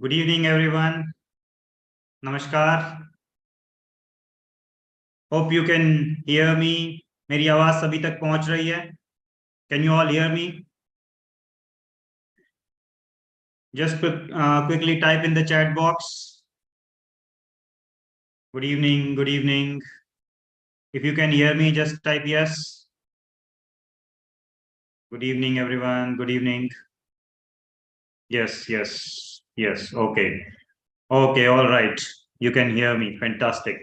Good evening, everyone. Namaskar. Hope you can hear me. मेरी आवाज सभी तक पहुंच रही है? Can you all hear me? Just quickly type in the chat box. Good evening. Good evening. If you can hear me, just type yes. Good evening, everyone. Good evening. Yes, yes, yes. Okay. Okay, all right. You can hear me. Fantastic.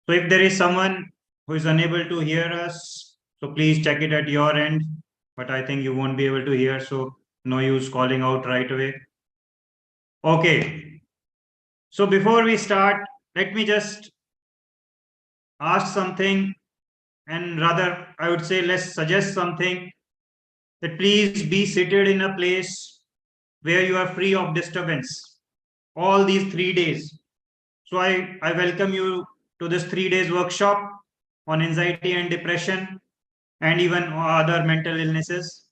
So if there is someone who is unable to hear us, so please check it at your end. But I think you won't be able to hear, so no use calling out right away. Okay. So before we start, let me just ask something, and rather, I would say, let's suggest something, that please be seated in a place where you are free of disturbance all these 3 days. So I welcome you to this 3 days workshop on anxiety and depression and even other mental illnesses.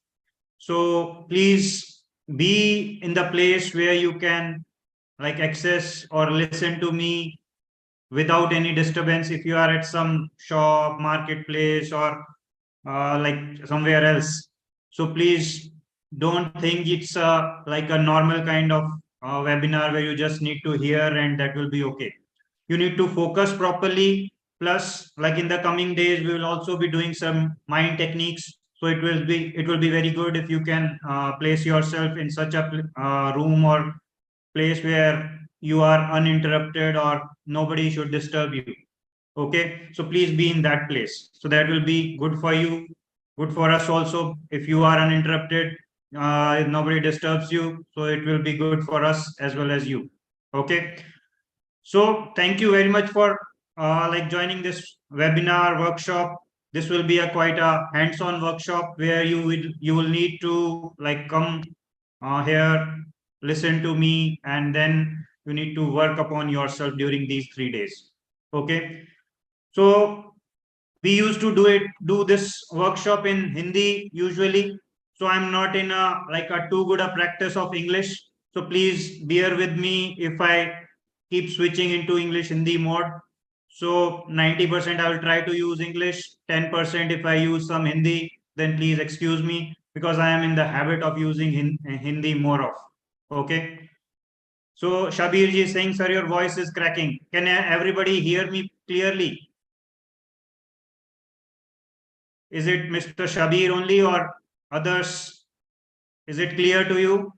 So please be in the place where you can access or listen to me without any disturbance. If you are at some shop, marketplace, or somewhere else, so please don't think it's like a normal kind of webinar where you just need to hear and that will be okay. You need to focus properly. Plus, like in the coming days, we will also be doing some mind techniques. So it will be very good if you can place yourself in such a room or place where you are uninterrupted or nobody should disturb you. Okay, so please be in that place. So that will be good for you, good for us also. If you are uninterrupted, if nobody disturbs you, so it will be good for us as well as you. Okay. So thank you very much for joining this webinar workshop. This will be a quite a hands-on workshop where you will need to come here, listen to me, and then you need to work upon yourself during these 3 days. Okay. So we used to do this workshop in Hindi usually. So I'm not in a too good a practice of English. So please bear with me if I keep switching into English Hindi mode. So 90% I will try to use English. 10% if I use some Hindi, then please excuse me because I am in the habit of using Hindi more of. Okay. So Shabir ji is saying, sir, your voice is cracking. Can everybody hear me clearly? Is it Mr. Shabir only or others? Is it clear to you?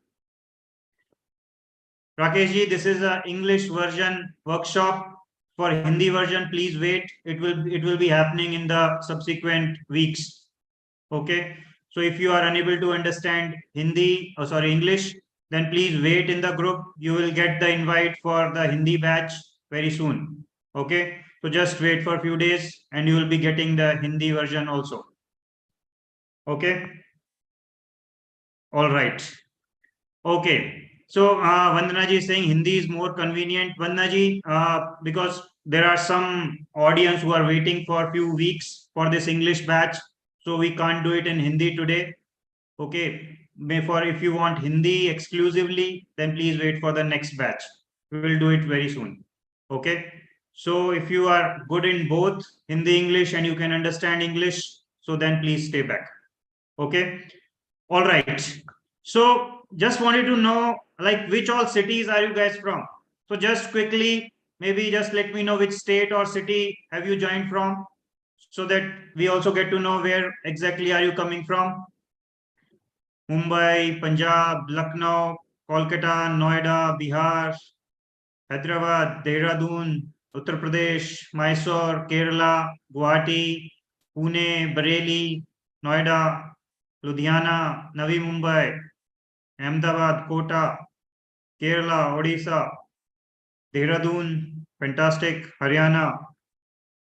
Rakesh ji, this is an English version workshop. For Hindi version, please wait. It will be happening in the subsequent weeks. Okay. So if you are unable to understand English, then please wait in the group. You will get the invite for the Hindi batch very soon. Okay. So just wait for a few days and you will be getting the Hindi version also. Okay. All right. Okay. So Vandana ji is saying Hindi is more convenient. Vandana ji, because there are some audience who are waiting for a few weeks for this English batch. So we can't do it in Hindi today. Okay. If you want Hindi exclusively, then please wait for the next batch. We will do it very soon. Okay. So if you are good in both Hindi, English, and you can understand English, so then please stay back. Okay. All right. So just wanted to know which all cities are you guys from? So just quickly, maybe just let me know which state or city have you joined from so that we also get to know where exactly are you coming from. Mumbai, Punjab, Lucknow, Kolkata, Noida, Bihar, Hyderabad, Dehradun, Uttar Pradesh, Mysore, Kerala, Guwahati, Pune, Bareilly, Noida, Ludhiana, Navi Mumbai, Ahmedabad, Kota, Kerala, Odisha, Dehradun, fantastic, Haryana,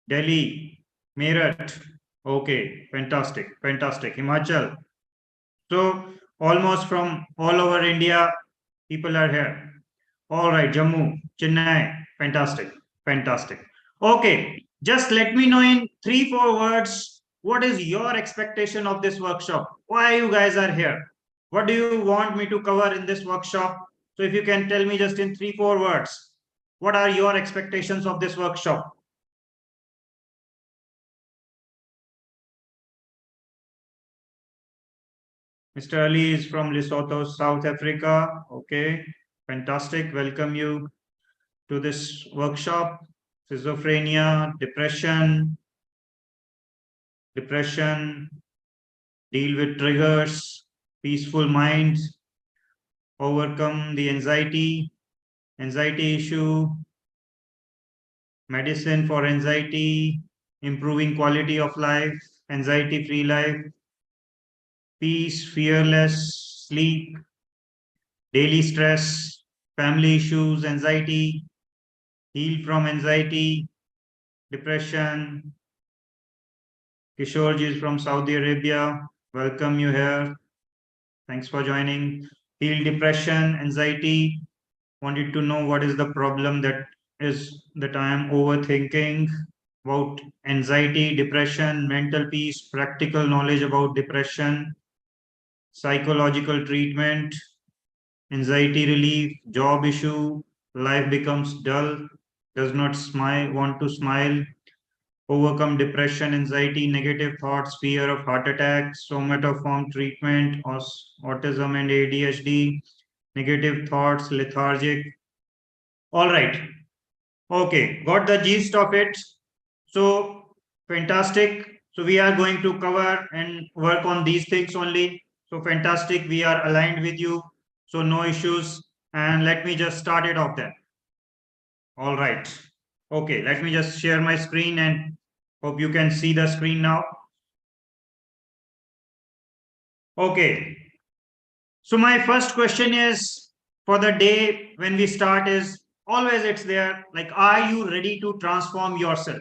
Delhi, Meerut, okay, fantastic, fantastic, Himachal. So almost from all over India, people are here. All right, Jammu, Chennai, fantastic, fantastic. Okay, just let me know in 3-4 words, what is your expectation of this workshop? Why you guys are here? What do you want me to cover in this workshop? So if you can tell me just in 3-4 words, what are your expectations of this workshop? Mr. Ali is from Lesotho, South Africa. Okay, fantastic. Welcome you to this workshop. Schizophrenia, depression, deal with triggers, peaceful minds, overcome the anxiety issue, medicine for anxiety, improving quality of life, anxiety free life, peace, fearless, sleep, daily stress, family issues, anxiety, heal from anxiety, depression. Kishore ji is from Saudi Arabia. Welcome you here. Thanks for joining. Heal depression, anxiety. Wanted to know what is the problem that I am overthinking about anxiety, depression, mental peace, practical knowledge about depression, psychological treatment, anxiety relief, job issue, life becomes dull, does not want to smile, overcome depression, anxiety, negative thoughts, fear of heart attack, somatoform treatment, autism and ADHD, negative thoughts, lethargic. All right. Okay, got the gist of it. So fantastic. So we are going to cover and work on these things only. So fantastic. We are aligned with you. So no issues. And let me just start it off then. All right. Okay, let me just share my screen and hope you can see the screen now. Okay. So my first question is for the day when we start is always it's there like, are you ready to transform yourself?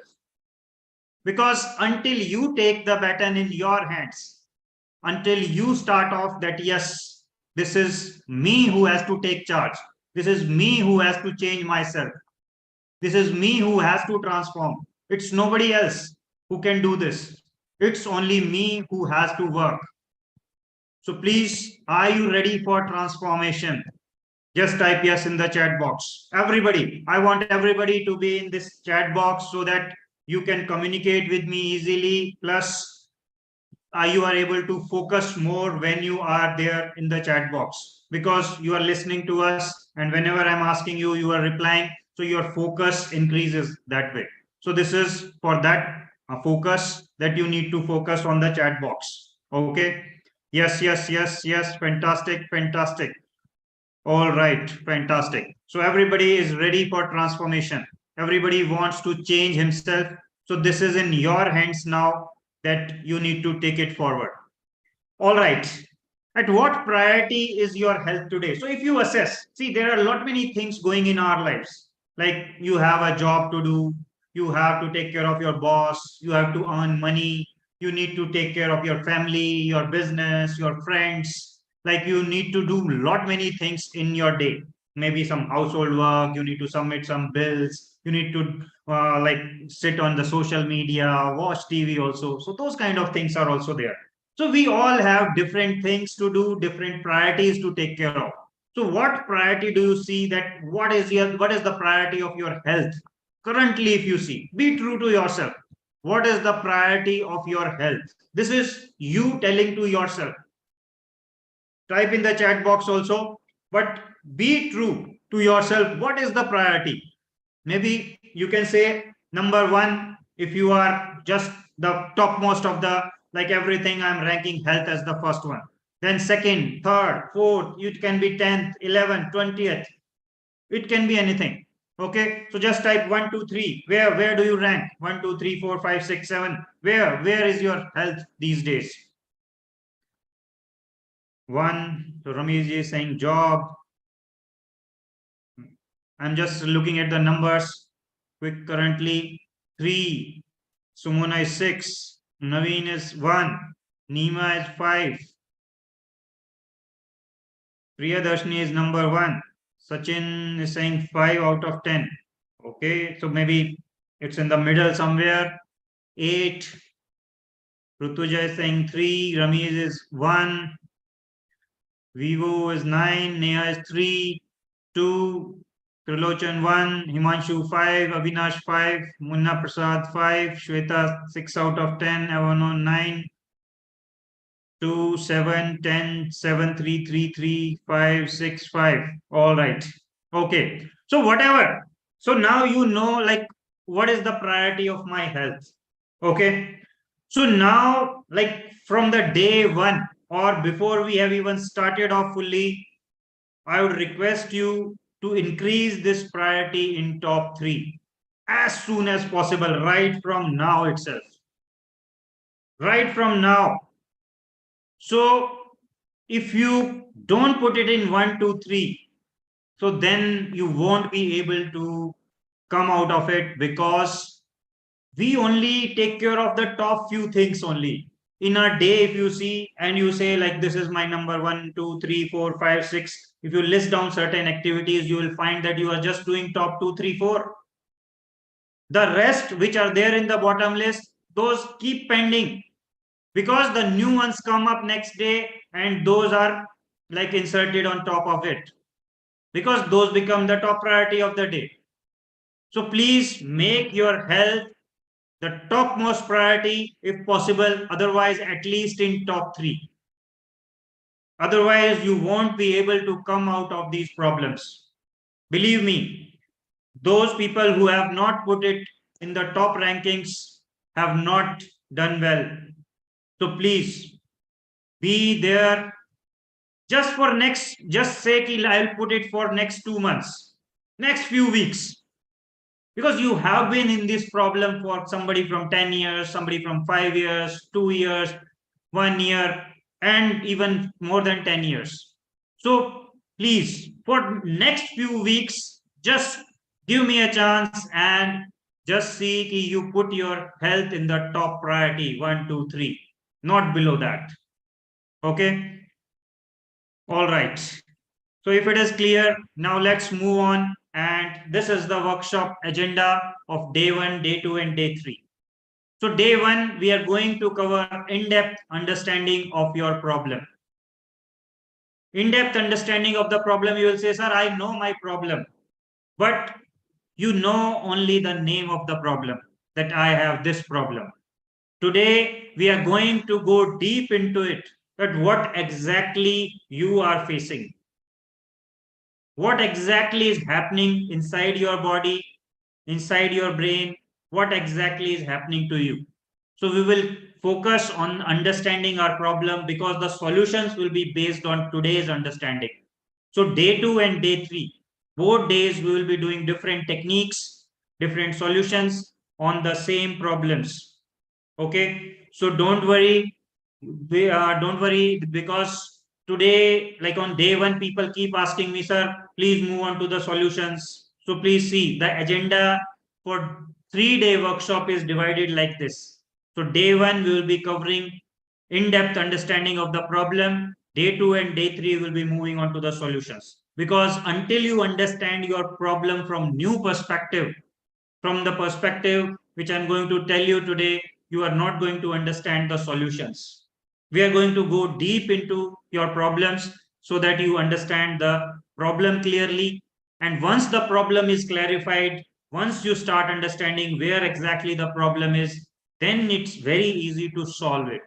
Because until you take the baton in your hands, until you start off that, yes, this is me who has to take charge. This is me who has to change myself. This is me who has to transform. It's nobody else who can do this. It's only me who has to work. So please, are you ready for transformation? Just type yes in the chat box. Everybody, I want everybody to be in this chat box so that you can communicate with me easily. Plus, you are able to focus more when you are there in the chat box because you are listening to us. And whenever I'm asking you, you are replying. So your focus increases that way. So this is for that focus that you need to focus on the chat box. Okay. Yes, yes, yes, yes. Fantastic, fantastic. All right, fantastic. So everybody is ready for transformation. Everybody wants to change himself. So this is in your hands now that you need to take it forward. All right. At what priority is your health today? So if you assess, see, there are a lot many things going in our lives. Like you have a job to do, you have to take care of your boss, you have to earn money, you need to take care of your family, your business, your friends. Like you need to do lot many things in your day. Maybe some household work, you need to submit some bills, you need to like sit on the social media, watch TV also. So those kind of things are also there. So we all have different things to do, different priorities to take care of. So what priority do you see that what is the priority of your health currently? If you see, be true to yourself. What is the priority of your health? This is you telling to yourself. Type in the chat box also, but be true to yourself. What is the priority? Maybe you can say number one, if you are just the topmost of the like everything, I'm ranking health as the first one. Then second, third, fourth, it can be 10th, 11th, 20th. It can be anything. Okay, so just type 1, 2, 3. Where do you rank? 1, 2, 3, 4, 5, 6, 7. Where is your health these days? One, so Ramesh is saying job. I'm just looking at the numbers quick currently. 3, Sumona is 6, Naveen is 1, Nima is 5, Priyadarshini is number 1, Sachin is saying 5 out of 10. Okay, so maybe it's in the middle somewhere. 8, Rutuja is saying 3, Ramesh is 1, Vivo is 9, Neha is 3, 2, Trilochan 1, Himanshu 5, Avinash 5, Munna Prasad 5, Shweta 6 out of 10, Avanon 9, 2, 7, 10, 7, 3, 3, 3, 5, 6, 5. All right. Okay. So whatever. So now you know like what is the priority of my health. Okay. So now like from the day one or before we have even started off fully, I would request you to increase this priority in top three as soon as possible, right from now itself. Right from now. So if you don't put it in 1, 2, 3, so then you won't be able to come out of it because we only take care of the top few things only. In a day, if you see and you say, like, this is my number 1, 2, 3, 4, 5, 6, if you list down certain activities, you will find that you are just doing top 2, 3, 4. The rest, which are there in the bottom list, those keep pending because the new ones come up next day and those are like inserted on top of it because those become the top priority of the day. So please make your health the topmost priority if possible, otherwise at least in top 3. Otherwise you won't be able to come out of these problems. Believe me, those people who have not put it in the top rankings have not done well. So please be there just for next, just say I'll put it for next 2 months, next few weeks, because you have been in this problem for somebody from 10 years, somebody from 5 years, 2 years, 1 year, and even more than 10 years. So please, for next few weeks, just give me a chance and just see that you put your health in the top priority 1, 2, 3, not below that. Okay. All right. So if it is clear, now let's move on. And this is the workshop agenda of day 1, day 2, and day 3. So day 1, we are going to cover in-depth understanding of your problem. In-depth understanding of the problem, you will say, sir, I know my problem. But you know only the name of the problem, that I have this problem. Today, we are going to go deep into it, that what exactly you are facing. What exactly is happening inside your body, inside your brain, what exactly is happening to you. So we will focus on understanding our problem because the solutions will be based on today's understanding. So day 2 and day 3, both days we will be doing different techniques, different solutions on the same problems. Okay, so don't worry, don't worry because today, like on day 1, people keep asking me, sir, please move on to the solutions. So please see the agenda for 3-day workshop is divided like this. So day 1 we will be covering in-depth understanding of the problem. Day 2 and day 3 will be moving on to the solutions, because until you understand your problem from new perspective, from the perspective which I'm going to tell you today, you are not going to understand the solutions. We are going to go deep into your problems so that you understand the problem clearly. And once the problem is clarified, once you start understanding where exactly the problem is, then it's very easy to solve it.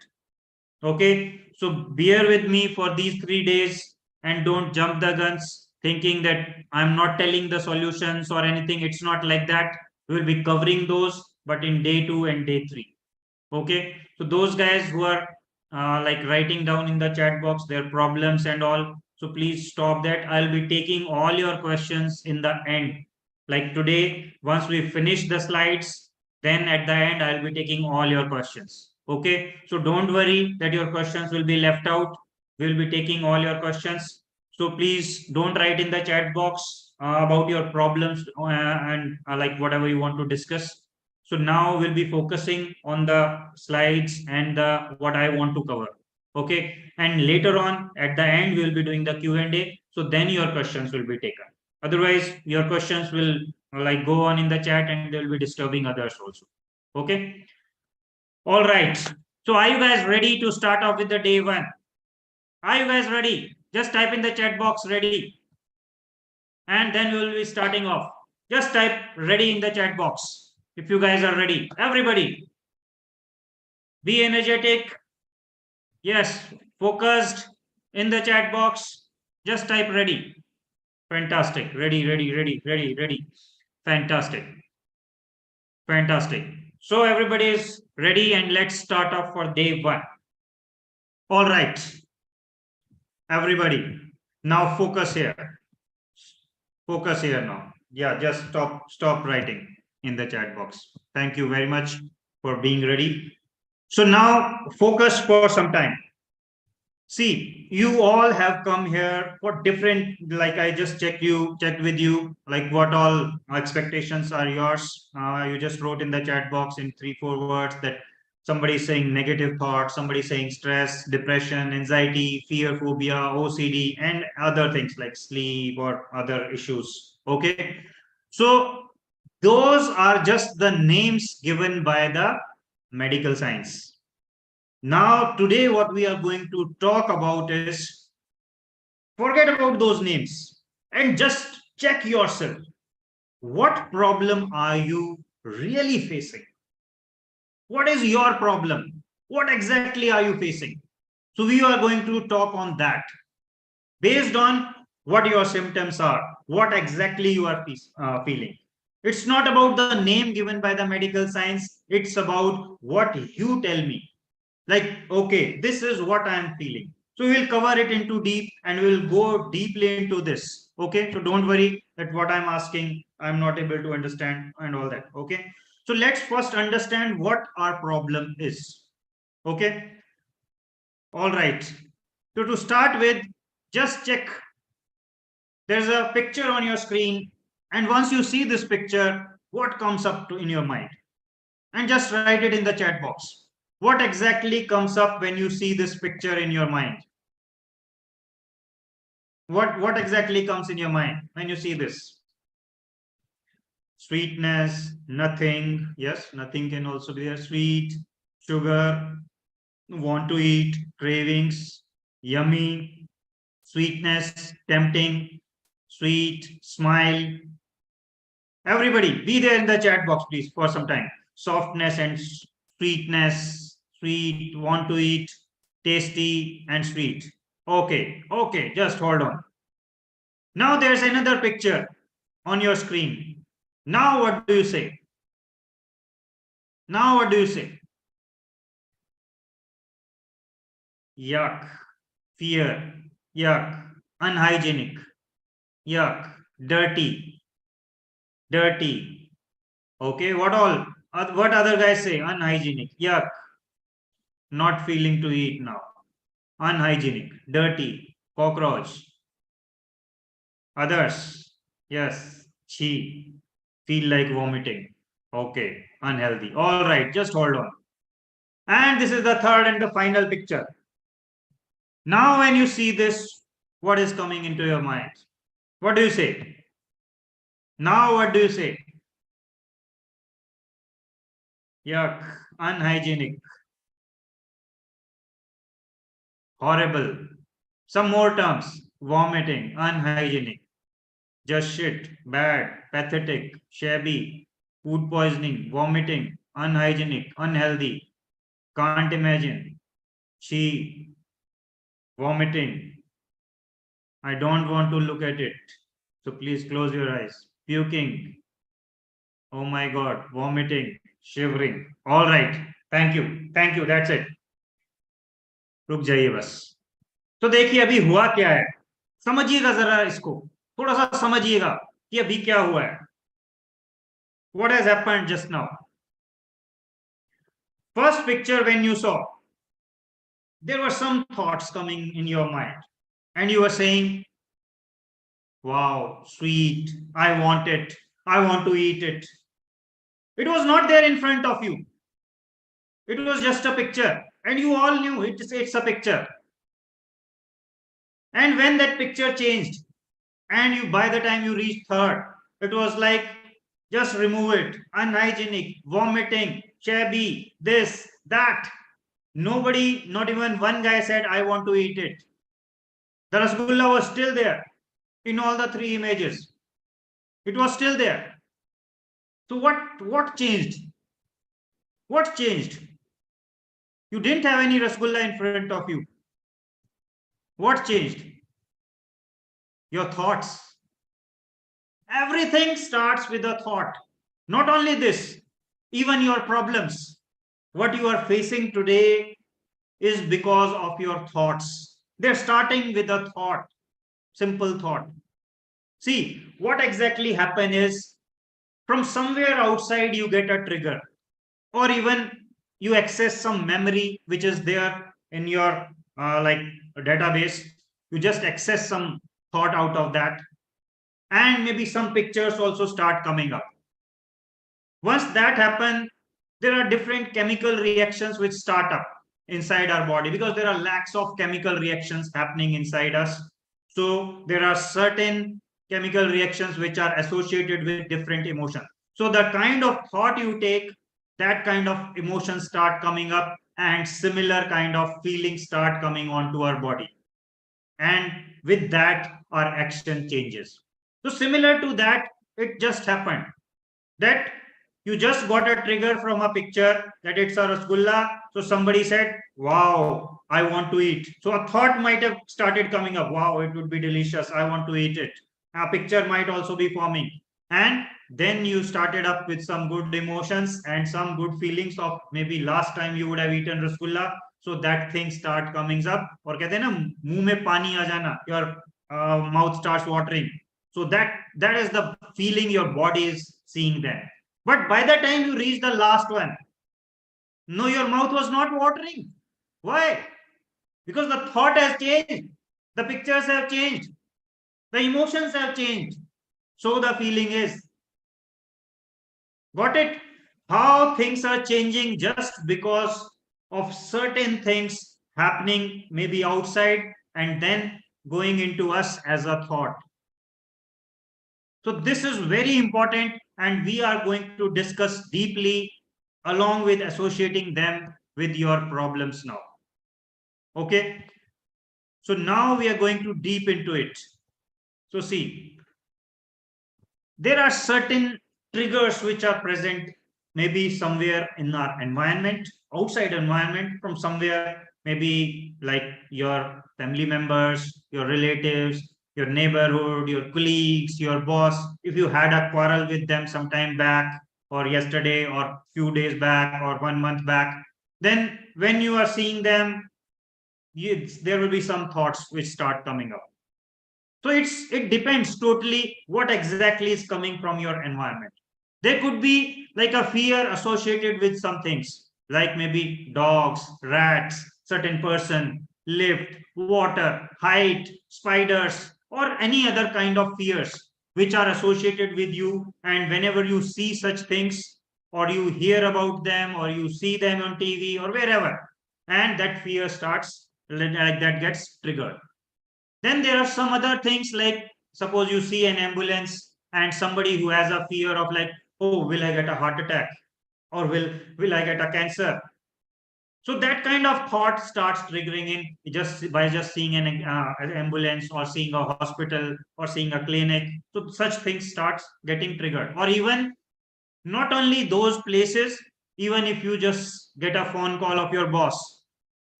Okay, so bear with me for these 3 days and don't jump the guns thinking that I'm not telling the solutions or anything. It's not like that. We will be covering those, but in day 2 and day 3. Okay, so those guys who are like writing down in the chat box their problems and all, so please stop that. I'll be taking all your questions in the end. Like today, once we finish the slides, then at the end, I'll be taking all your questions. Okay, so don't worry that your questions will be left out. We'll be taking all your questions. So please don't write in the chat box about your problems and like whatever you want to discuss. So now we'll be focusing on the slides and the what I want to cover. Okay, and later on at the end we'll be doing the Q&A. So then your questions will be taken. Otherwise, your questions will like go on in the chat and they'll be disturbing others also. Okay. All right. So are you guys ready to start off with the day 1? Are you guys ready? Just type in the chat box ready. and then we will be starting off. Just type ready in the chat box if you guys are ready. Everybody, be energetic. Yes, focused in the chat box. Just type ready. Fantastic. Ready, ready, ready, ready, ready. Fantastic. Fantastic. So everybody is ready and let's start off for day one. All right, everybody. Now focus here. Focus here now. Yeah, just stop writing in the chat box. Thank you very much for being ready. So now focus for some time. See, you all have come here for different, like I just checked with you, like what all expectations are yours. You just wrote in the chat box in 3-4 words that somebody is saying negative thoughts, somebody is saying stress, depression, anxiety, fear, phobia, OCD, and other things like sleep or other issues. Okay. So those are just the names given by the medical science. Now, today, what we are going to talk about is forget about those names and just check yourself. What problem are you really facing? What is your problem? What exactly are you facing? So, we are going to talk on that based on what your symptoms are, what exactly you are feeling. It's not about the name given by the medical science, it's about what you tell me. Like, okay, this is what I'm feeling. So we'll cover it into deep and we'll go deeply into this. Okay, so don't worry that what I'm asking, I'm not able to understand and all that. Okay, so let's first understand what our problem is. Okay, all right. So to start with, just check. There's a picture on your screen, and once you see this picture, what comes up in your mind? And just write it in the chat box. What exactly comes up when you see this picture in your mind? What exactly comes in your mind when you see this? Sweetness, nothing. Yes, nothing can also be there. Sweet, sugar, want to eat, cravings, yummy, sweetness, tempting, sweet, smile. Everybody, be there in the chat box, please, for some time. Softness and sweetness, sweet, want to eat, tasty, and sweet. Okay, okay, just hold on. Now there's another picture on your screen. Now what do you say? Now what do you say? Yuck, fear, yuck, unhygienic, yuck, dirty, dirty. Okay, what all? What other guys say? Unhygienic, yuck, not feeling to eat now. Unhygienic, dirty, cockroach. Others, yes, chi, feel like vomiting. Okay, unhealthy. All right, just hold on. And this is the third and the final picture. Now, when you see this, what is coming into your mind? What do you say? Now, what do you say? Yuck, unhygienic, horrible. Some more terms: vomiting, unhygienic, just shit, bad, pathetic, shabby, food poisoning, vomiting, unhygienic, unhealthy, can't imagine, she, vomiting. I don't want to look at it. So please close your eyes. Puking. Oh my God. Vomiting. Shivering. All right. Thank you. Thank you. That's it. रुक जाइए बस. तो देखिए अभी हुआ क्या है. समझिएगा जरा इसको. थोड़ा सा समझिएगा कि अभी क्या हुआ है. What has happened just now? First picture when you saw, there were some thoughts coming in your mind. And you were saying, wow, sweet, I want it, I want to eat it. It was not there in front of you. It was just a picture, and you all knew it's a picture. And when that picture changed, and you by the time you reached third, it was like just remove it, unhygienic, vomiting, shabby, this, that. Nobody, not even one guy said, I want to eat it. The Rasgulla was still there in all the three images. It was still there. So what changed? What changed? You didn't have any rasgulla in front of you. What changed? Your thoughts. Everything starts with a thought. Not only this, even your problems, what you are facing today is because of your thoughts. They're starting with a thought, simple thought. See, what exactly happen is from somewhere outside you get a trigger, or even you access some memory which is there in your like database. You just access some thought out of that, and maybe some pictures also start coming up. Once that happens, there are different chemical reactions which start up inside our body, because there are lacks of chemical reactions happening inside us. So there are certain chemical reactions which are associated with different emotions. So the kind of thought you take, that kind of emotions start coming up, and similar kind of feelings start coming onto our body. And with that, our action changes. So similar to that, it just happened that you just got a trigger from a picture that it's a rasgulla. So somebody said, wow, I want to eat. So a thought might have started coming up, wow, it would be delicious, I want to eat it. A picture might also be forming, and then you started up with some good emotions and some good feelings of maybe last time you would have eaten rasgulla. So that thing start coming up, और कहते हैं ना मुंह में पानी आ जाना, your mouth starts watering. So that is the feeling your body is seeing then. But by the time you reach the last one, no, your mouth was not watering. Why? Because the thought has changed, the pictures have changed, the emotions have changed. So the feeling is. Got it? How things are changing just because of certain things happening maybe outside and then going into us as a thought. So this is very important, and we are going to discuss deeply along with associating them with your problems now. Okay. So now we are going to deep into it. So see, there are certain triggers which are present maybe somewhere in our environment, outside environment, from somewhere, maybe like your family members, your relatives, your neighborhood, your colleagues, your boss. If you had a quarrel with them some time back, or yesterday, or few days back, or 1 month back, then when you are seeing them, there will be some thoughts which start coming up. So it depends totally what exactly is coming from your environment. There could be like a fear associated with some things, like maybe dogs, rats, certain person, lift, water, height, spiders, or any other kind of fears which are associated with you. And whenever you see such things, or you hear about them, or you see them on TV or wherever, and that fear starts, like that gets triggered. Then there are some other things, like suppose you see an ambulance and somebody who has a fear of like, oh, will I get a heart attack, or will I get a cancer? So that kind of thought starts triggering in just by just seeing an ambulance, or seeing a hospital, or seeing a clinic. So such things starts getting triggered. Or even not only those places, even if you just get a phone call of your boss,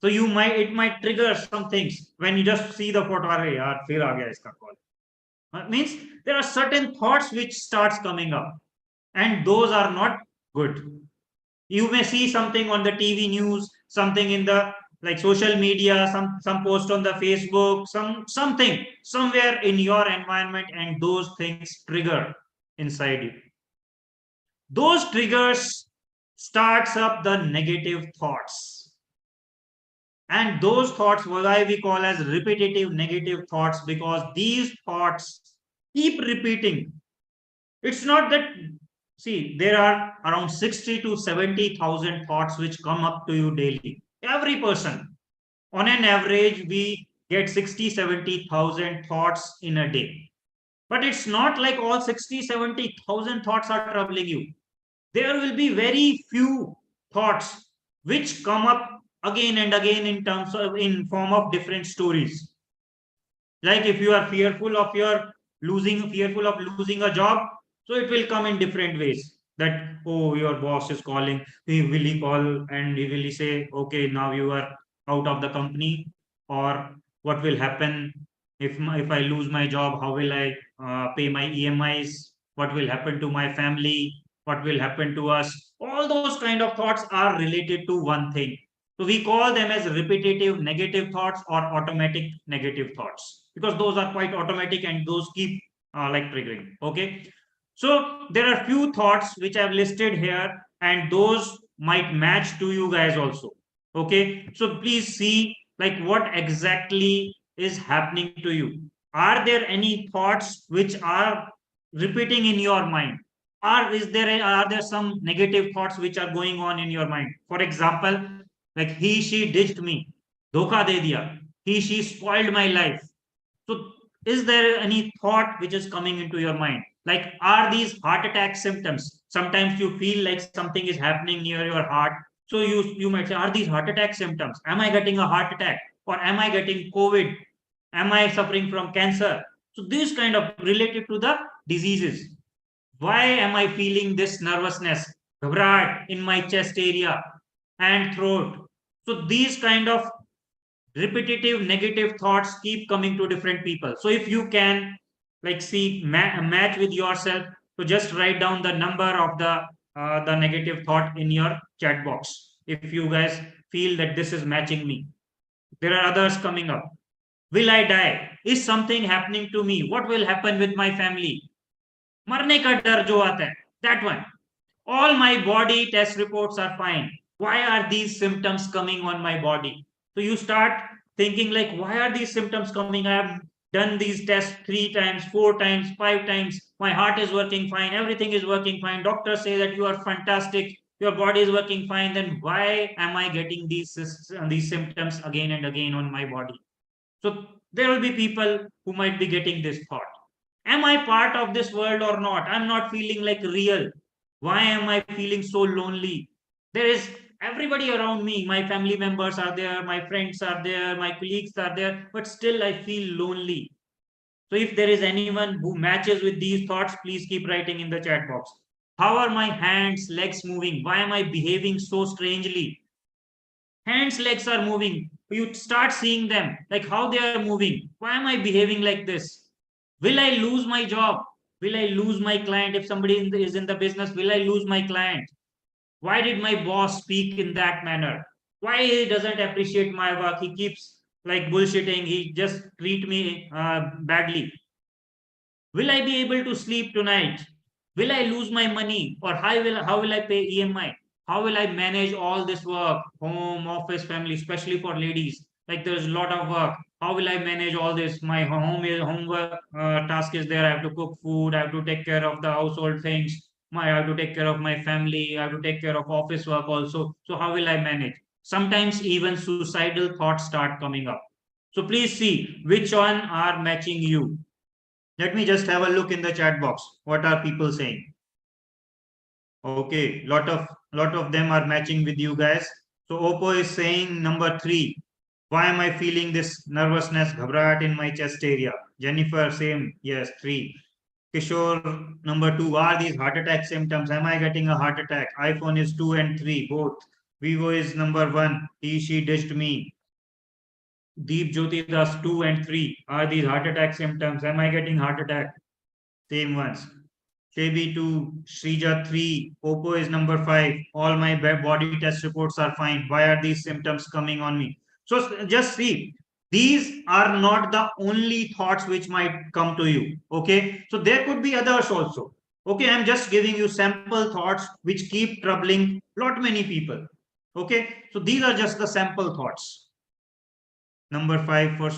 so it might trigger some things when you just see the photo. "Arey yaar, fir aa gaya iska call." Means there are certain thoughts which starts coming up, and those are not good. You may see something on the TV news, something in the like social media, some post on the Facebook, something somewhere in your environment, and those things trigger inside you. Those triggers starts up the negative thoughts, and those thoughts, what I we call as repetitive negative thoughts, because these thoughts keep repeating. It's not that, see, there are around 60 to 70,000 thoughts which come up to you daily. Every person, on an average, we get 60, 70,000 thoughts in a day. But it's not like all 60, 70,000 thoughts are troubling you. There will be very few thoughts which come up again and again in form of different stories. Like if you are fearful of your fearful of losing a job. So it will come in different ways. That, oh, your boss is calling. Will he call and he will say, okay, now you are out of the company, or what will happen if I lose my job? How will I pay my EMIs? What will happen to my family? What will happen to us? All those kind of thoughts are related to one thing. So we call them as repetitive negative thoughts or automatic negative thoughts, because those are quite automatic and those keep like triggering. Okay. So there are few thoughts which I've listed here, and those might match to you guys also. Okay. So please see like what exactly is happening to you. Are there any thoughts which are repeating in your mind? Are there some negative thoughts which are going on in your mind? For example, like he she ditched me, धोखा दे दिया, he she spoiled my life. So, is there any thought which is coming into your mind? Like, are these heart attack symptoms? Sometimes you feel like something is happening near your heart. So you might say, are these heart attack symptoms? Am I getting a heart attack? Or am I getting COVID? Am I suffering from cancer? So this kind of related to the diseases. Why am I feeling this nervousness, घबराहट in my chest area and throat? So these kind of repetitive negative thoughts keep coming to different people. So if you can like see match with yourself, so just write down the number of the negative thought in your chat box if you guys feel that this is matching me. There are others coming up. Will I die? Is something happening to me? What will happen with my family? मरने का डर जो आता है, that one. All my body test reports are fine. Why are these symptoms coming on my body? So you start thinking like, why are these symptoms coming? I have done these tests 3 times, 4 times, 5 times. My heart is working fine. Everything is working fine. Doctors say that you are fantastic. Your body is working fine. Then why am I getting these symptoms again and again on my body? So there will be people who might be getting this thought. Am I part of this world or not? I'm not feeling like real. Why am I feeling so lonely? There is everybody around me. My family members are there, my friends are there, my colleagues are there, but still I feel lonely. So if there is anyone who matches with these thoughts, please keep writing in the chat box. How are my hands, legs moving? Why am I behaving so strangely? Hands, legs are moving. You start seeing them, like how they are moving. Why am I behaving like this? Will I lose my job? Will I lose my client? If somebody is in the business, will I lose my client? Why did my boss speak in that manner? Why he doesn't appreciate my work? He keeps like bullshitting. He just treat me badly. Will I be able to sleep tonight? Will I lose my money? Or how will I pay EMI? How will I manage all this work, home, office, family, especially for ladies? Like there's a lot of work. How will I manage all this? My homework task is there. I have to cook food. I have to take care of the household things. I have to take care of my family. I have to take care of office work also. So how will I manage? Sometimes even suicidal thoughts start coming up. So please see which one are matching you. Let me just have a look in the chat box. What are people saying? Okay, lot of them are matching with you guys. So Oppo is saying number 3. Why am I feeling this nervousness, घबराहट in my chest area? Jennifer, same. Yes, 3. Kishore, number 2. Are these heart attack symptoms? Am I getting a heart attack? iPhone is 2 and 3, both. Vivo is number 1. He, she ditched me. Deep Jyoti Das 2 and 3. Are these heart attack symptoms? Am I getting heart attack? Same ones. KB 2, Shrija 3, Oppo is number 5. All my body test reports are fine. Why are these symptoms coming on me? So just see, these are not the only thoughts which might come to you. Okay, so there could be others also. Okay, I'm just giving you sample thoughts which keep troubling lot many people. Okay, so these are just the sample thoughts. Number 5 for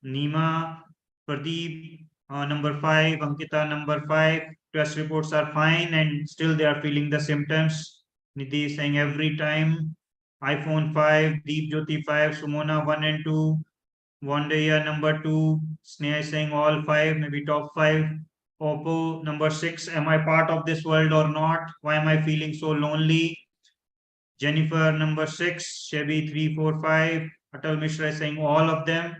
Nima, Pradeep, number 5, Ankita, number 5. Test reports are fine and still they are feeling the symptoms. Nidhi is saying every time. iPhone 5, Deep Jyoti 5, Sumona 1 and 2. Wandaya number 2. Sneha is saying all 5, maybe top 5. Oppo number 6. Am I part of this world or not? Why am I feeling so lonely? Jennifer number 6. Shebi 3, 4, 5. Atal Mishra is saying all of them.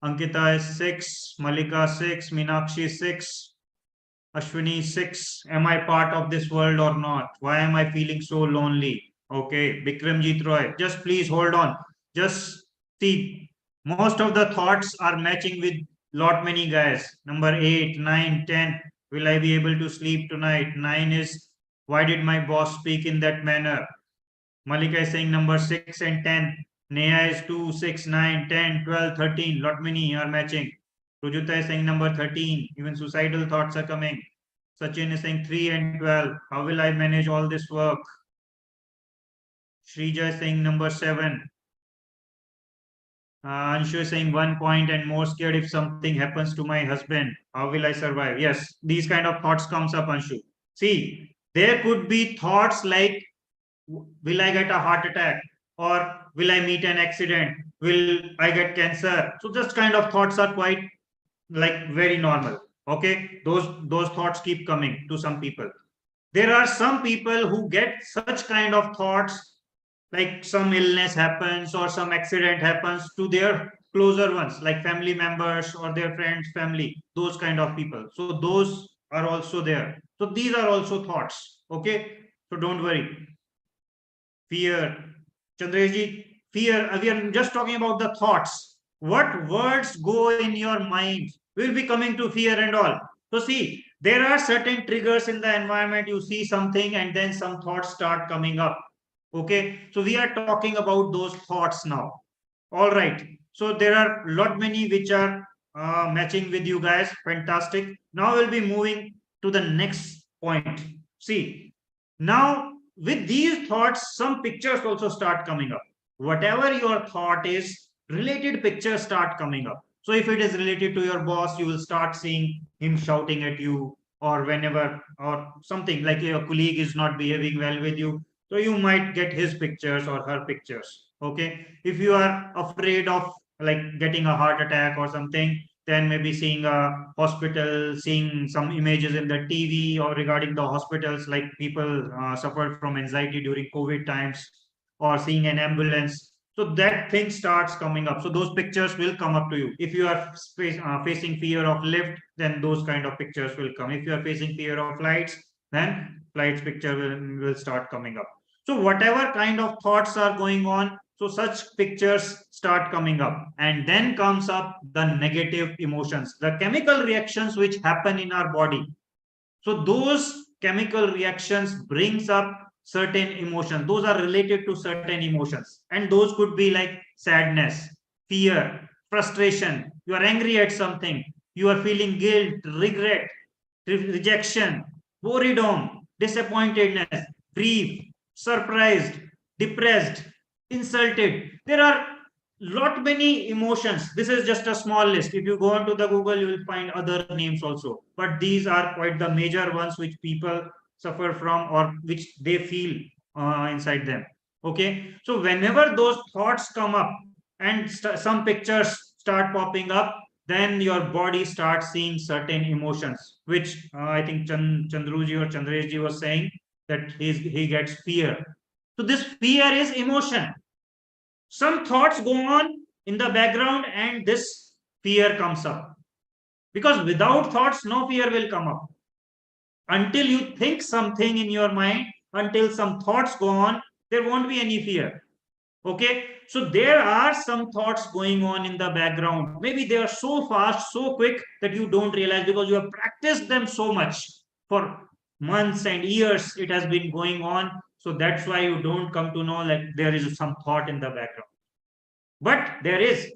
Ankita is 6, Malika 6, Meenakshi 6, Ashwini 6. Am I part of this world or not? Why am I feeling so lonely? Okay, Bikramjit Roy, just please hold on. Just see, most of the thoughts are matching with lot many guys. Number 8, 9, 10. Will I be able to sleep tonight? 9 is, why did my boss speak in that manner? Malika is saying number 6 and 10. Neha is 2, 6, 9, 10, 12, 13. Lot many are matching. Rujuta is saying number 13. Even suicidal thoughts are coming. Sachin is saying 3 and 12. How will I manage all this work? Shrija is saying number 7. Anshu is saying 1 point and more scared if something happens to my husband. How will I survive? Yes, these kind of thoughts comes up, Anshu. See, there could be thoughts like, will I get a heart attack? Or will I meet an accident? Will I get cancer? So just kind of thoughts are quite like very normal. Okay, those thoughts keep coming to some people. There are some people who get such kind of thoughts, like some illness happens or some accident happens to their closer ones, like family members or their friends, family, those kind of people. So those are also there. So these are also thoughts. Okay, so don't worry. Fear, Chandreji, fear. We are just talking about the thoughts. What words go in your mind will be coming to fear and all. So see, there are certain triggers in the environment. You see something and then some thoughts start coming up. Okay, so we are talking about those thoughts now. All right. So there are lot many which are matching with you guys. Fantastic. Now we'll be moving to the next point. See, now with these thoughts, some pictures also start coming up. Whatever your thought is, related pictures start coming up. So if it is related to your boss, you will start seeing him shouting at you, or whenever, or something like your colleague is not behaving well with you. So you might get his pictures or her pictures. Okay. If you are afraid of like getting a heart attack or something, then maybe seeing a hospital, seeing some images in the TV or regarding the hospitals, like people suffered from anxiety during COVID times, or seeing an ambulance. So that thing starts coming up. So those pictures will come up to you. If you are facing fear of lift, then those kind of pictures will come. If you are facing fear of flights, then flights picture will start coming up. So whatever kind of thoughts are going on, so such pictures start coming up, and then comes up the negative emotions, the chemical reactions which happen in our body. So those chemical reactions brings up certain emotions. Those are related to certain emotions, and those could be like sadness, fear, frustration. You are angry at something. You are feeling guilt, regret, rejection, boredom, disappointedness, grief, surprised, depressed, insulted. There are lot many emotions. This is just a small list. If you go onto the Google, you will find other names also, but these are quite the major ones which people suffer from or which they feel inside them. Okay, so whenever those thoughts come up and some pictures start popping up, then your body starts seeing certain emotions, which I think Chandruji or Chandreji was saying that he gets fear. So this fear is emotion. Some thoughts go on in the background and this fear comes up, because without thoughts no fear will come up. Until you think something in your mind, until some thoughts go on, there won't be any fear. Okay, so there are some thoughts going on in the background. Maybe they are so fast, so quick that you don't realize, because you have practiced them so much for months and years. It has been going on, so that's why you don't come to know that there is some thought in the background. But there is,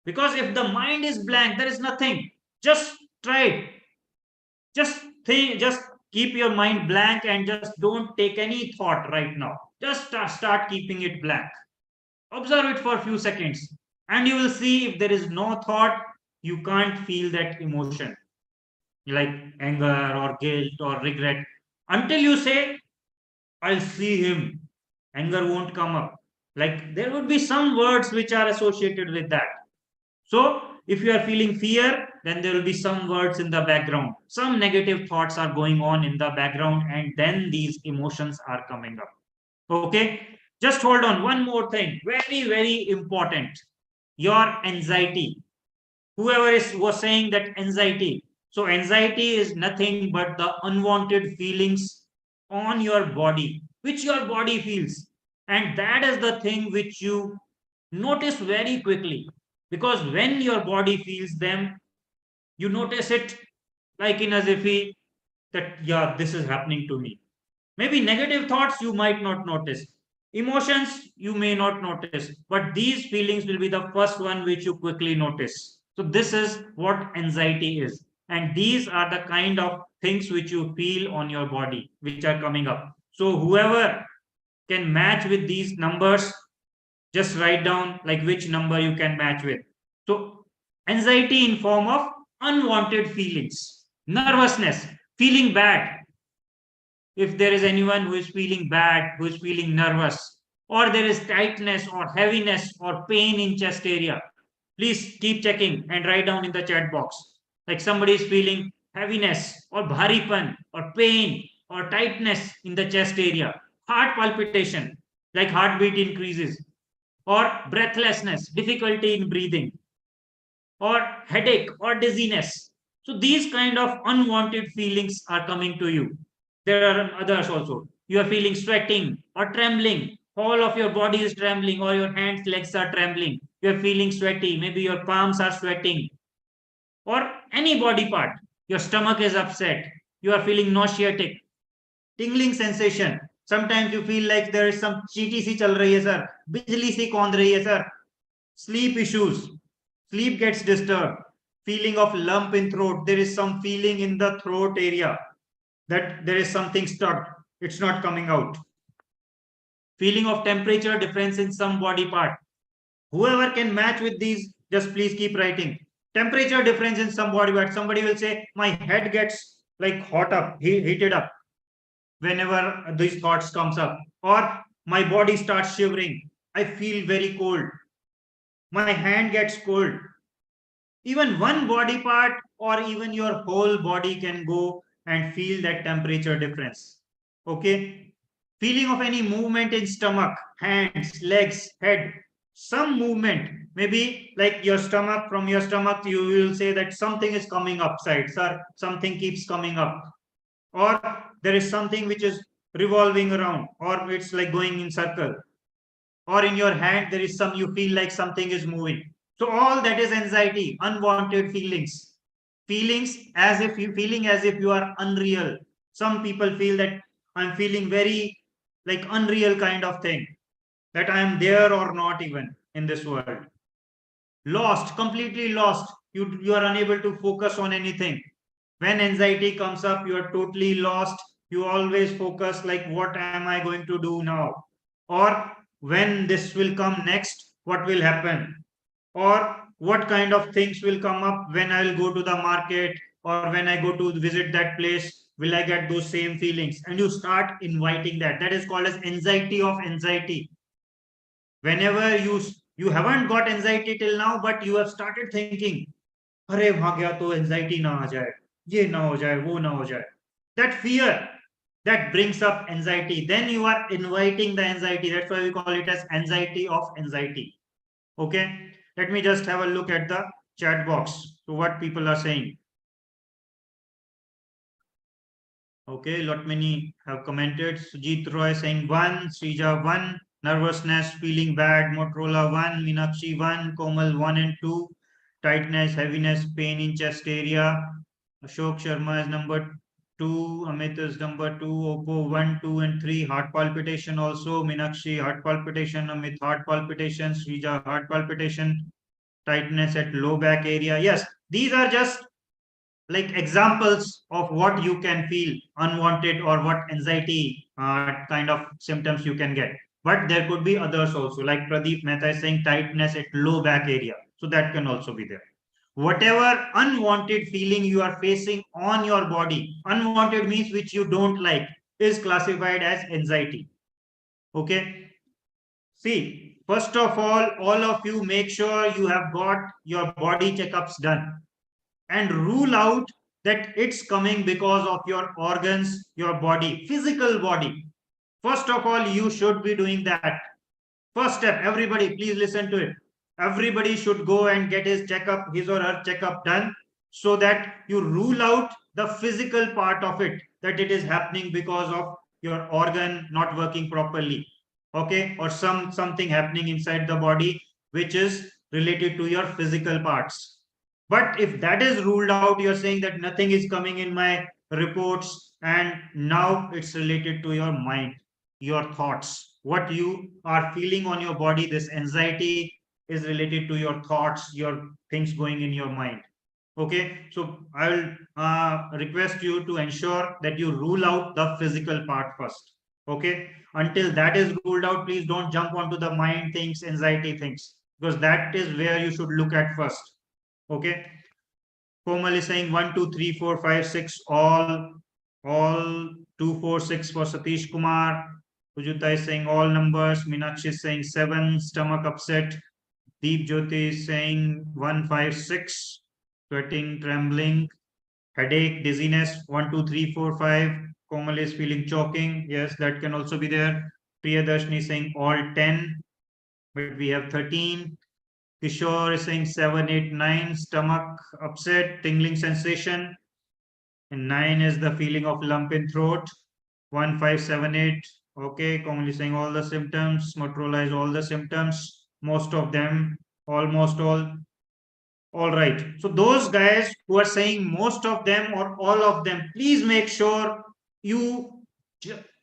because if the mind is blank, there is nothing. Just try it. Just think, just keep your mind blank and just don't take any thought right now. Just start keeping it blank. Observe it for a few seconds, and you will see if there is no thought, you can't feel that emotion like anger or guilt or regret. Until you say, I'll see him, anger won't come up. Like there would be some words which are associated with that. So if you are feeling fear, then there will be some words in the background. Some negative thoughts are going on in the background, and then these emotions are coming up. Okay, just hold on. One more thing, very, very important, your anxiety. whoever was saying that anxiety. So anxiety is nothing but the unwanted feelings on your body, which your body feels. And that is the thing which you notice very quickly. Because when your body feels them, you notice it like in as if that, yeah, this is happening to me. Maybe negative thoughts you might not notice. Emotions you may not notice, but these feelings will be the first one which you quickly notice. So this is what anxiety is. And these are the kind of things which you feel on your body, which are coming up. So whoever can match with these numbers, just write down like which number you can match with. So anxiety in form of unwanted feelings, nervousness, feeling bad, if there is anyone who is feeling bad, who is feeling nervous, or there is tightness or heaviness or pain in chest area, please keep checking and write down in the chat box. Like somebody is feeling heaviness or bharipan or pain or tightness in the chest area, heart palpitation, like heartbeat increases, or breathlessness, difficulty in breathing, or headache or dizziness. So these kind of unwanted feelings are coming to you. There are others also. You are feeling sweating or trembling. All of your body is trembling, or your hands, legs are trembling. You are feeling sweaty. Maybe your palms are sweating, or any body part. Your stomach is upset. You are feeling nauseatic, tingling sensation. Sometimes you feel like there is some cheaty सी चल रही है sir, बिजली सी कौंध रही है sir. Sleep issues, sleep gets disturbed, feeling of lump in throat, there is some feeling in the throat area that there is something stuck, it's not coming out. Feeling of temperature difference in some body part. Whoever can match with these, just please keep writing. Temperature difference in some body part. Somebody will say, my head gets like hot up, heated up whenever these thoughts comes up, or my body starts shivering, I feel very cold, my hand gets cold. Even one body part or even your whole body can go and feel that temperature difference. Okay. Feeling of any movement in stomach, hands, legs, head, some movement, maybe like your stomach, from your stomach you will say that something is coming upside, sir, something keeps coming up, or there is something which is revolving around, or it's like going in circle, or in your hand there is some, you feel like something is moving. So all that is anxiety, unwanted feelings, feelings as if you feeling as if you are unreal. Some people feel that I'm feeling very like unreal kind of thing, that I am there or not even in this world. Lost, completely lost, you are unable to focus on anything. When anxiety comes up, you are totally lost. You always focus like, what am I going to do now, or when this will come next, what will happen, or what kind of things will come up when I will go to the market, or when I go to visit that place, will I get those same feelings? And you start inviting that. That is called as anxiety of anxiety. Whenever you haven't got anxiety till now, but you have started thinking, अरे वहां गया तो anxiety ना आ जाए, ये ना हो जाए, वो ना हो जाए. That fear, that brings up anxiety. Then you are inviting the anxiety. That's why we call it as anxiety of anxiety. Okay. Let me just have a look at the chat box. So what people are saying. Okay, lot many have commented. Sujit Roy saying 1, Srija 1, nervousness, feeling bad, Motorola 1, Meenakshi 1, Komal 1 and 2, tightness, heaviness, pain in chest area. Ashok Sharma is number 2, Amit is number 2, Oppo 1, 2 and 3, heart palpitation also, Meenakshi heart palpitation, Amit heart palpitation, Srija heart palpitation, tightness at low back area. Yes, these are just like examples of what you can feel unwanted, or what anxiety kind of symptoms you can get. But there could be others also, like Pradeep Mehta is saying tightness at low back area, so that can also be there. Whatever unwanted feeling you are facing on your body, unwanted means which you don't like, is classified as anxiety. Okay. See, first of all of you make sure you have got your body checkups done, and rule out that it's coming because of your organs, your body, physical body. First of all, you should be doing that. First step, everybody, please listen to it. everybody should go and get his checkup, his or her checkup done, so that you rule out the physical part of it, that it is happening because of your organ not working properly, okay, or something happening inside the body which is related to your physical parts. But if that is ruled out, you're saying that nothing is coming in my reports, and now it's related to your mind, your thoughts, what you are feeling on your body. This anxiety is related to your thoughts, your things going in your mind. Okay, so I will request you to ensure that you rule out the physical part first. Okay, until that is ruled out, please don't jump onto the mind things, anxiety things, because that is where you should look at first. Okay, Komal is saying 1, 2, 3, 4, 5, 6, all 2, 4, 6 for Satish Kumar. Sujuta is saying all numbers. Meenakshi is saying 7, stomach upset. Deep Jyoti is saying 1, 5, 6, sweating, trembling, headache, dizziness, 1, 2, 3, 4, 5. Komal is feeling choking. Yes, that can also be there. Priyadarshini is saying all 10, but we have 13. Kishore is saying 7, 8, 9, stomach upset, tingling sensation. And 9 is the feeling of lump in throat. 1, 5, 7, 8. Okay, commonly saying all the symptoms. Motorola is all the symptoms. Most of them, almost all. All right. So those guys who are saying most of them or all of them, please make sure you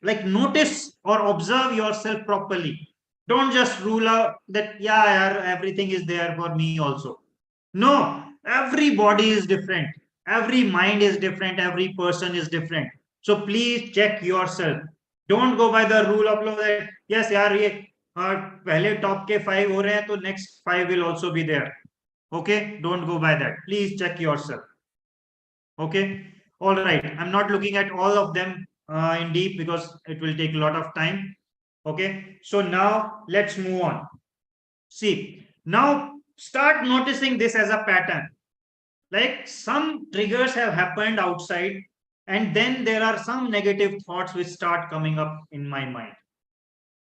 like notice or observe yourself properly. Don't just rule out that yeah, everything is there for me also. No, every body is different, every mind is different, every person is different. So please check yourself. Don't go by the rule of law that yes yaar ye पहले top के 5 हो रहे हैं तो next 5 will also be there. Okay, don't go by that. Please check yourself. Okay, all right, I'm not looking at all of them in deep because it will take a lot of time. Okay, so now let's move on. See, now start noticing this as a pattern. Like some triggers have happened outside, and then there are some negative thoughts which start coming up in my mind.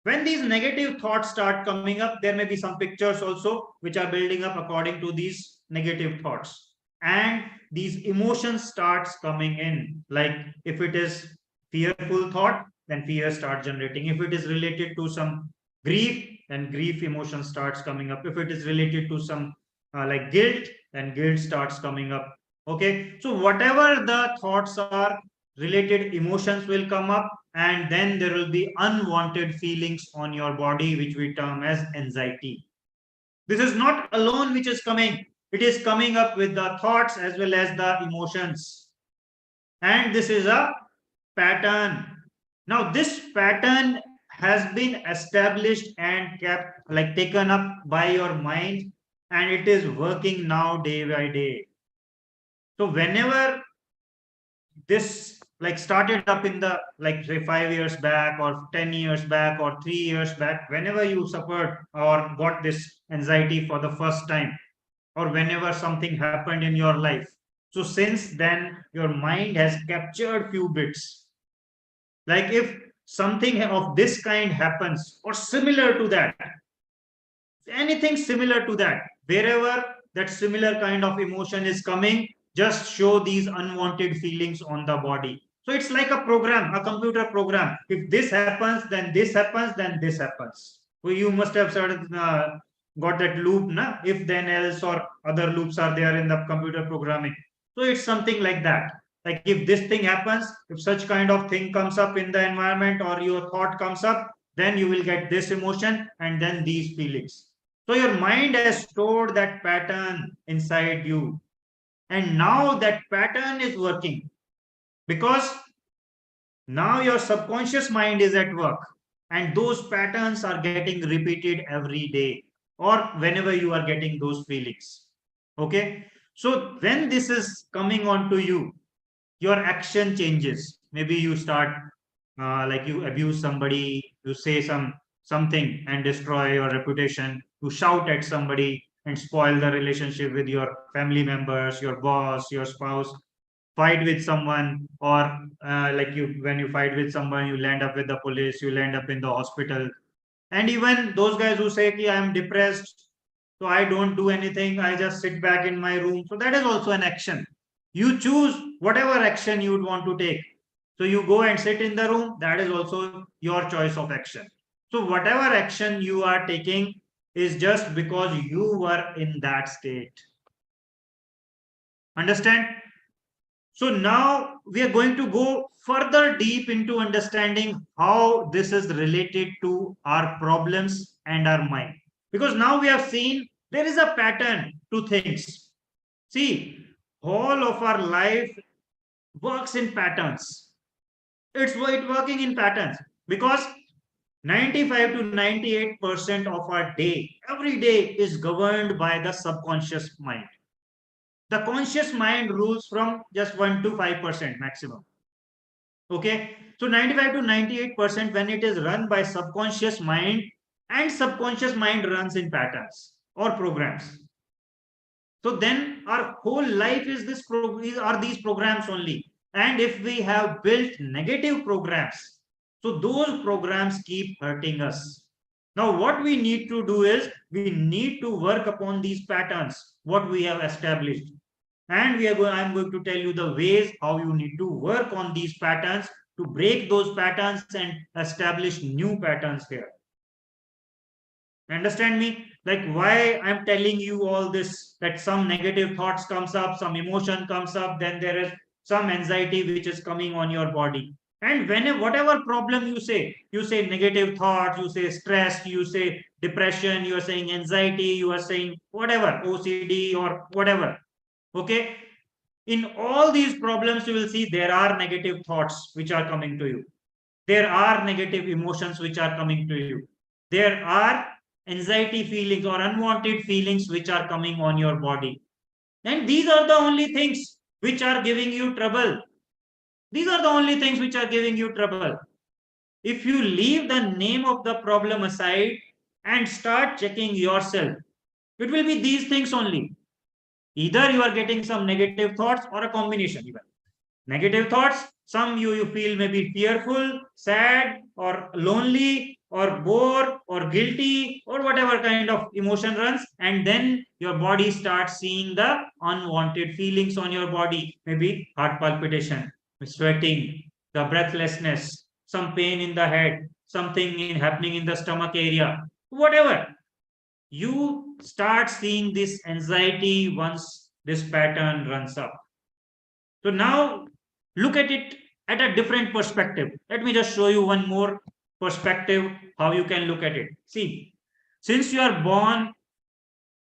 When these negative thoughts start coming up, there may be some pictures also which are building up according to these negative thoughts, and these emotions starts coming in. Like if it is fearful thought, then fear starts generating. If it is related to some grief, then grief emotion starts coming up. If it is related to some like guilt, then guilt starts coming up. Okay, so whatever the thoughts are, related emotions will come up, and then there will be unwanted feelings on your body which we term as anxiety. This is not alone which is coming, it is coming up with the thoughts as well as the emotions, and this is a pattern. Now this pattern has been established and kept like taken up by your mind, and it is working now day by day. So whenever this like started up in the like say 5 years back or 10 years back or 3 years back, whenever you suffered or got this anxiety for the first time, or whenever something happened in your life, so since then your mind has captured few bits. Like if something of this kind happens or similar to that, anything similar to that, wherever that similar kind of emotion is coming, just show these unwanted feelings on the body. So it's like a program, a computer program. If this happens, then this happens, then this happens. So you must have started got that loop, na? If then else or other loops are there in the computer programming. So it's something like that. Like if this thing happens, if such kind of thing comes up in the environment or your thought comes up, then you will get this emotion and then these feelings. So your mind has stored that pattern inside you. And now that pattern is working because now your subconscious mind is at work, and those patterns are getting repeated every day or whenever you are getting those feelings. Okay. So when this is coming on to you, your action changes. Maybe you start like you abuse somebody, you say something and destroy your reputation, you shout at somebody and spoil the relationship with your family members, your boss, your spouse, fight with someone, or like you when you fight with someone, you land up with the police, you land up in the hospital. And even those guys who say I am depressed, So I don't do anything. I just sit back in my room. So that is also an action. You choose whatever action you would want to take. So you go and sit in the room. That is also your choice of action. So whatever action you are taking is just because you were in that state. Understand? So now we are going to go further deep into understanding how this is related to our problems and our mind. Because now we have seen there is a pattern to things. See, whole of our life works in patterns. It's working in patterns because 95 to 98% of our day, every day, is governed by the subconscious mind. The conscious mind rules from just 1 to 5% maximum. Okay, so 95 to 98% when it is run by subconscious mind, and subconscious mind runs in patterns or programs. So then our whole life is are these programs only. And if we have built negative programs, so those programs keep hurting us. Now, what we need to do is we need to work upon these patterns, what we have established. And I'm going to tell you the ways how you need to work on these patterns to break those patterns and establish new patterns here. Understand me? Like why I'm telling you all this, that some negative thoughts comes up, some emotion comes up, then there is some anxiety which is coming on your body. And whenever whatever problem you say negative thoughts, you say stress, you say depression, you are saying anxiety, you are saying whatever, OCD or whatever. Okay. In all these problems, you will see there are negative thoughts which are coming to you. There are negative emotions which are coming to you. There are anxiety feelings or unwanted feelings which are coming on your body. And these are the only things which are giving you trouble. These are the only things which are giving you trouble. If you leave the name of the problem aside and start checking yourself, it will be these things only. Either you are getting some negative thoughts or a combination even. Negative thoughts, some you feel maybe fearful, sad, or lonely, or bored, or guilty, or whatever kind of emotion runs, and then your body starts seeing the unwanted feelings on your body, maybe heart palpitation, sweating, the breathlessness, some pain in the head, something happening in the stomach area, whatever. You start seeing this anxiety once this pattern runs up. So now look at it at a different perspective. Let me just show you one more perspective how you can look at it. See, since you are born,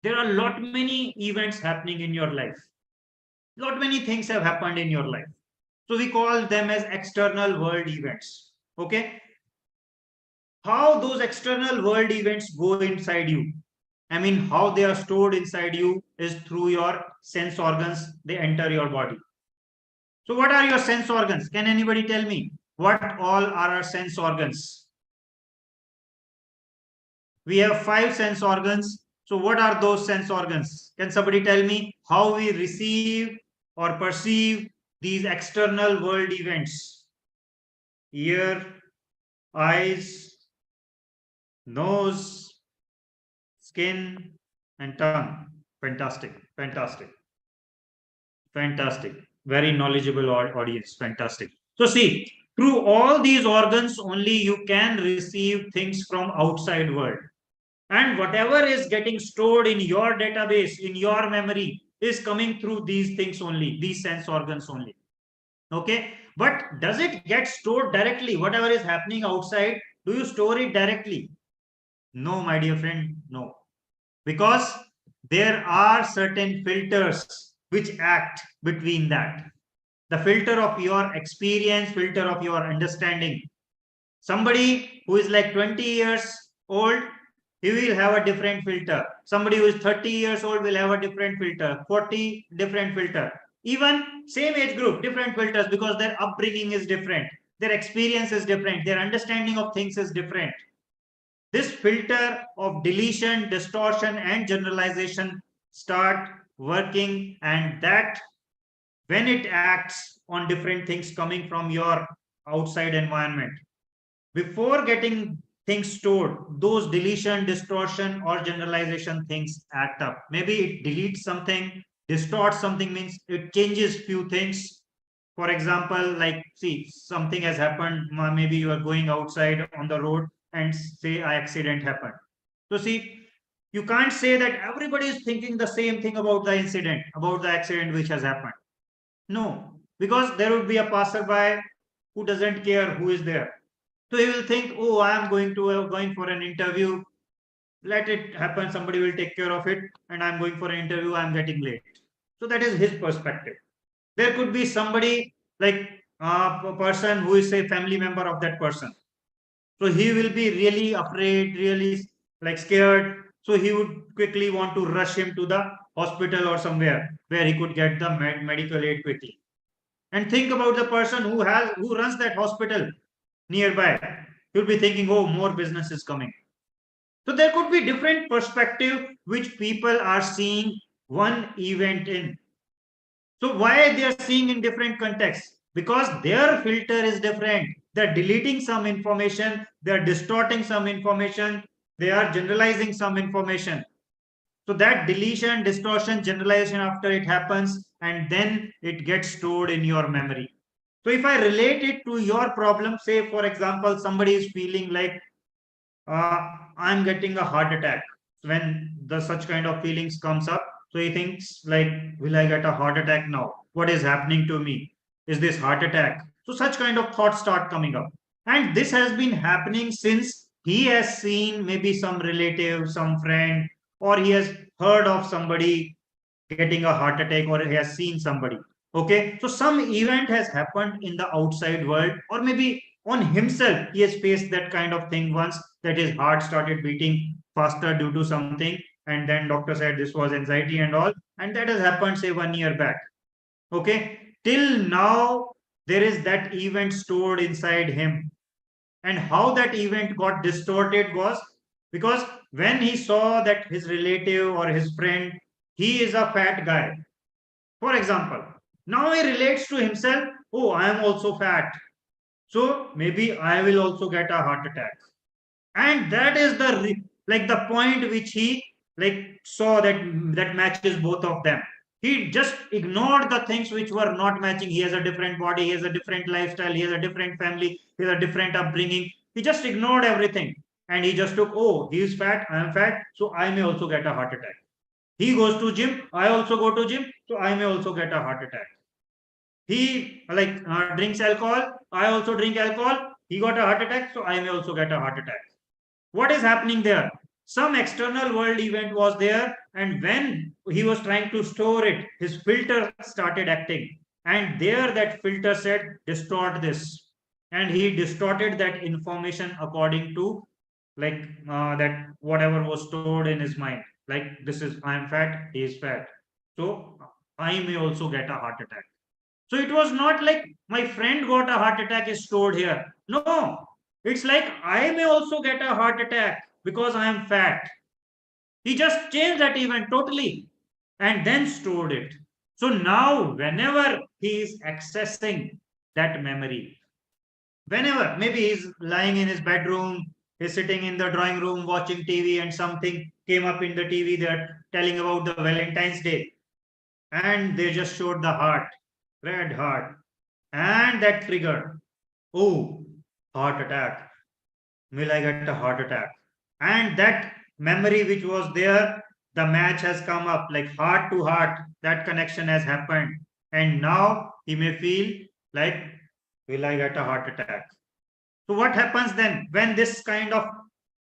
there are a lot many events happening in your life. Lot many things have happened in your life. So we call them as external world events. Okay? How those external world events go inside you? I mean, how they are stored inside you is through your sense organs. They enter your body. So what are your sense organs? Can anybody tell me what all are our sense organs? We have 5 sense organs. So what are those sense organs? Can somebody tell me how we receive or perceive these external world events? Ear, eyes, nose, skin, and tongue. Fantastic, fantastic, fantastic. Very knowledgeable audience. Fantastic. So see, through all these organs only you can receive things from outside world. And whatever is getting stored in your database, in your memory, is coming through these things only, these sense organs only. Okay. But does it get stored directly? Whatever is happening outside, do you store it directly? No, my dear friend, no. Because there are certain filters which act between that. The filter of your experience, filter of your understanding. Somebody who is like 20 years old, he will have a different filter. Somebody who is 30 years old will have a different filter, 40 different filter. Even same age group, different filters because their upbringing is different, their experience is different, their understanding of things is different. This filter of deletion, distortion, and generalization start working, and that when it acts on different things coming from your outside environment, before getting things stored, those deletion, distortion, or generalization things act up. Maybe it deletes something, distorts something, means it changes few things. For example, like, see, something has happened. Maybe you are going outside on the road and say an accident happened. So see, you can't say that everybody is thinking the same thing about the incident, about the accident which has happened. No, because there would be a passerby who doesn't care who is there. So he will think, oh, I am going for an interview. Let it happen. Somebody will take care of it. And I'm going for an interview. I'm getting late. So that is his perspective. There could be somebody like a person who is a family member of that person. So he will be really afraid, really like scared. So he would quickly want to rush him to the hospital or somewhere where he could get the medical aid quickly. And think about the person who runs that hospital nearby. You'll be thinking, oh, more business is coming. So there could be different perspective which people are seeing one event in. So why they are seeing in different contexts? Because their filter is different. They're deleting some information, they're distorting some information, they are generalizing some information. So that deletion, distortion, generalization after it happens, and then it gets stored in your memory. So if I relate it to your problem, say for example, somebody is feeling like I'm getting a heart attack. When the such kind of feelings comes up, so he thinks like, will I get a heart attack now? What is happening to me? Is this heart attack? So such kind of thoughts start coming up. And this has been happening since he has seen maybe some relative, some friend, or he has heard of somebody getting a heart attack, or he has seen somebody. Okay, so some event has happened in the outside world, or maybe on himself he has faced that kind of thing once, that his heart started beating faster due to something, and then doctor said this was anxiety and all, and that has happened say 1 year back. Okay, till now there is that event stored inside him. And how that event got distorted was because when he saw that his relative or his friend, he is a fat guy, for example, now he relates to himself, oh, I am also fat, so maybe I will also get a heart attack. And that is like the point which he like saw that matches both of them. He just ignored the things which were not matching. He has a different body, he has a different lifestyle, he has a different family, he has a different upbringing. He just ignored everything, and he just took, oh, he is fat, I am fat, so I may also get a heart attack. He goes to gym, I also go to gym, so I may also get a heart attack. He like drinks alcohol, I also drink alcohol, he got a heart attack, so I may also get a heart attack. What is happening there? Some external world event was there, and when he was trying to store it, his filter started acting, and there that filter said distort this, and he distorted that information according to like that whatever was stored in his mind, like this is, I am fat, he is fat, so I may also get a heart attack. So it was not like my friend got a heart attack is stored here. No, it's like I may also get a heart attack because I am fat. He just changed that event totally and then stored it. So now, whenever he is accessing that memory, whenever maybe he's lying in his bedroom, he's sitting in the drawing room watching TV, and something came up in the TV, they're telling about the Valentine's Day, and they just showed the heart, red heart, and that triggered, oh, heart attack, will I get a heart attack? And that memory which was there, the match has come up like heart to heart, that connection has happened, and now he may feel like, will I get a heart attack? So what happens then when this kind of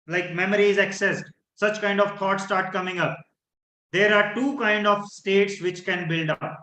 like memory is accessed, such kind of thoughts start coming up? There are two kind of states which can build up,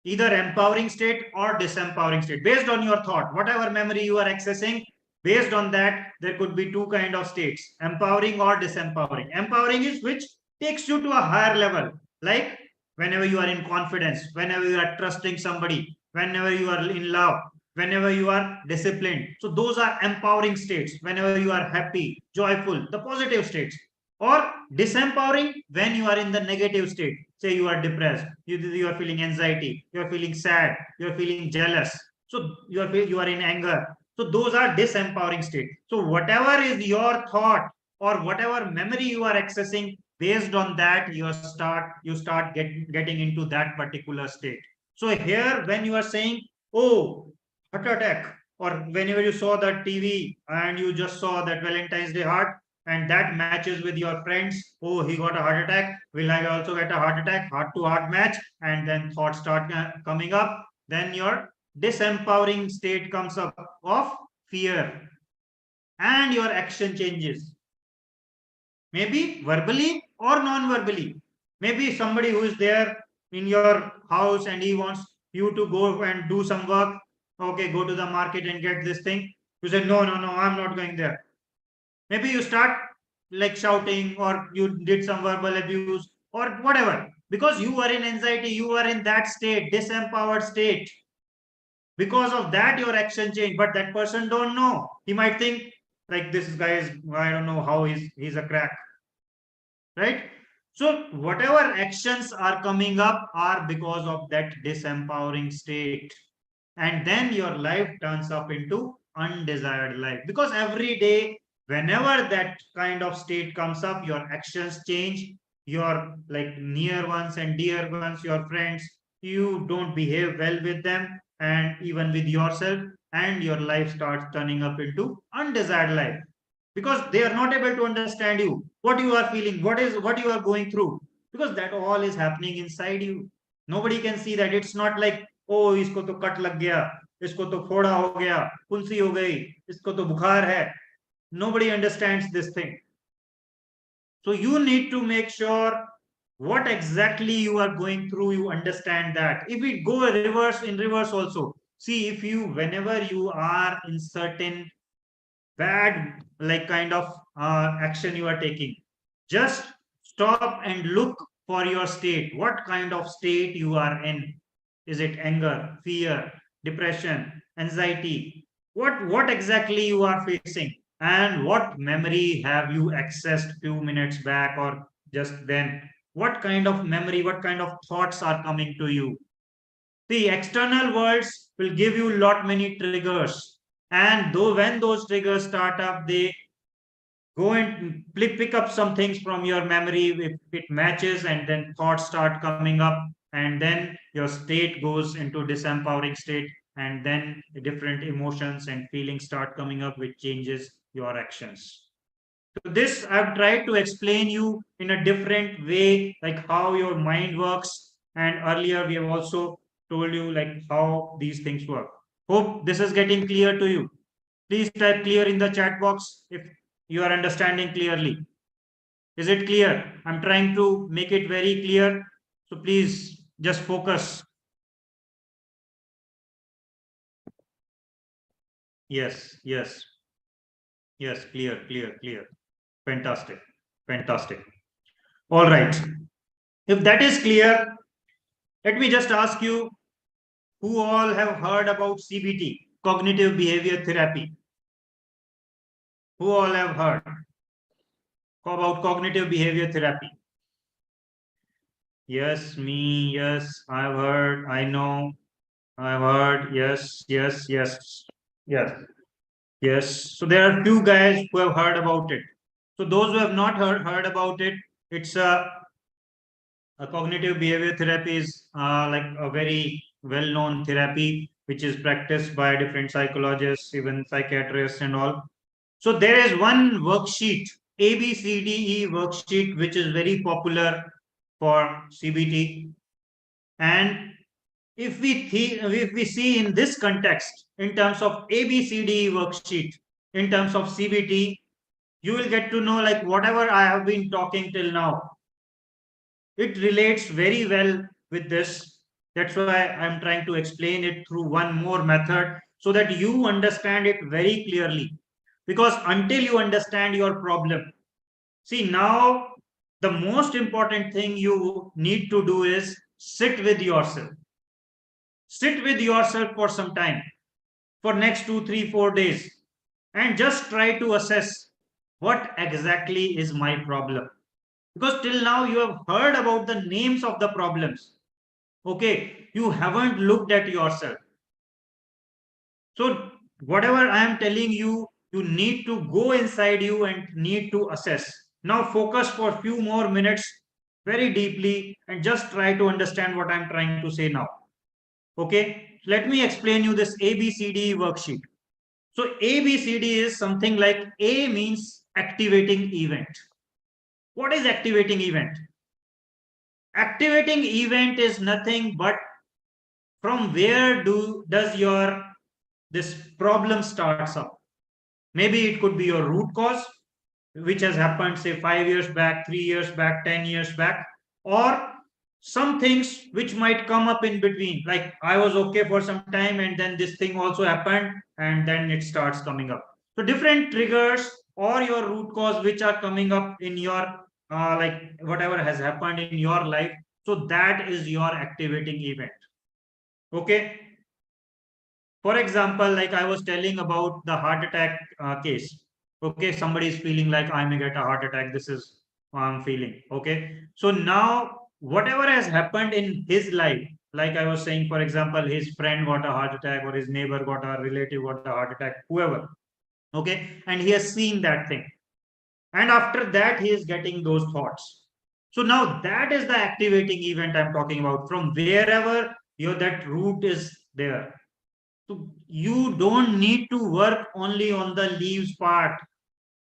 either empowering state or disempowering state, based on your thought, whatever memory you are accessing. Based on that, there could be two kind of states, empowering or disempowering. Empowering is which takes you to a higher level, like whenever you are in confidence, whenever you are trusting somebody, whenever you are in love, whenever you are disciplined. So those are empowering states, whenever you are happy, joyful, the positive states. Or disempowering, when you are in the negative state, say you are depressed, you are feeling anxiety, you are feeling sad, you are feeling jealous, so you are in anger, So those are disempowering state. So whatever is your thought or whatever memory you are accessing, based on that you start getting into that particular state. So here when you are saying, oh, heart attack, or whenever you saw the TV and you just saw that Valentine's Day heart, and that matches with your friends, oh, he got a heart attack, will I also get a heart attack? Heart to heart match, and then thoughts start coming up. Then your disempowering state comes up of fear, and your action changes, maybe verbally or non-verbally. Maybe somebody who is there in your house and he wants you to go and do some work. Okay, go to the market and get this thing. You say, no, no, no, I'm not going there. Maybe you start like shouting, or you did some verbal abuse or whatever, because you are in anxiety, you are in that state, disempowered state. Because of that your action change, but that person don't know. He might think like, this guy is, I don't know how he's a crack, right? So whatever actions are coming up are because of that disempowering state, and then your life turns up into undesired life, because every day whenever that kind of state comes up, your actions change. Your like near ones and dear ones, your friends, you don't behave well with them, and even with yourself, and your life starts turning up into undesired life, because they are not able to understand you, what you are feeling, what you are going through, because that all is happening inside you. Nobody can see that. It's not like, oh, isko to cut lag gaya, isko to फोड़ा हो गया, फुंसी हो गई, इसको तो बुखार है. Nobody understands this thing. So you need to make sure what exactly you are going through, you understand that. If we go in reverse also, see, if you, whenever you are in certain bad like kind of action you are taking, just stop and look for your state, what kind of state you are in. Is it anger, fear, depression, anxiety? What exactly you are facing, and what memory have you accessed few minutes back or just then? What kind of memory, what kind of thoughts are coming to you? The external worlds will give you lot many triggers, and though when those triggers start up, they go and pick up some things from your memory if it matches, and then thoughts start coming up, and then your state goes into disempowering state, and then the different emotions and feelings start coming up, which changes your actions. So this I've tried to explain you in a different way, like how your mind works, and earlier we have also told you like how these things work. Hope this is getting clear to you. Please type clear in the chat box if you are understanding clearly. Is it clear? I'm trying to make it very clear. So please just focus. Yes, yes, yes, clear, clear, clear. Fantastic, fantastic. All right. If that is clear, let me just ask you, who all have heard about CBT, cognitive behavior therapy? Who all have heard about cognitive behavior therapy? Yes, me, yes, I've heard, I know, I've heard, yes, yes, yes, yes, yes. So there are few guys who have heard about it. So those who have not heard about it, it's a cognitive behavior therapy is like a very well-known therapy which is practiced by different psychologists, even psychiatrists and all. So there is one worksheet, ABCDE worksheet, which is very popular for CBT. And if we see in this context, in terms of ABCDE worksheet, in terms of CBT, you will get to know like whatever I have been talking till now, it relates very well with this. That's why I'm trying to explain it through one more method so that you understand it very clearly. Because until you understand your problem, see, now the most important thing you need to do is sit with yourself. Sit with yourself for some time, for next 2, 3, 4 days, and just try to assess what exactly is my problem. Because till now you have heard about the names of the problems. Okay, you haven't looked at yourself. So whatever I am telling you, you need to go inside you and need to assess. Now focus for a few more minutes very deeply and just try to understand what I'm trying to say now. Okay, let me explain you this ABCD worksheet. So ABCD is something like A means activating event. What is activating event? Activating event is nothing but from where does your this problem starts up. Maybe it could be your root cause, which has happened, say, 5 years back, 3 years back, 10 years back, or some things which might come up in between. Like I was okay for some time and then this thing also happened and then it starts coming up. So different triggers or your root cause which are coming up in your like whatever has happened in your life. So that is your activating event. Okay. For example, like I was telling about the heart attack case. Okay, somebody is feeling like I may get a heart attack. This is how I'm feeling. Okay, so now whatever has happened in his life, like I was saying, for example, his friend got a heart attack, or his neighbor got a relative got a heart attack, whoever. Okay, and he has seen that thing, and after that he is getting those thoughts. So now that is the activating event I'm talking about. From wherever your that root is there, so you don't need to work only on the leaves part.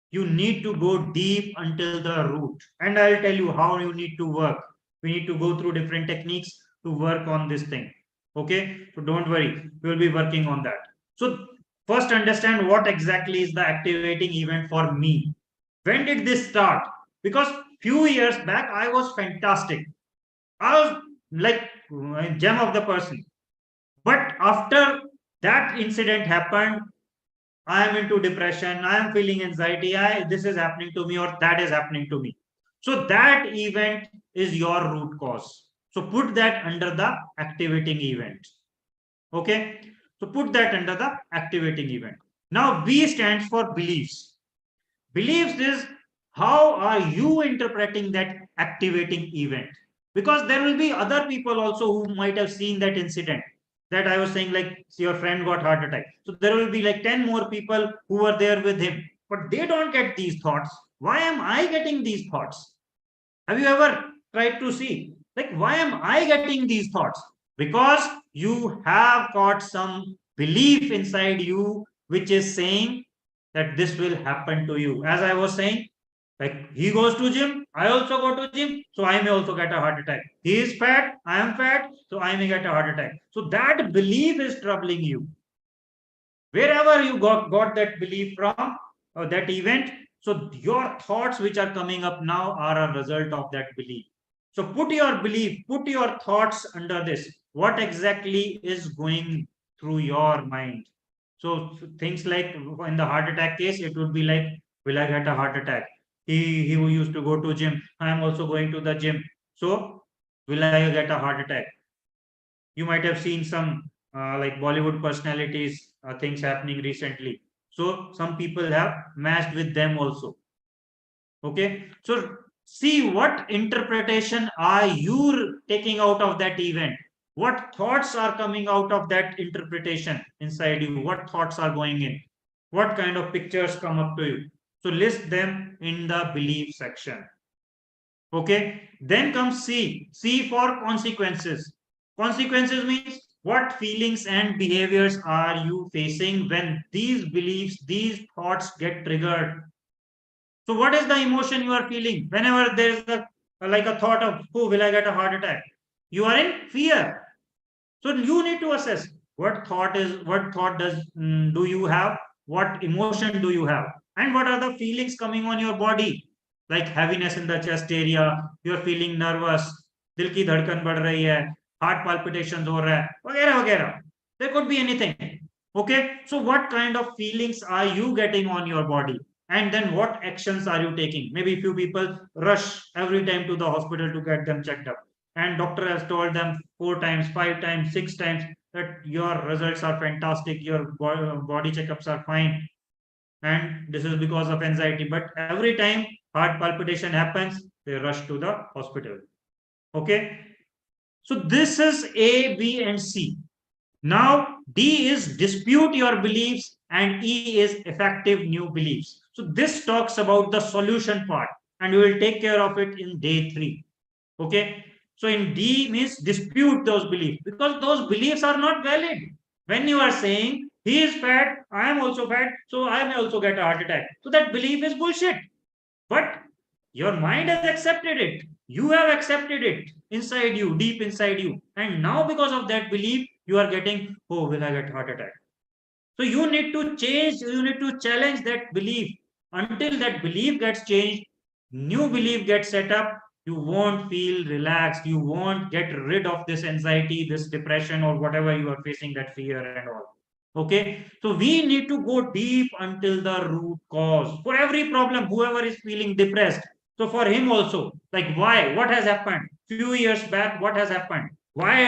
You need to go deep until the root. And I'll tell you how you need to work. We need to go through different techniques to work on this thing. Okay, so don't worry, we'll be working on that. So first understand what exactly is the activating event for me. When did this start? Because few years back I was fantastic. I was like a gem of the person. But after that incident happened, I am into depression, I am feeling anxiety, this is happening to me or that is happening to me. So that event is your root cause. So put that under the activating event. Okay. So put that under the activating event. Now B stands for beliefs. Beliefs is how are you interpreting that activating event? Because there will be other people also who might have seen that incident that I was saying, like your friend got heart attack. So there will be like 10 more people who were there with him, but they don't get these thoughts. Why am I getting these thoughts? Have you ever tried to see, like, why am I getting these thoughts? Because you have got some belief inside you which is saying that this will happen to you. As I was saying, like he goes to gym, I also go to gym, so I may also get a heart attack. He is fat, I am fat, so I may get a heart attack. So that belief is troubling you. Wherever you got that belief from or that event, so your thoughts which are coming up now are a result of that belief. So put your belief, put your thoughts under this. What exactly is going through your mind? So things like in the heart attack case, it would be like, will I get a heart attack? He who used to go to gym, I am also going to the gym. So will I get a heart attack? You might have seen some like Bollywood personalities, things happening recently. So some people have matched with them also. Okay. So see what interpretation are you taking out of that event? What thoughts are coming out of that interpretation inside you? What thoughts are going in? What kind of pictures come up to you? So list them in the belief section. Okay. Then comes C. C for consequences. Consequences means what feelings and behaviors are you facing when these beliefs, these thoughts get triggered. So what is the emotion you are feeling whenever there is like a thought of, oh, will I get a heart attack? You are in fear. So you need to assess what thought do you have, what emotion do you have, and what are the feelings coming on your body, like heaviness in the chest area, you're feeling nervous, दिल की धड़कन बढ़ रही है, heart palpitations हो रहा है, वगैरह वगैरह. There could be anything. Okay, so what kind of feelings are you getting on your body? And then what actions are you taking? Maybe few people rush every time to the hospital to get them checked up, and doctor has told them 4 times, 5 times, 6 times that your results are fantastic, your body checkups are fine, and this is because of anxiety. But every time heart palpitation happens, they rush to the hospital. Okay, so this is A, B, and C. Now, D is dispute your beliefs and E is effective new beliefs. So this talks about the solution part and we will take care of it in day 3. Okay. So in D means dispute those beliefs because those beliefs are not valid. When you are saying he is fat, I am also fat, so I may also get a heart attack. So that belief is bullshit. But your mind has accepted it. You have accepted it inside you, deep inside you. And now, because of that belief, you are getting, oh, will I get heart attack? So you need to change, you need to challenge that belief. Until that belief gets changed, new belief gets set up, you won't feel relaxed. You won't get rid of this anxiety, this depression, or whatever you are facing, that fear and all. Okay, so we need to go deep until the root cause for every problem. Whoever is feeling depressed, so for him also, like why, what has happened few years back, what has happened, why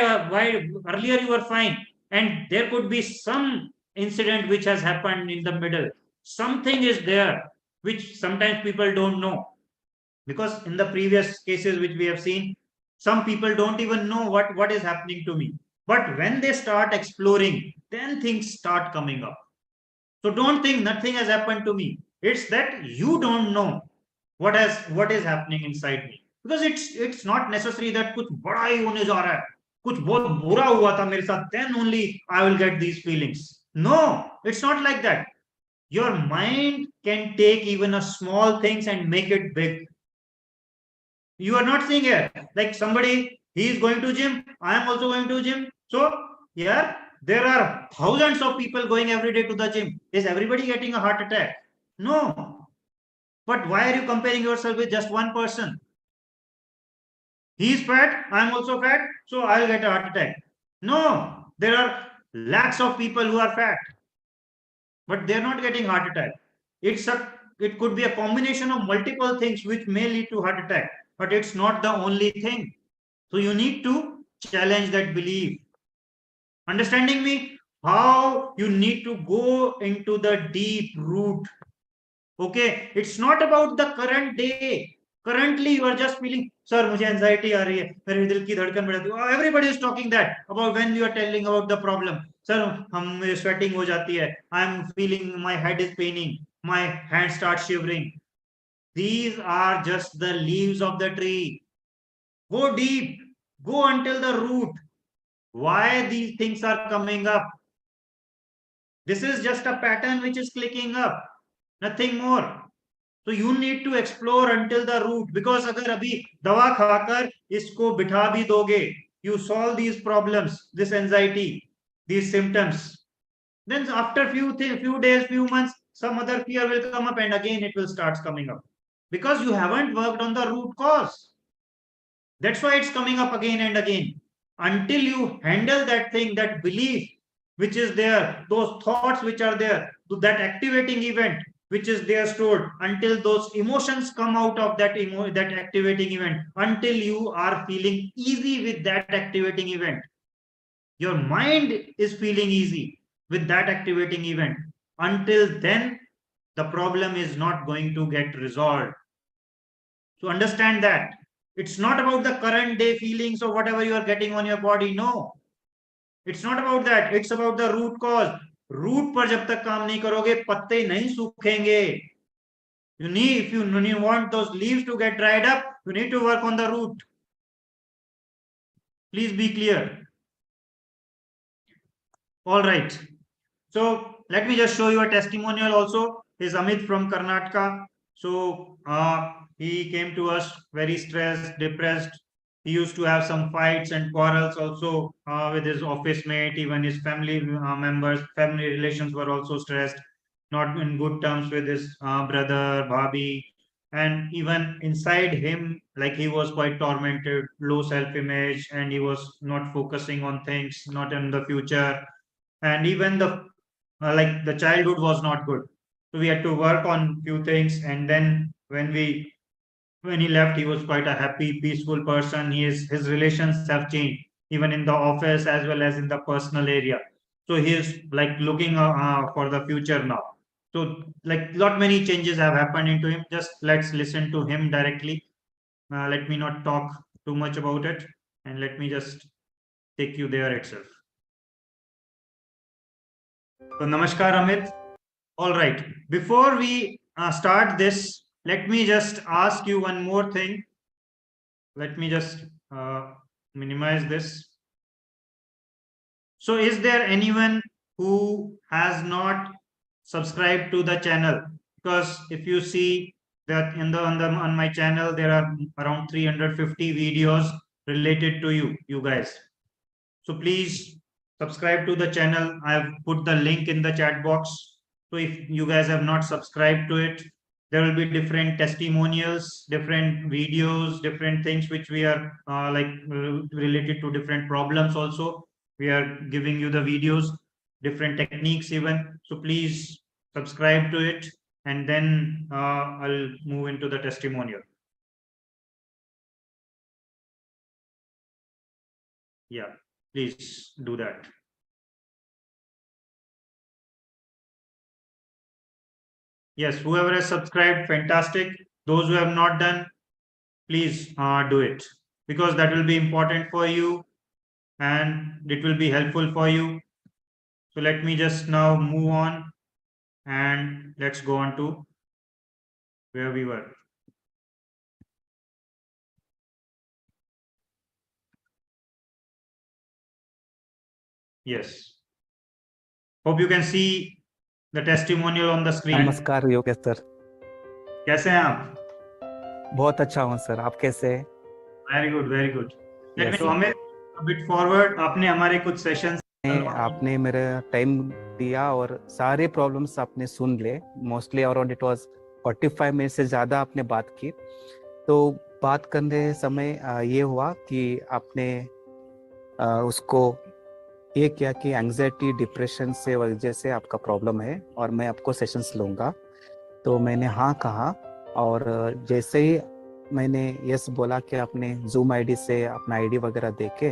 earlier you were fine, and there could be some incident which has happened in the middle. Something is there which sometimes people don't know, because in the previous cases which we have seen, some people don't even know what is happening to me, but when they start exploring, then things start coming up. So don't think nothing has happened to me. It's that you don't know what is happening inside me, because it's not necessary that कुछ बड़ा ही होने जा रहा है, कुछ बहुत बुरा हुआ था मेरे साथ, then only I will get these feelings. No, it's not like that. Your mind can take even a small things and make it big. You are not seeing here, like somebody, he is going to gym, I am also going to gym. So yeah, there are thousands of people going every day to the gym. Is everybody getting a heart attack? No. But why are you comparing yourself with just one person? He is fat, I am also fat, so I'll get a heart attack. No, there are lakhs of people who are fat, but they're not getting heart attack. It could be a combination of multiple things which may lead to heart attack, but it's not the only thing. So you need to challenge that belief. Understanding me? How you need to go into the deep root. Okay, it's not about the current day. Currently, you are just feeling, sir, मुझे anxiety आ रही है, मेरे दिल की धड़कन बढ़ जाती है. Everybody is talking that about when you are telling about the problem. Sir, हम sweating हो जाती है. I am feeling my head is paining. My hands start shivering. These are just the leaves of the tree. Go deep. Go until the root. Why these things are coming up? This is just a pattern which is clicking up. Nothing more. So you need to explore until the root, because अगर अभी दवा खाकर इसको बिठा भी दोगे, you solve these problems, this anxiety, these symptoms, then after few days, few months, some other fear will come up and again it will start coming up, because you haven't worked on the root cause. That's why it's coming up again and again. Until you handle that thing, that belief which is there, those thoughts which are there, to that activating event which is there stored, until those emotions come out of that activating event, until you are feeling easy with that activating event. Your mind is feeling easy with that activating event. Until then, the problem is not going to get resolved. So understand that it's not about the current day feelings or whatever you are getting on your body. No, it's not about that. It's about the root cause. Root पर जब तक काम नहीं करोगे, पत्ते नहीं सूखेंगे. You need, if you want those leaves to get dried up, you need to work on the root. Please be clear. All right. So let me just show you a testimonial also. Is Amit from Karnataka. So he came to us very stressed, depressed. He used to have some fights and quarrels also with his office mate. Even his family members, family relations were also stressed, not in good terms with his brother, bhabhi. And even inside him, like he was quite tormented, low self-image, and he was not focusing on things, not in the future. And even the like the childhood was not good, so we had to work on few things. And then when he left, he was quite a happy, peaceful person. His relations have changed, even in the office as well as in the personal area. So he is like looking for the future now. So like lot many changes have happened into him. Just let's listen to him directly. Let me not talk too much about it, and let me just take you there itself. So, Namaskar, Amit. All right. Before we start this, let me just ask you one more thing. Let me just minimize this. So, is there anyone who has not subscribed to the channel? Because if you see that on my channel, there are around 350 videos related to you guys. So please subscribe to the channel. I have put the link in the chat box. So if you guys have not subscribed to it, there will be different testimonials, different videos, different things which we are related to different problems also. We are giving you the videos, different techniques even. So please subscribe to it, and then I'll move into the testimonial. Yeah, please do that. Yes, whoever has subscribed, fantastic. Those who have not done, please do it, because that will be important for you and it will be helpful for you. So let me just now move on and let's go on to where we were. Yes. Hope you can see the testimonial on the screen. नमस्कार Yogesh sir. कैसे हैं आप? बहुत अच्छा हूँ sir, आप कैसे हैं? Very good, very good. Yes, तो sir. हमें a bit forward, आपने हमारे कुछ सेशंस आपने मेरा टाइम दिया और सारे प्रॉब्लम्स आपने सुन ले। Mostly around it was 45 minute से ज़्यादा आपने बात की। तो बात करने समय ये हुआ कि आपने उसको ये किया कि एंग्जाइटी डिप्रेशन से वजह से आपका प्रॉब्लम है और मैं आपको सेशंस लूँगा। तो मैंने हाँ कहा और जैसे ही मैंने यस बोला कि आपने जूम आईडी से अपना आईडी वगैरह देके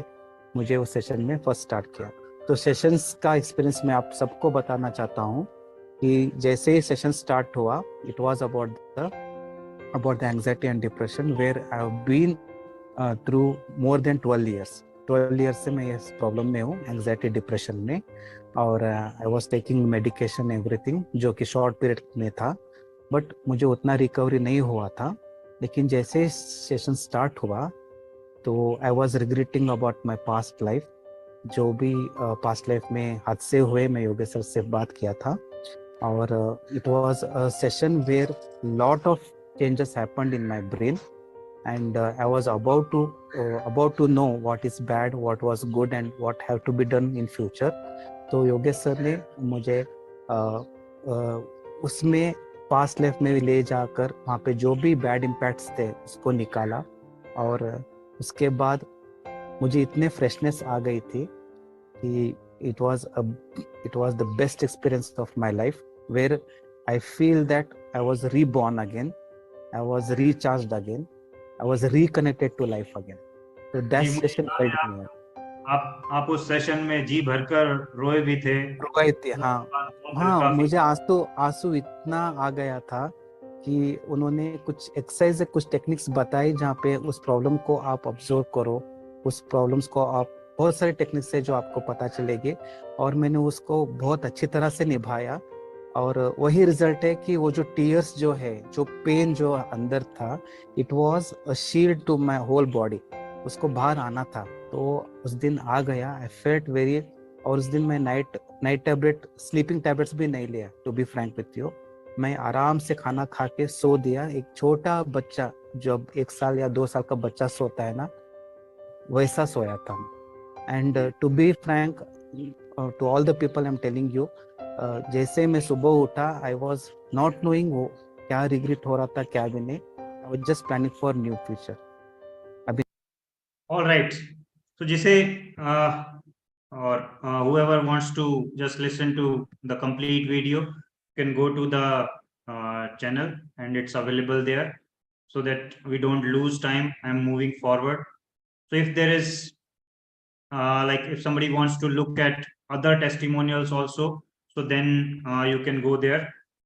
मुझे उस सेशन में फर्स्ट स्टार्ट किया। तो सेशंस का एक्सपीरियंस मैं आप सबको बताना चाहता हूँ कि जैसे ही सेशन स्टार्ट हुआ, it was about the anxiety and depression where I have been through more than 12 years. 12 years से मैं इस प्रॉब्लम में हूँ, एंग्जाइटी डिप्रेशन में, और I was taking medication everything, जो कि शॉर्ट पीरियड में था, बट मुझे उतना रिकवरी नहीं हुआ था। लेकिन जैसे सेशन स्टार्ट हुआ तो I was regretting about my past life. जो भी पास्ट लाइफ में हादसे हुए, मैं योगेश सर से बात किया था, और it was a session where lot of changes happened in my brain and I was about to know what is bad, what was good and what have to be done in future. तो Yogesh sir ने मुझे उसमें past life में ले जाकर वहाँ पे जो भी बैड इम्पैक्ट्स थे उसको निकाला, और उसके बाद मुझे इतने फ्रेशनेस आ गई थी कि it was the best experience of my life, where I feel that I was reborn again, I was recharged again, I was reconnected to life again. So that session felt me. आप उस session में जी भरकर रोए भी थे। रोए थे, हाँ, मुझे आंसू इतना आ गया था कि उन्होंने कुछ एक्सरसाइज, कुछ टेक्निक्स बताई जहाँ पे उस प्रॉब्लम को आप ऑब्जर्व करो, उस प्रॉब्लम्स को आप, बहुत सारे टेक्निक्स है जो आपको पता चलेंगे, और मैंने उसको बहुत अच्छी तरह से निभाया, और वही रिजल्ट है कि वो जो टीयर्स जो है, जो पेन जो अंदर था, it was a shield to my whole body, उसको बाहर आना था। तो उस दिन आ गया, आई फेल्ट वेरी, और उस दिन मैं नाइट टैबलेट, स्लीपिंग टैबलेट्स भी नहीं लिया, to be frank with you. मैं आराम से खाना खा के सो दिया। एक छोटा बच्चा, जब 1 साल या 2 साल का बच्चा सोता है ना, वैसा सोया था। And to be frank to all the people, I am telling you, जैसे मैं सुबह उठा, आई वॉज नॉट नोइंग वो क्या रिग्रेट हो रहा था, क्या भी नहीं, I was just planning for new future. अभी ऑल राइट, तो जिसे or whoever wants to just listen to the complete video can go to the channel and it's available there, so that we don't lose time. I'm moving forward. So if there is like if somebody wants to look at other testimonials also, so then you can go there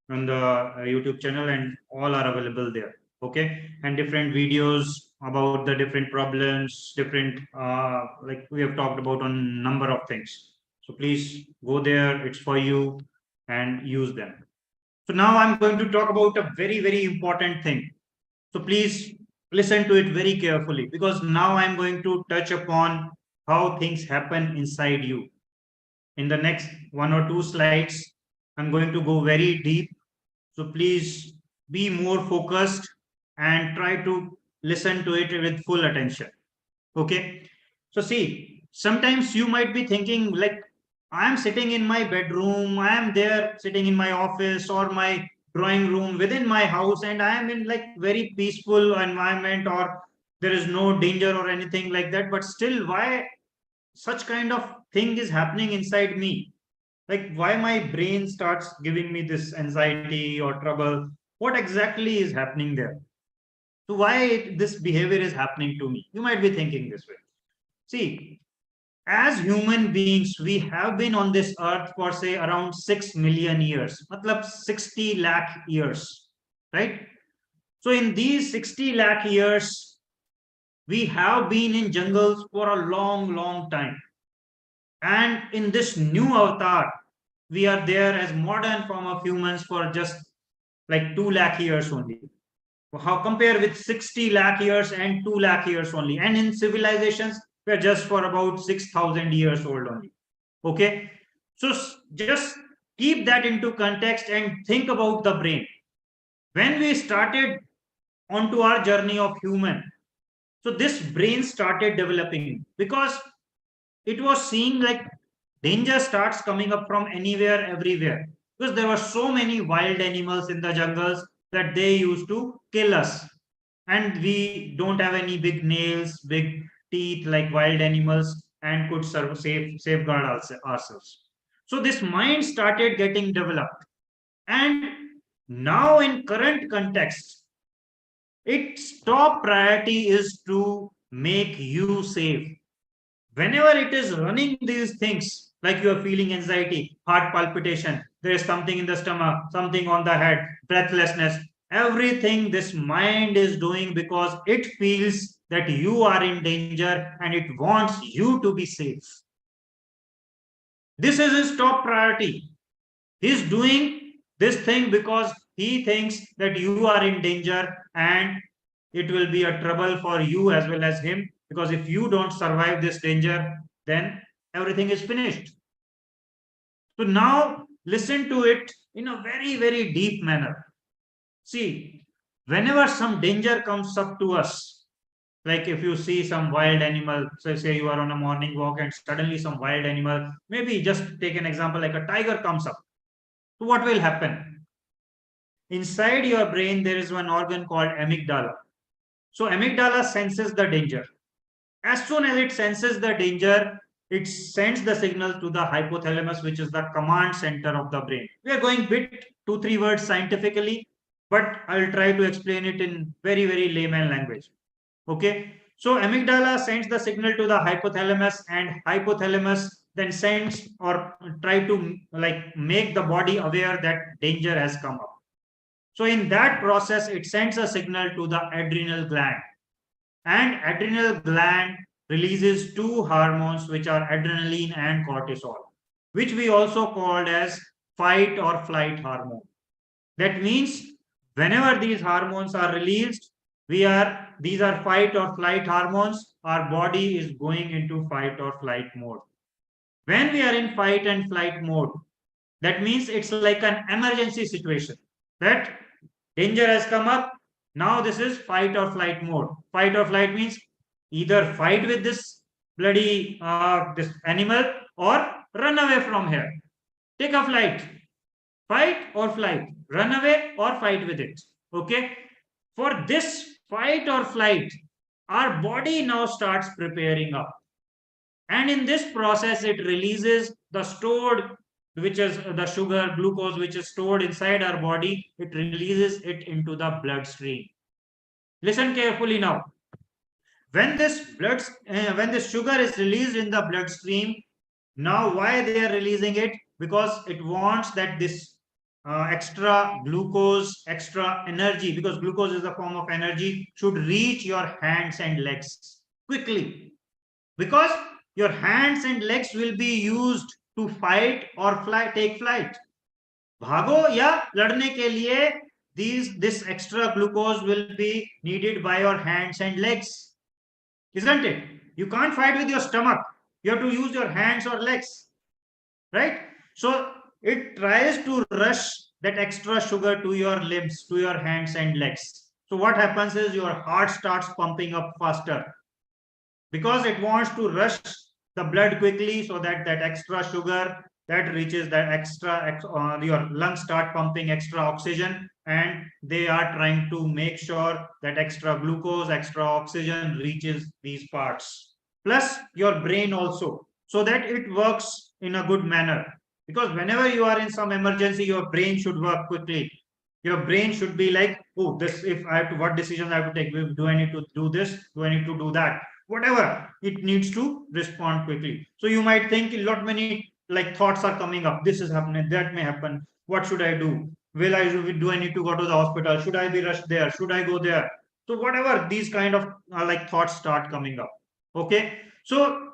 on the YouTube channel and all are available there. Okay, and different videos about the different problems, different like we have talked about on number of things. So please go there. It's for you and use them. So now I'm going to talk about a very, very important thing. So please listen to it very carefully, because now I'm going to touch upon how things happen inside you. In the next 1 or 2 slides, I'm going to go very deep. So please be more focused and try to listen to it with full attention. Okay. So see, sometimes you might be thinking like, I am sitting in my bedroom, I am there sitting in my office or my drawing room within my house, and I am in like very peaceful environment, or there is no danger or anything like that. But still, why such kind of thing is happening inside me? Like, why my brain starts giving me this anxiety or trouble? What exactly is happening there? So why this behavior is happening to me? You might be thinking this way. See, as human beings, we have been on this earth for say around 6 million years, matlab 60 lakh years, right? So in these 60 lakh years, we have been in jungles for a long, long time. And in this new avatar, we are there as modern form of humans for just like 2 lakh years only. How compare with 60 lakh years and 2 lakh years only? And in civilizations, we're just for about 6,000 years old only. Okay. So just keep that into context and think about the brain. When we started onto our journey of human, so this brain started developing because it was seeing like danger starts coming up from anywhere, everywhere. Because there were so many wild animals in the jungles that they used to kill us. And we don't have any big nails, big teeth like wild animals, and could safeguard ourselves. So this mind started getting developed. And now in current context, its top priority is to make you safe. Whenever it is running these things, like you are feeling anxiety, heart palpitation, there is something in the stomach, something on the head, breathlessness, everything this mind is doing because it feels that you are in danger and it wants you to be safe. This is his top priority. He's doing this thing because he thinks that you are in danger, and it will be a trouble for you as well as him, because if you don't survive this danger, then everything is finished. So now listen to it in a very, very deep manner. See, whenever some danger comes up to us, like if you see some wild animal, say you are on a morning walk and suddenly some wild animal, maybe just take an example like a tiger comes up. So what will happen? Inside your brain, there is one organ called amygdala. So amygdala senses the danger. As soon as it senses the danger, it sends the signal to the hypothalamus, which is the command center of the brain. We are going bit 2 3 words scientifically, but I'll try to explain it in very, very layman language. Okay. So amygdala sends the signal to the hypothalamus, and hypothalamus then sends or try to like make the body aware that danger has come up. So in that process, it sends a signal to the adrenal gland, and adrenal gland releases two hormones, which are adrenaline and cortisol, which we also called as fight or flight hormone. That means whenever these hormones are released, these are fight or flight hormones, our body is going into fight or flight mode. When we are in fight and flight mode, that means it's like an emergency situation, that danger has come up. Now this is fight or flight mode. Fight or flight means either fight with this bloody this animal, or run away from here. Take a flight. Fight or flight. Run away or fight with it. Okay. For this fight or flight, our body now starts preparing up. And in this process, it releases the stored, which is the sugar, glucose, which is stored inside our body. It releases it into the bloodstream. Listen carefully now. When this sugar is released in the bloodstream, now why they are releasing it? Because it wants that this extra glucose, extra energy, because glucose is a form of energy, should reach your hands and legs quickly. Because your hands and legs will be used to fight or take flight. भागो या लड़ने के लिए this extra glucose will be needed by your hands and legs, isn't it? You can't fight with your stomach. You have to use your hands or legs, right? So it tries to rush that extra sugar to your limbs, to your hands and legs. So what happens is your heart starts pumping up faster because it wants to rush the blood quickly so that that extra sugar that reaches that your lungs start pumping extra oxygen, and they are trying to make sure that extra glucose, extra oxygen reaches these parts, plus your brain also, so that it works in a good manner. Because whenever you are in some emergency, your brain should work quickly. Your brain should be like, oh, this, if I have to, what decisions I have to take, do I need to do this, do I need to do that, whatever, it needs to respond quickly. So you might think a lot many like thoughts are coming up, this is happening, that may happen, what should I do, do I need to go to the hospital, should I be rushed there, should I go there? So whatever, these kind of like thoughts start coming up. Okay, so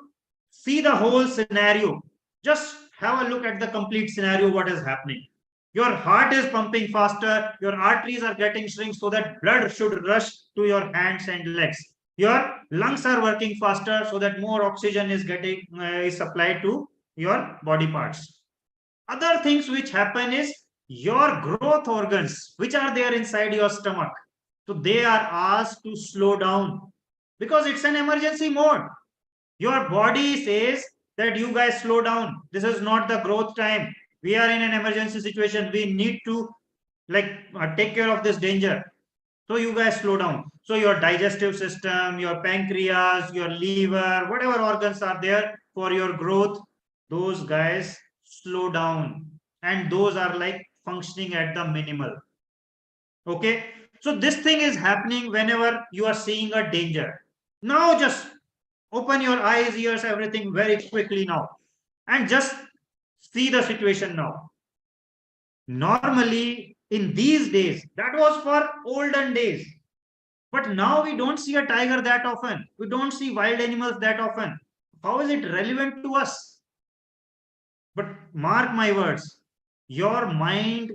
see the whole scenario, just have a look at the complete scenario, what is happening. Your heart is pumping faster, your arteries are getting shrink so that blood should rush to your hands and legs. Your lungs are working faster so that more oxygen is getting is supplied to your body parts. Other things which happen is your growth organs, which are there inside your stomach, so they are asked to slow down because it's an emergency mode. Your body says that you guys slow down, this is not the growth time, we are in an emergency situation, we need to like take care of this danger, so you guys slow down. So your digestive system, your pancreas, your liver, whatever organs are there for your growth, those guys slow down, and those are like functioning at the minimal. Okay, so this thing is happening whenever you are seeing a danger. Now just open your eyes, ears, everything very quickly now, and just see the situation now. Normally in these days, that was for olden days, but now we don't see a tiger that often, we don't see wild animals that often. How is it relevant to us? But mark my words, your mind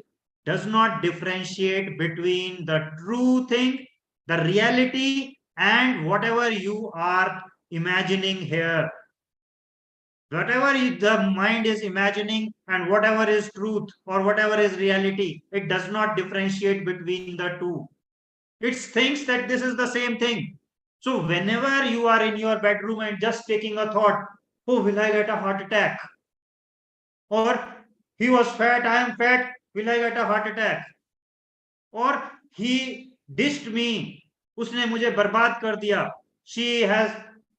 does not differentiate between the true thing, the reality, and whatever you are imagining here. Whatever the mind is imagining and whatever is truth or whatever is reality, it does not differentiate between the two. It thinks that this is the same thing. So whenever you are in your bedroom and just taking a thought, oh, will I get a heart attack? Or he was fat, I am fat, will I get a heart attack? Or he dished me, उसने मुझे बर्बाद कर दिया, she has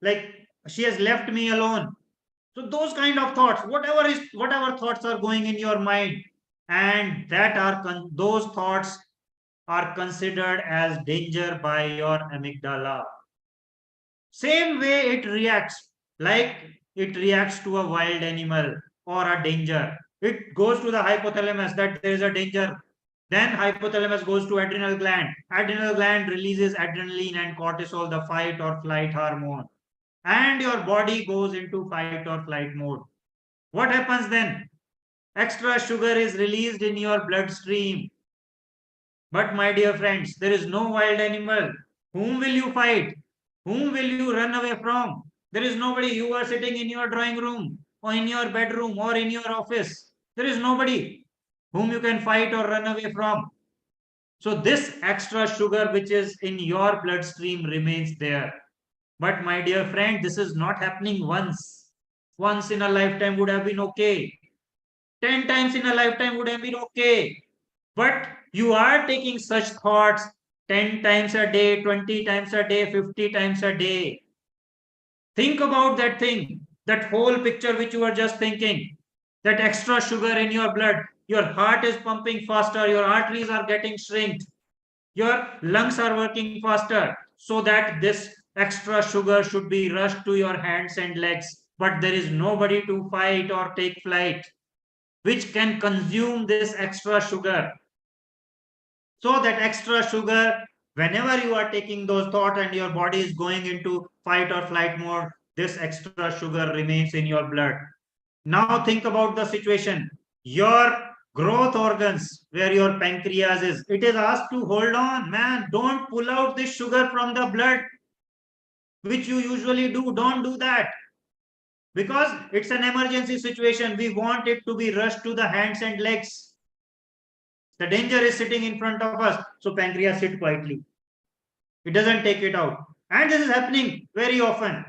like she has left me alone. So those kind of thoughts, whatever thoughts are going in your mind, and that are those thoughts are considered as danger by your amygdala. Same way it reacts, like it reacts to a wild animal or a danger. It goes to the hypothalamus that there is a danger. Then hypothalamus goes to adrenal gland. Adrenal gland releases adrenaline and cortisol, the fight or flight hormone. And your body goes into fight or flight mode. What happens then? Extra sugar is released in your bloodstream. But my dear friends, there is no wild animal. Whom will you fight? Whom will you run away from? There is nobody. You are sitting in your drawing room or in your bedroom or in your office. There is nobody whom you can fight or run away from. So this extra sugar which is in your bloodstream remains there. But my dear friend, this is not happening once. Once in a lifetime would have been okay. 10 times in a lifetime would have been okay. But you are taking such thoughts 10 times a day, 20 times a day, 50 times a day. Think about that thing, that whole picture which you were just thinking, that extra sugar in your blood, your heart is pumping faster, your arteries are getting shrinked, your lungs are working faster, so that this extra sugar should be rushed to your hands and legs. But there is nobody to fight or take flight which can consume this extra sugar. So that extra sugar, whenever you are taking those thoughts and your body is going into fight or flight mode, this extra sugar remains in your blood. Now think about the situation. Your growth organs, where your pancreas is, it is asked to hold on, man. Don't pull out this sugar from the blood, which you usually do. Don't do that. Because it's an emergency situation. We want it to be rushed to the hands and legs. The danger is sitting in front of us. So pancreas sit quietly. It doesn't take it out. And this is happening very often.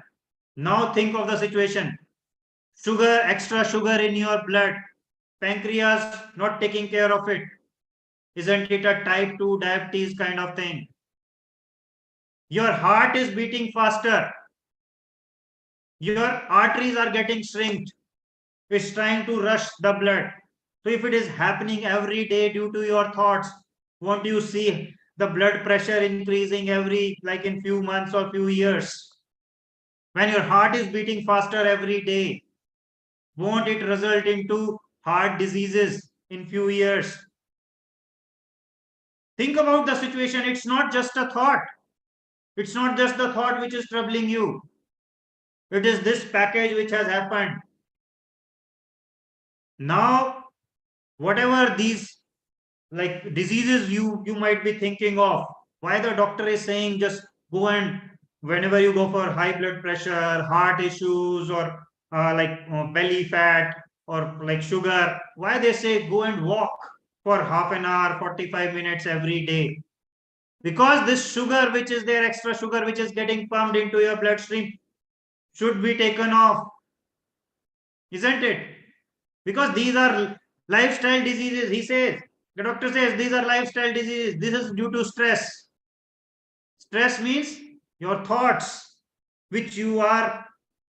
Now think of the situation. Sugar, extra sugar in your blood. Pancreas not taking care of it. Isn't it a type 2 diabetes kind of thing? Your heart is beating faster. Your arteries are getting shrinked. It's trying to rush the blood. So if it is happening every day due to your thoughts, won't you see the blood pressure increasing every, like in few months or few years? When your heart is beating faster every day, won't it result into heart diseases in few years? Think about the situation. It's not just a thought. It's not just the thought which is troubling you. It is this package which has happened. Now, whatever these like diseases you might be thinking of, why the doctor is saying just go and whenever you go for high blood pressure, heart issues, or belly fat, or like sugar, why they say go and walk for half an hour, 45 minutes every day? Because this sugar which is there, extra sugar which is getting pumped into your bloodstream, should be taken off, isn't it? Because these are lifestyle diseases. He says, the doctor says these are lifestyle diseases. This is due to stress. Stress means your thoughts, which you are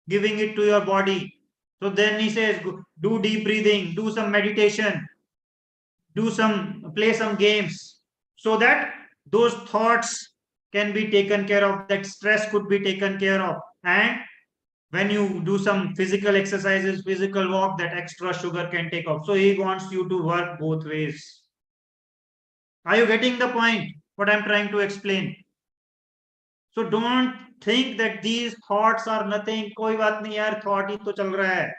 giving it to your body. So then he says, do deep breathing, do some meditation, play some games, so that those thoughts can be taken care of, that stress could be taken care of. And when you do some physical exercises, physical walk, that extra sugar can take off. So he wants you to work both ways. Are you getting the point? What I'm trying to explain? So don't think that these thoughts are nothing. कोई बात नहीं यार, thought ही तो चल रहा है.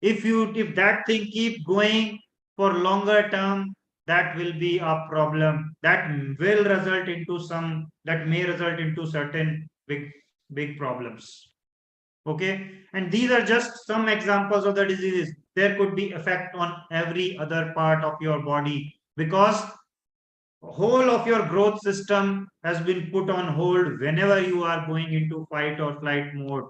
If that thing keep going for longer term, that will be a problem. That will result into that may result into certain big problems. Okay, and these are just some examples of the diseases. There could be effect on every other part of your body, because whole of your growth system has been put on hold whenever you are going into fight or flight mode.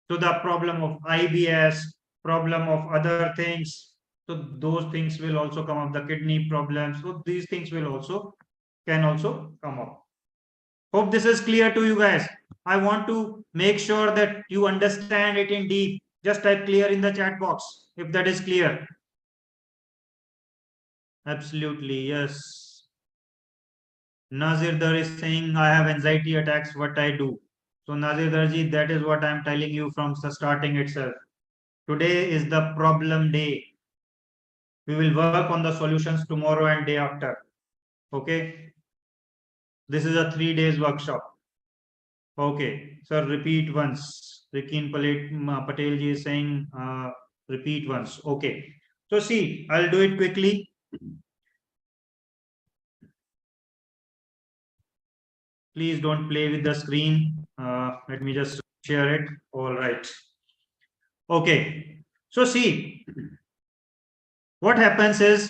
So the problem of IBS, problem of other things, so those things will also come up. The kidney problems, so these things can also come up. Hope this is clear to you guys. I want to make sure that you understand it in deep. Just type clear in the chat box if that is clear. Absolutely, yes. Nazir Dar is saying, I have anxiety attacks, what I do. So Nazir Darji, that is what I am telling you from the starting itself. Today is the problem day. We will work on the solutions tomorrow and day after. Okay. This is a 3 days workshop. Okay. So repeat once. Rikin Patel ji is saying repeat once. Okay. So see, I'll do it quickly. Please don't play with the screen. Let me just share it. All right. Okay. So see, what happens is,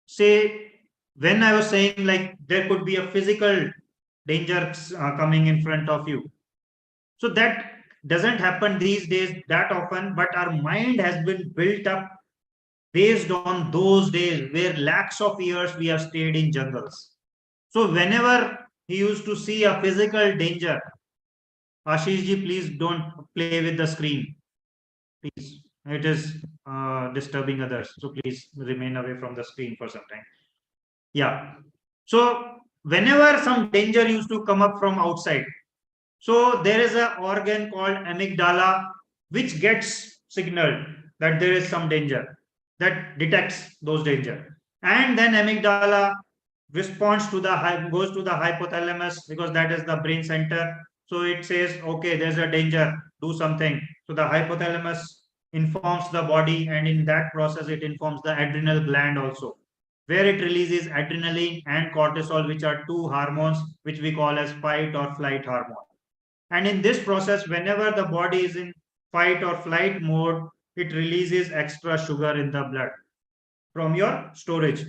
say, when I was saying like there could be a physical danger coming in front of you. So that doesn't happen these days that often, but our mind has been built up based on those days where lakhs of years we have stayed in jungles. So whenever he used to see a physical danger, Ashish ji, please don't play with the screen. Please, it is disturbing others. So please remain away from the screen for some time. Yeah. So whenever some danger used to come up from outside, so there is an organ called amygdala which gets signaled that there is some danger, that detects those danger, and then amygdala responds to goes to the hypothalamus, because that is the brain center. So it says, okay, there's a danger, do something. So the hypothalamus informs the body, and in that process it informs the adrenal gland also, where it releases adrenaline and cortisol, which are two hormones which we call as fight or flight hormone. And in this process, whenever the body is in fight or flight mode, it releases extra sugar in the blood from your storage.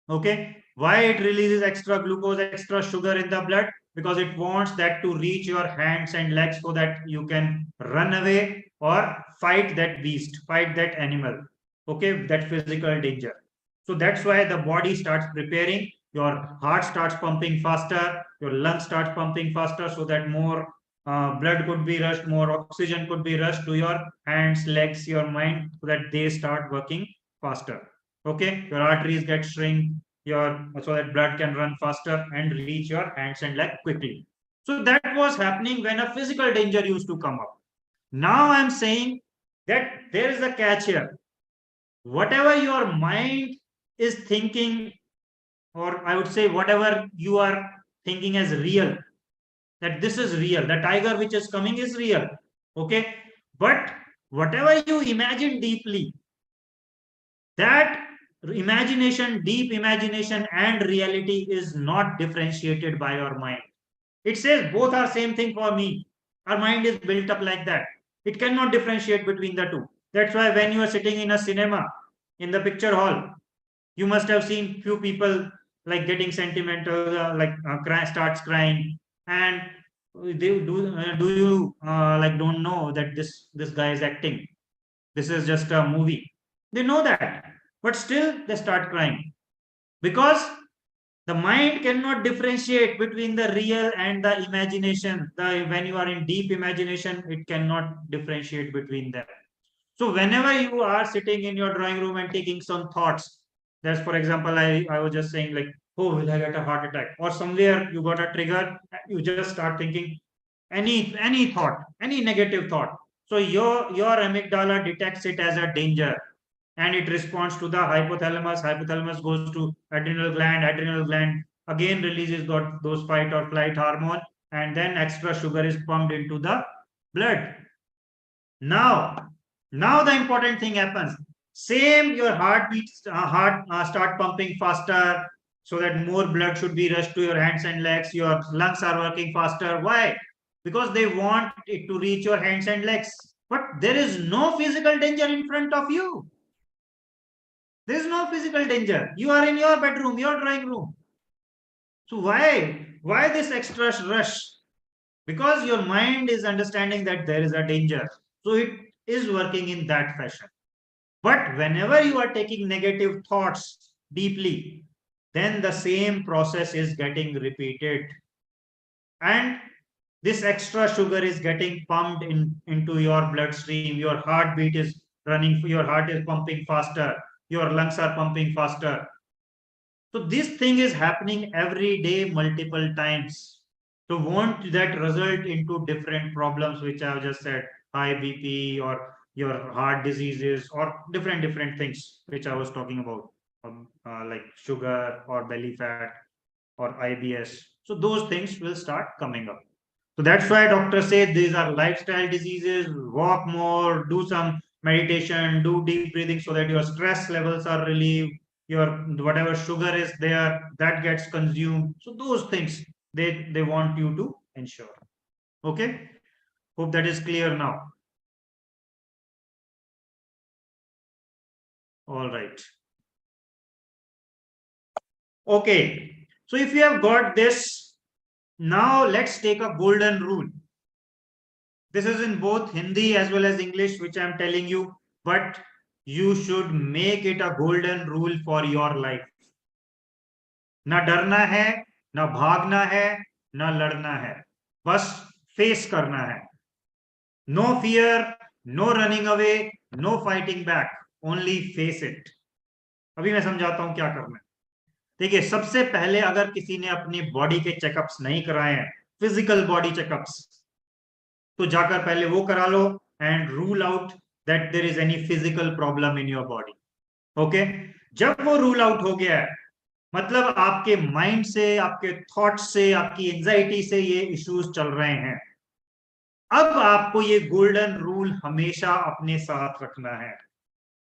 Okay, why it releases extra glucose, extra sugar in the blood? Because it wants that to reach your hands and legs so that you can run away or fight that beast, fight that animal. Okay, that physical danger. So that's why the body starts preparing, your heart starts pumping faster, your lungs starts pumping faster, so that more blood could be rushed, more oxygen could be rushed to your hands, legs, your mind, so that they start working faster. Okay, your arteries get shrink, your so that blood can run faster and reach your hands and leg quickly. So that was happening when a physical danger used to come up. Now I'm saying that there is a catch here. Whatever your mind is thinking, or I would say whatever you are thinking as real, that this is real, the tiger which is coming is real. Okay, but whatever you imagine deeply, that imagination, deep imagination and reality is not differentiated by your mind. It says both are same thing for me. Our mind is built up like that. It cannot differentiate between the two. That's why when you are sitting in a cinema, in the picture hall, you must have seen few people like getting sentimental, starts crying, and they do you like don't know that this guy is acting. This is just a movie. They know that, but still they start crying because the mind cannot differentiate between the real and the imagination. When you are in deep imagination, it cannot differentiate between them. So whenever you are sitting in your drawing room and taking some thoughts, that's for example, I was just saying like, oh, will I get a heart attack? Or somewhere you got a trigger, you just start thinking any thought, any negative thought. So your amygdala detects it as a danger, and it responds to the hypothalamus. Hypothalamus goes to adrenal gland. Adrenal gland again releases those fight or flight hormone, and then extra sugar is pumped into the blood. Now, now the important thing happens. Same, your heart start pumping faster, so that more blood should be rushed to your hands and legs. Your lungs are working faster. Why? Because they want it to reach your hands and legs. But there is no physical danger in front of you. There is no physical danger. You are in your bedroom, your drawing room. So why this extra rush? Because your mind is understanding that there is a danger, so it is working in that fashion. But whenever you are taking negative thoughts deeply, then the same process is getting repeated, and this extra sugar is getting pumped into your bloodstream. Your heartbeat is running, your heart is pumping faster, your lungs are pumping faster. So this thing is happening every day, multiple times. So won't that result into different problems, which I have just said, high BP or your heart diseases or different things, which I was talking about, like sugar or belly fat or IBS. So those things will start coming up. So that's why doctors say these are lifestyle diseases. Walk more, do some meditation, do deep breathing so that your stress levels are relieved, your whatever sugar is there that gets consumed. So those things they want you to ensure. Okay, hope that is clear now. All right. Okay, so if you have got this, now let's take a golden rule. This is in both Hindi as well as English, which I'm telling you, but you should make it a golden rule for your life. ना डरना है, ना भागना है, ना लड़ना है, बस फेस करना है. No fear, no running away, no fighting back, only face it. अभी मैं समझाता हूं क्या करना है. देखिए, सबसे पहले अगर किसी ने अपनी बॉडी के चेकअप्स नहीं कराए हैं, फिजिकल बॉडी चेकअप्स, तो जाकर पहले वो करा लो and rule out that there is any physical problem in your body. Okay, जब वो रूल आउट हो गया है, मतलब आपके माइंड से, आपके थॉट से, आपकी एंजाइटी से ये इश्यूज चल रहे हैं, अब आपको ये गोल्डन रूल हमेशा अपने साथ रखना है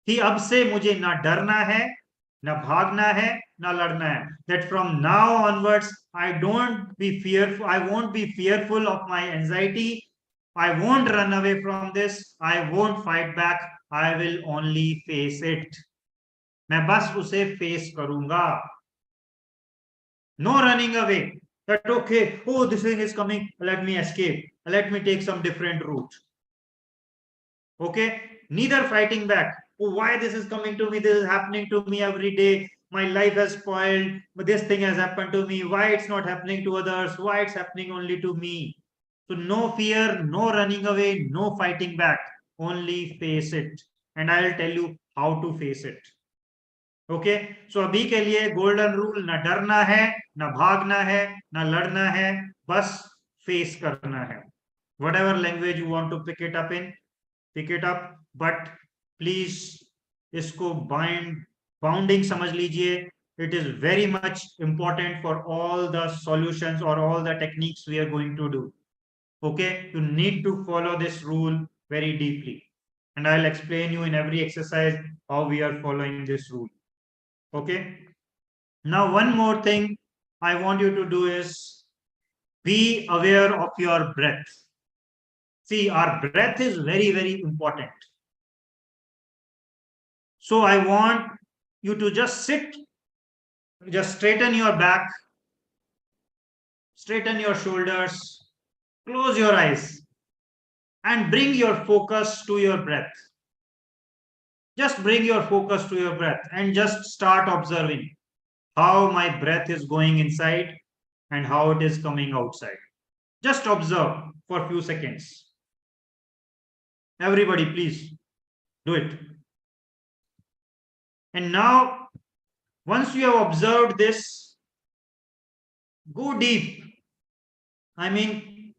कि अब से मुझे ना डरना है, ना भागना है, ना लड़ना है. That from now onwards, I don't be fearful. I won't be fearful of my anxiety. I won't run away from this. I won't fight back. I will only face it. मैं बस उसे फेस करूंगा. No running away. That okay, oh, this thing is coming. Let me escape. Let me take some different route. Okay, neither fighting back. Oh, why this is coming to me? This is happening to me every day. My life has spoiled. This thing has happened to me. Why it's not happening to others? Why it's happening only to me? So no fear, no running away, no fighting back. Only face it. And I'll tell you how to face it. Okay so अभी के लिए golden rule, ना डरना है, ना भागना है, ना लड़ना है, बस फेस करना है. Whatever language you want to pick it up in, pick it up, but please इसको बाउंडिंग समझ लीजिए. It is very much important for all the solutions और all the techniques we are going to do. Okay, you need to follow this rule very deeply, and I'll explain you in every exercise how we are following this rule. Okay, now one more thing I want you to do is be aware of your breath. See, our breath is very, very important. So I want you to just sit, just straighten your back, straighten your shoulders, close your eyes, and bring your focus to your breath. Just bring your focus to your breath and just start observing how my breath is going inside and how it is coming outside. Just observe for a few seconds. Everybody, please do it. And now, once you have observed this, go deep. I mean,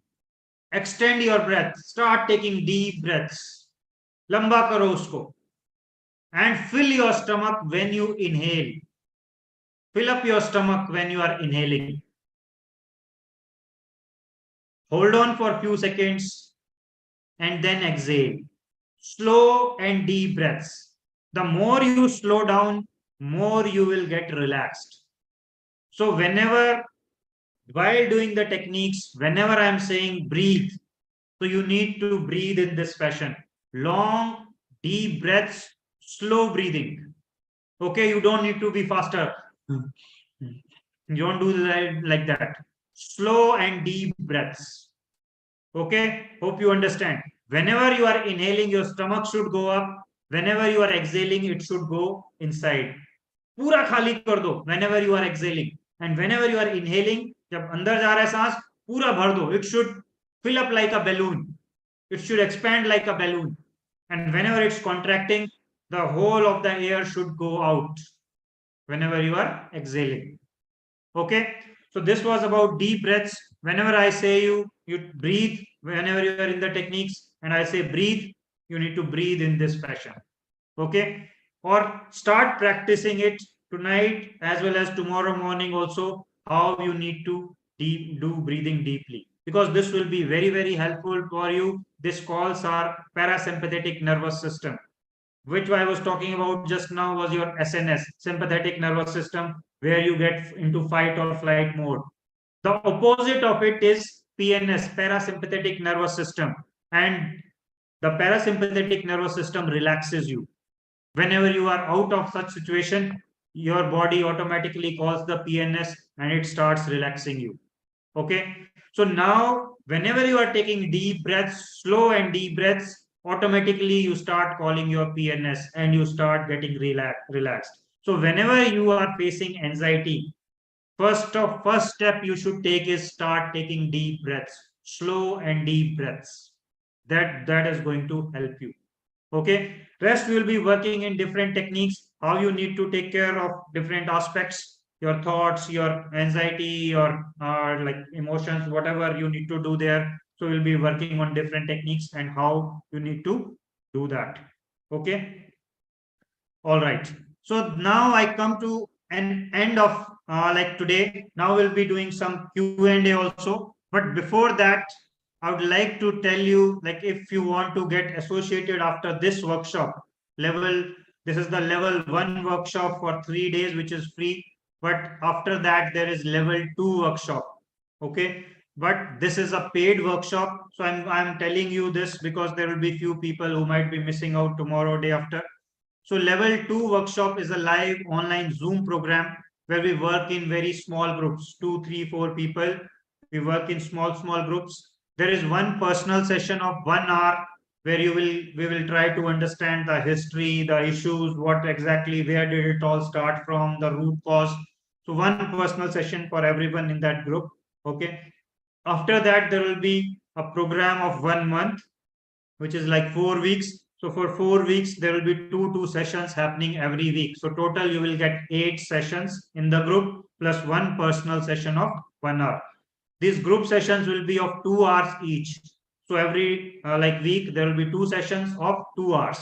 extend your breath. Start taking deep breaths. Lamba karo usko. And fill your stomach when you inhale. Fill up your stomach when you are inhaling. Hold on for a few seconds and then exhale. Slow and deep breaths. The more you slow down, more you will get relaxed. So whenever, while doing the techniques, whenever I am saying breathe, so you need to breathe in this fashion. Long, deep breaths, slow breathing. Okay, you don't need to be faster. You don't do that like that. Slow and deep breaths. Okay, hope you understand. Whenever you are inhaling, your stomach should go up. Whenever you are exhaling, it should go inside. पूरा खाली कर दो whenever you are exhaling, and whenever you are inhaling, जब अंदर जा रहा है सांस, पूरा भर दो. It should fill up like a balloon. It should expand like a balloon. And whenever it's contracting, the whole of the air should go out whenever you are exhaling. Okay, so this was about deep breaths. Whenever I say you breathe, whenever you are in the techniques and I say breathe, you need to breathe in this fashion. Okay, or start practicing it tonight as well as tomorrow morning also, how you need to do breathing deeply, because this will be very, very helpful for you. This calls our parasympathetic nervous system. Which I was talking about just now was your SNS, sympathetic nervous system, where you get into fight or flight mode. The opposite of it is PNS, parasympathetic nervous system. And the parasympathetic nervous system relaxes you. Whenever you are out of such situation, your body automatically calls the PNS and it starts relaxing you. Okay. So now, whenever you are taking deep breaths, slow and deep breaths, automatically you start calling your PNS and you start getting relaxed. So whenever you are facing anxiety, first step you should take is start taking deep breaths, slow and deep breaths. That is going to help you. Okay. Rest we will be working in different techniques, how you need to take care of different aspects, your thoughts, your anxiety, your like emotions, whatever you need to do there. So we'll be working on different techniques and how you need to do that. Okay. All right. So now I come to an end of like today. Now we'll be doing some Q&A also. But before that, I would like to tell you, like, if you want to get associated after this workshop, level, this is the level 1 workshop for 3 days, which is free. But after that, there is level 2 workshop. Okay. But this is a paid workshop. So I'm telling you this because there will be few people who might be missing out tomorrow, day after. So level 2 workshop is a live online Zoom program where we work in very small groups, 2, 3, 4 people. We work in small groups. There is one personal session of 1 hour where we will try to understand the history, the issues, what exactly, where did it all start from, the root cause. So one personal session for everyone in that group. Okay. After that, there will be a program of 1 month, which is like 4 weeks. So for 4 weeks, there will be two sessions happening every week. So total, you will get 8 sessions in the group plus one personal session of 1 hour. These group sessions will be of 2 hours each. So every like week, there will be 2 sessions of 2 hours.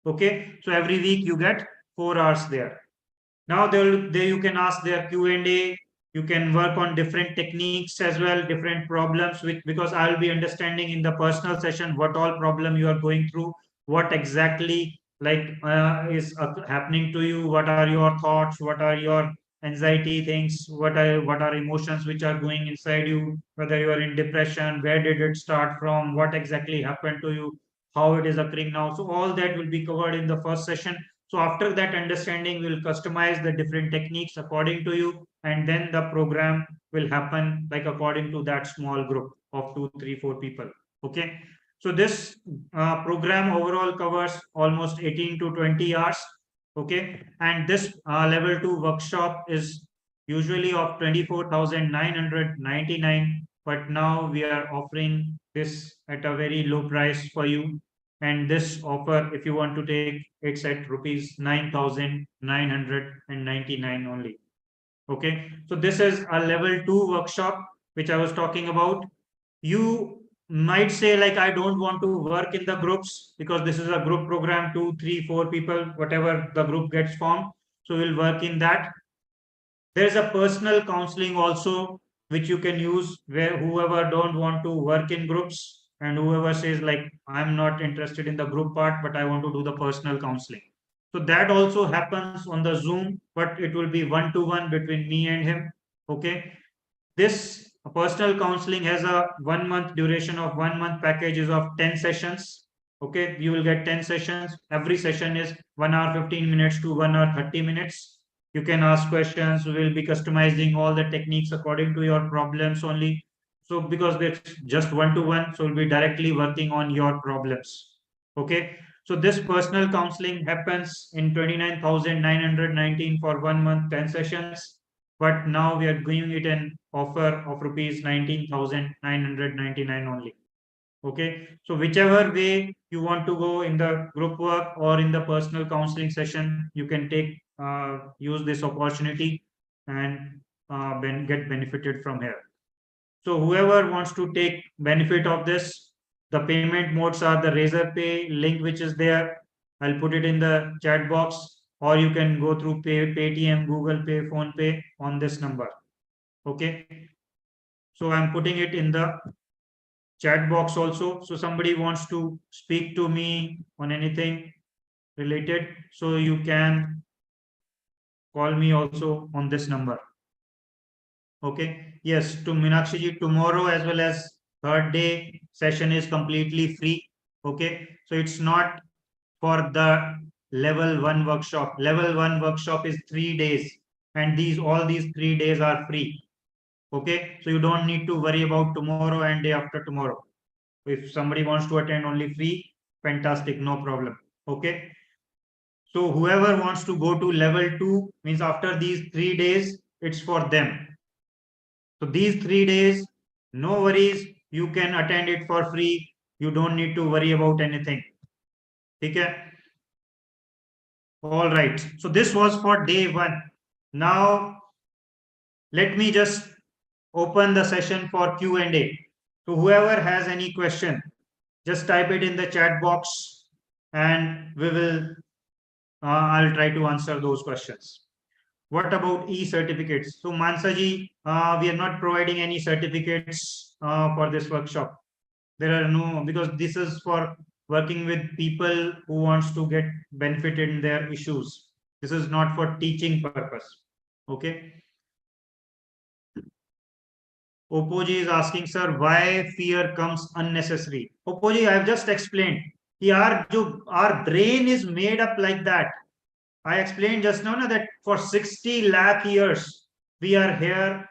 Okay. So every week you get 4 hours there. Now there you can ask their Q&A. You can work on different techniques as well, different problems, with because I'll be understanding in the personal session what all problem you are going through, what exactly like is happening to you, what are your thoughts, what are your anxiety things, what are emotions which are going inside you, whether you are in depression, where did it start from, what exactly happened to you, how it is occurring now. So all that will be covered in the first session. So after that understanding, we'll customize the different techniques according to you, and then the program will happen like according to that small group of 2, 3, 4 people. Okay. So this program overall covers almost 18 to 20 hours. Okay. And this level 2 workshop is usually of 24,999, but now we are offering this at a very low price for you. And this offer, if you want to take, it's at rupees 9,999 only. Okay. So this is a level 2 workshop, which I was talking about. You might say, like, I don't want to work in the groups because this is a group program, 2, 3, 4 people, whatever the group gets formed. So we'll work in that. There is a personal counseling also, which you can use, where whoever don't want to work in groups and whoever says, like, I'm not interested in the group part, but I want to do the personal counseling. So that also happens on the Zoom, but it will be 1-to-1 between me and him. Okay. This personal counseling has a 1 month duration of 1 month packages of 10 sessions. Okay. You will get 10 sessions. Every session is 1 hour 15 minutes to 1 hour 30 minutes. You can ask questions. We will be customizing all the techniques according to your problems only. So because it's just 1-to-1, so we'll be directly working on your problems. Okay. So this personal counseling happens in 29,919 for 1 month, 10 sessions. But now we are giving it an offer of rupees 19,999 only. Okay. So whichever way you want to go, in the group work or in the personal counseling session, you can take use this opportunity and get benefited from here. So whoever wants to take benefit of this, the payment modes are the Razor Pay link, which is there. I'll put it in the chat box, or you can go through Paytm, Google Pay, Phone Pay on this number. Okay. So I'm putting it in the chat box also. So somebody wants to speak to me on anything related, so you can call me also on this number. Okay. Yes, to Meenakshi ji, tomorrow as well as third day session is completely free. Okay. So it's not for the level 1 workshop. Level 1 workshop is 3 days, and all these 3 days are free. Okay. So you don't need to worry about tomorrow and day after tomorrow. If somebody wants to attend only free, fantastic, no problem. Okay. So whoever wants to go to level 2, means after these 3 days, it's for them. So these 3 days, no worries, you can attend it for free. You don't need to worry about anything. Okay. All right. So this was for day 1. Now let me just open the session for Q&A. So whoever has any question, just type it in the chat box, and we will I'll try to answer those questions. What about e-certificates? So Mansaji, we are not providing any certificates for this workshop. There are no, because this is for working with people who wants to get benefit in their issues. This is not for teaching purpose. Okay. Opoji is asking, sir, why fear comes unnecessary? Opoji, I have just explained. Our brain is made up like that. I explained just now that for 60 lakh years, we are here.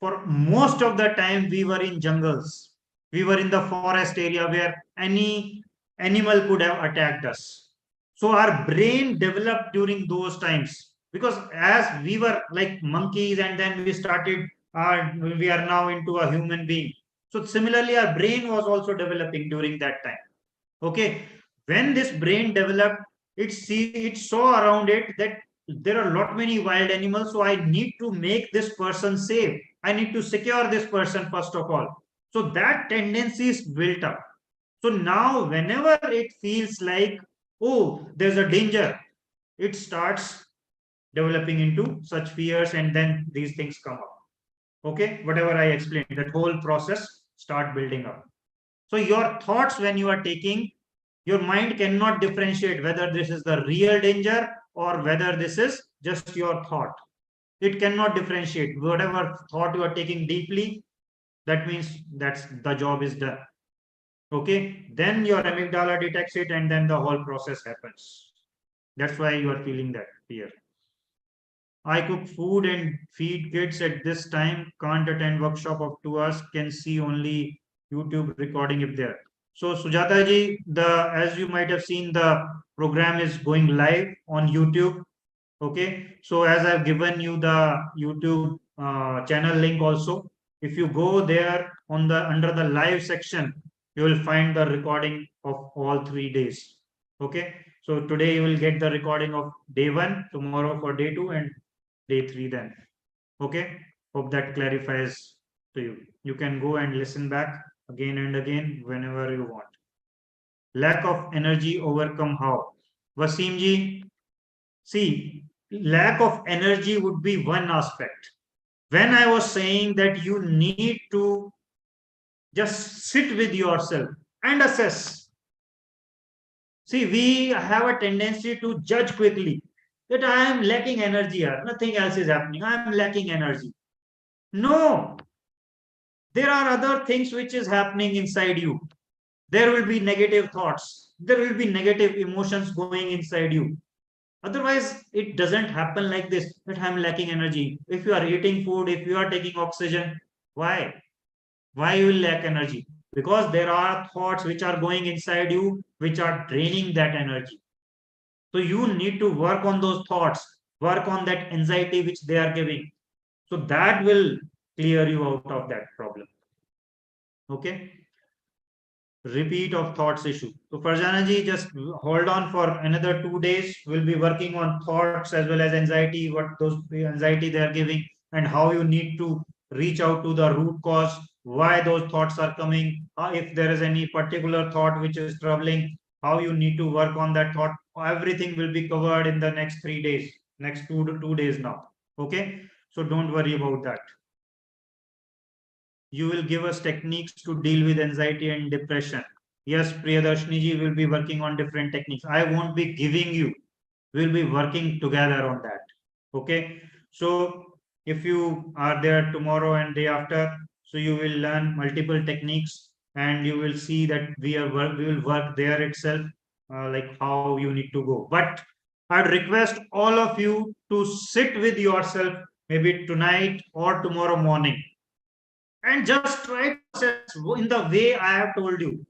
For most of the time, we were in jungles. We were in the forest area where any animal could have attacked us. So our brain developed during those times, because as we were like monkeys and then we are now into a human being. So similarly, our brain was also developing during that time. Okay, when this brain developed, it saw around it that there are a lot many wild animals, so I need to make this person safe. I need to secure this person first of all. So that tendency is built up. So now whenever it feels like, oh, there's a danger, it starts developing into such fears, and then these things come up. Okay, whatever I explained, that whole process start building up. So your thoughts, when you are taking, your mind cannot differentiate whether this is the real danger or whether this is just your thought. It cannot differentiate. Whatever thought you are taking deeply, that means that's the job is done. Okay, then your amygdala detects it, and then the whole process happens. That's why you are feeling that fear. I cook food and feed kids at this time, can't attend workshop of 2 hours, can see only YouTube recording if there. So Sujata ji, as you might have seen, the program is going live on YouTube. Okay, so as I've given you the YouTube channel link also, if you go there on the under the live section, you will find the recording of all 3 days. Okay, so today you will get the recording of day 1, tomorrow for day 2, and day 3 then. Okay, hope that clarifies to you. You can go and listen back again and again whenever you want. Lack of energy overcome how? Wasim ji, see, lack of energy would be one aspect. When I was saying that you need to just sit with yourself and assess. See, we have a tendency to judge quickly that I am lacking energy here. Nothing else is happening. I am lacking energy. No, there are other things which is happening inside you. There will be negative thoughts. There will be negative emotions going inside you. Otherwise, it doesn't happen like this, that I'm lacking energy. If you are eating food, if you are taking oxygen, why? Why you will lack energy? Because there are thoughts which are going inside you, which are draining that energy. So you need to work on those thoughts, work on that anxiety which they are giving. So that will clear you out of that problem. Okay. Repeat of thoughts issue. So Farjana ji, just hold on for another 2 days. We'll be working on thoughts as well as anxiety, what those anxiety they are giving, and how you need to reach out to the root cause, why those thoughts are coming, if there is any particular thought which is troubling, how you need to work on that thought. Everything will be covered in the next 3 days, next 2 days now. Okay, so don't worry about that. You will give us techniques to deal with anxiety and depression. Yes, Priyadarshini ji will be working on different techniques. I won't be giving you. We'll be working together on that. Okay. So if you are there tomorrow and day after, so you will learn multiple techniques, and you will see that we will work there itself, like how you need to go. But I'd request all of you to sit with yourself, maybe tonight or tomorrow morning, and just try to assess in the way I have told you,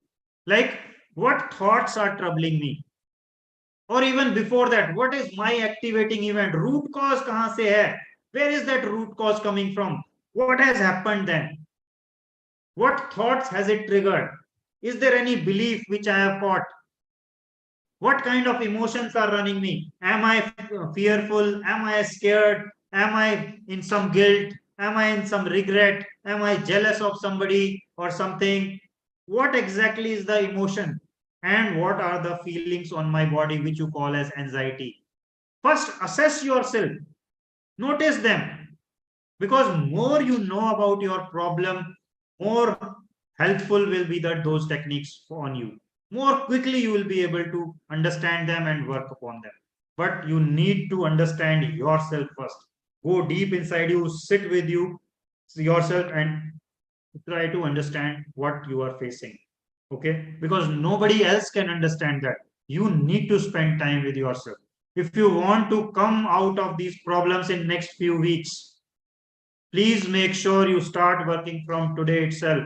like what thoughts are troubling me, or even before that, what is my activating event, root cause kahan se hai, where is that root cause coming from, what has happened then, what thoughts has it triggered, is there any belief which I have caught, what kind of emotions are running me, am I fearful, am I scared, am I in some guilt, am I in some regret, am I jealous of somebody or something, what exactly is the emotion, and what are the feelings on my body which you call as anxiety. First assess yourself, notice them, because more you know about your problem, more helpful will be that those techniques on you. More quickly you will be able to understand them and work upon them. But you need to understand yourself first. Go deep inside you, sit with yourself, and try to understand what you are facing. Okay, because nobody else can understand that. You need to spend time with yourself if you want to come out of these problems in next few weeks. Please make sure you start working from today itself,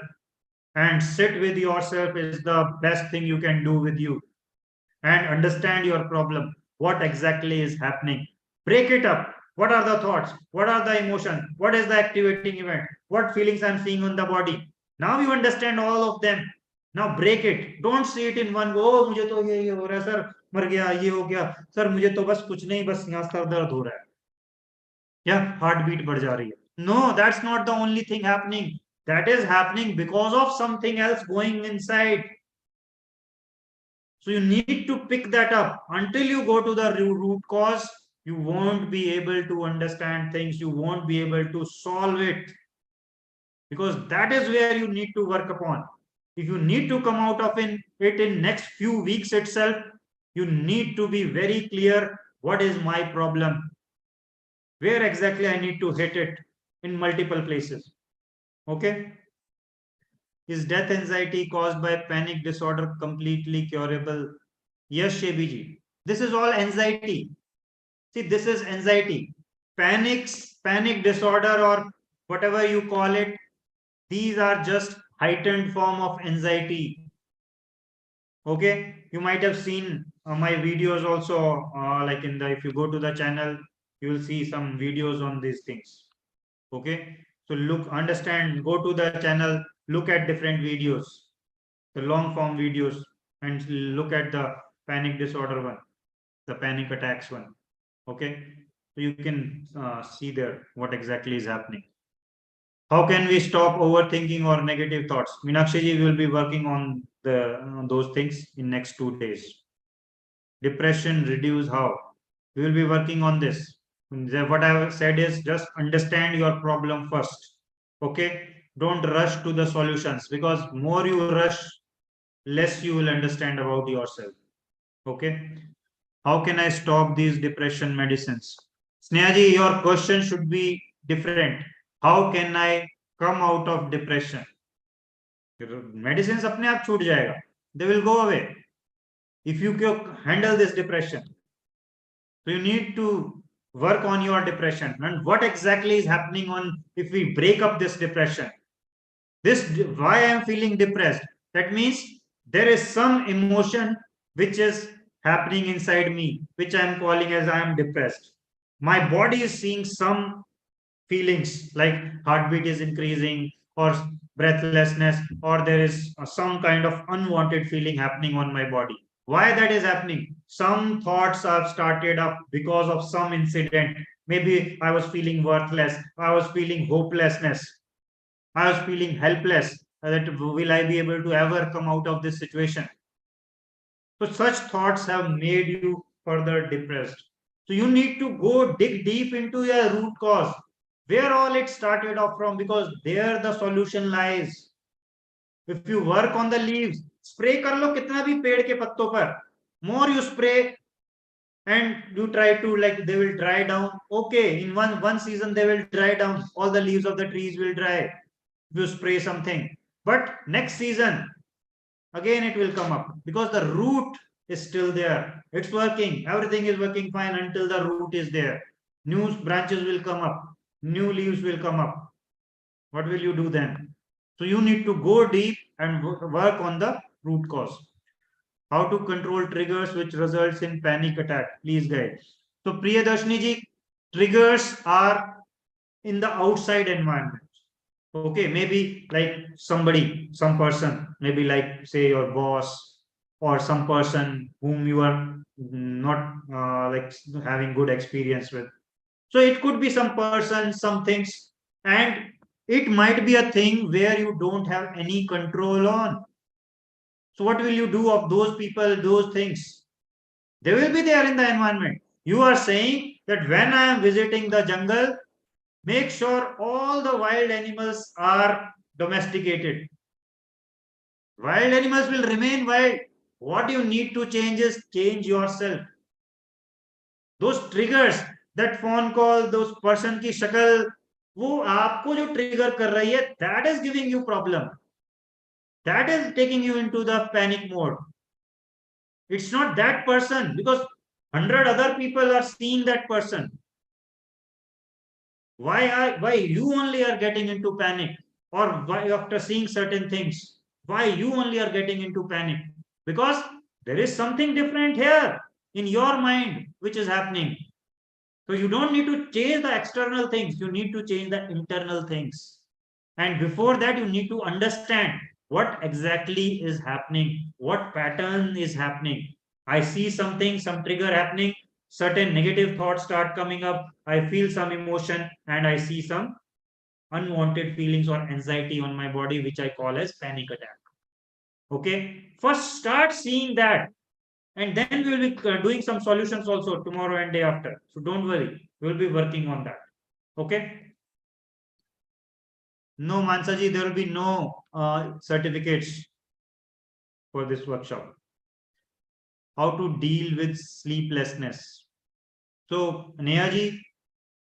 and sit with yourself is the best thing you can do with you, and understand your problem, what exactly is happening. Break it up. What are the thoughts? What are the emotions? What is the activating event? What feelings I'm seeing on the body? Now you understand all of them. Now break it. Don't see it in one go. Oh, मुझे तो ये हो रहा है sir, मर गया, ये हो गया सर, मुझे तो बस कुछ नहीं, बस यहाँ सर दर्द हो रहा है या हार्ट बीट बढ़ जा रही है. No, that's not the only thing happening. That is happening because of something else going inside. So you need to pick that up. Until you go to the root cause, you won't be able to understand things. You won't be able to solve it, because that is where you need to work upon. If you need to come out of it in next few weeks itself, you need to be very clear, what is my problem? Where exactly I need to hit it in multiple places. Okay? Is death anxiety caused by panic disorder completely curable? Yes, Shebiji. This is all anxiety. See, this is anxiety. Panic disorder, or whatever you call it, these are just heightened form of anxiety. Okay, you might have seen my videos also, like if you go to the channel, you will see some videos on these things. Okay, so go to the channel, look at different videos, the long form videos, and look at the panic disorder one, the panic attacks one. Okay, so you can see there what exactly is happening. How can we stop overthinking or negative thoughts? Meenakshi ji will be working on those things in next 2 days. Depression reduce how? We will be working on this. What I have said is just understand your problem first. Okay, don't rush to the solutions, because more you rush, less you will understand about yourself. Okay, how can I stop these depression medicines? Snehaji, your question should be different. How can I come out of depression? Medicines अपने आप छूट जाएगा. They will go away if you handle this depression. So you need to work on your depression, and what exactly is happening on if we break up this depression. This why I am feeling depressed. That means there is some emotion which is happening inside me, which I am calling as I am depressed. My body is seeing some feelings like heartbeat is increasing, or breathlessness, or there is some kind of unwanted feeling happening on my body. Why that is happening? Some thoughts have started up because of some incident. Maybe I was feeling worthless, I was feeling hopelessness, I was feeling helpless, that will I be able to ever come out of this situation? So such thoughts have made you further depressed. So you need to go dig deep into your root cause, where all it started off from, because there the solution lies. If you work on the leaves, spray कर लो कितना भी पेड़ के पत्तों पर, more you spray and you try to, like, they will dry down. Okay, in one season they will dry down, all the leaves of the trees will dry if you spray something. But next season again it will come up, because the root is still there. It's working, everything is working fine until the root is there. New branches will come up, new leaves will come up. What will you do then? So you need to go deep and work on the root cause. How to control triggers which results in panic attack? Please guide. So Priyadarshini ji, triggers are in the outside environment. Okay, maybe like some person, maybe like say your boss, or some person whom you are not like having good experience with. So it could be some person, some things, and it might be a thing where you don't have any control on. So what will you do of those people, those things? They will be there in the environment. You are saying that when I am visiting the jungle, make sure all the wild animals are domesticated. Wild animals will remain wild. What you need to change is change yourself. Those triggers, that phone call, those person की शक्ल, वो आपको जो trigger कर रही है, that is giving you problem. That is taking you into the panic mode. It's not that person, because 100 other people are seeing that person. Why you only are getting into panic? Or why after seeing certain things, why you only are getting into panic? Because there is something different here in your mind which is happening. So you don't need to change the external things, you need to change the internal things. And before that, you need to understand what exactly is happening, what pattern is happening. I see something, some trigger happening, certain negative thoughts start coming up, I feel some emotion, and I see some unwanted feelings or anxiety on my body, which I call as panic attack. Okay, first start seeing that, and then we will be doing some solutions also tomorrow and day after. So don't worry, we will be working on that. Okay. No, Mansaji, there will be no certificates for this workshop. How to deal with sleeplessness. So, Nehaji,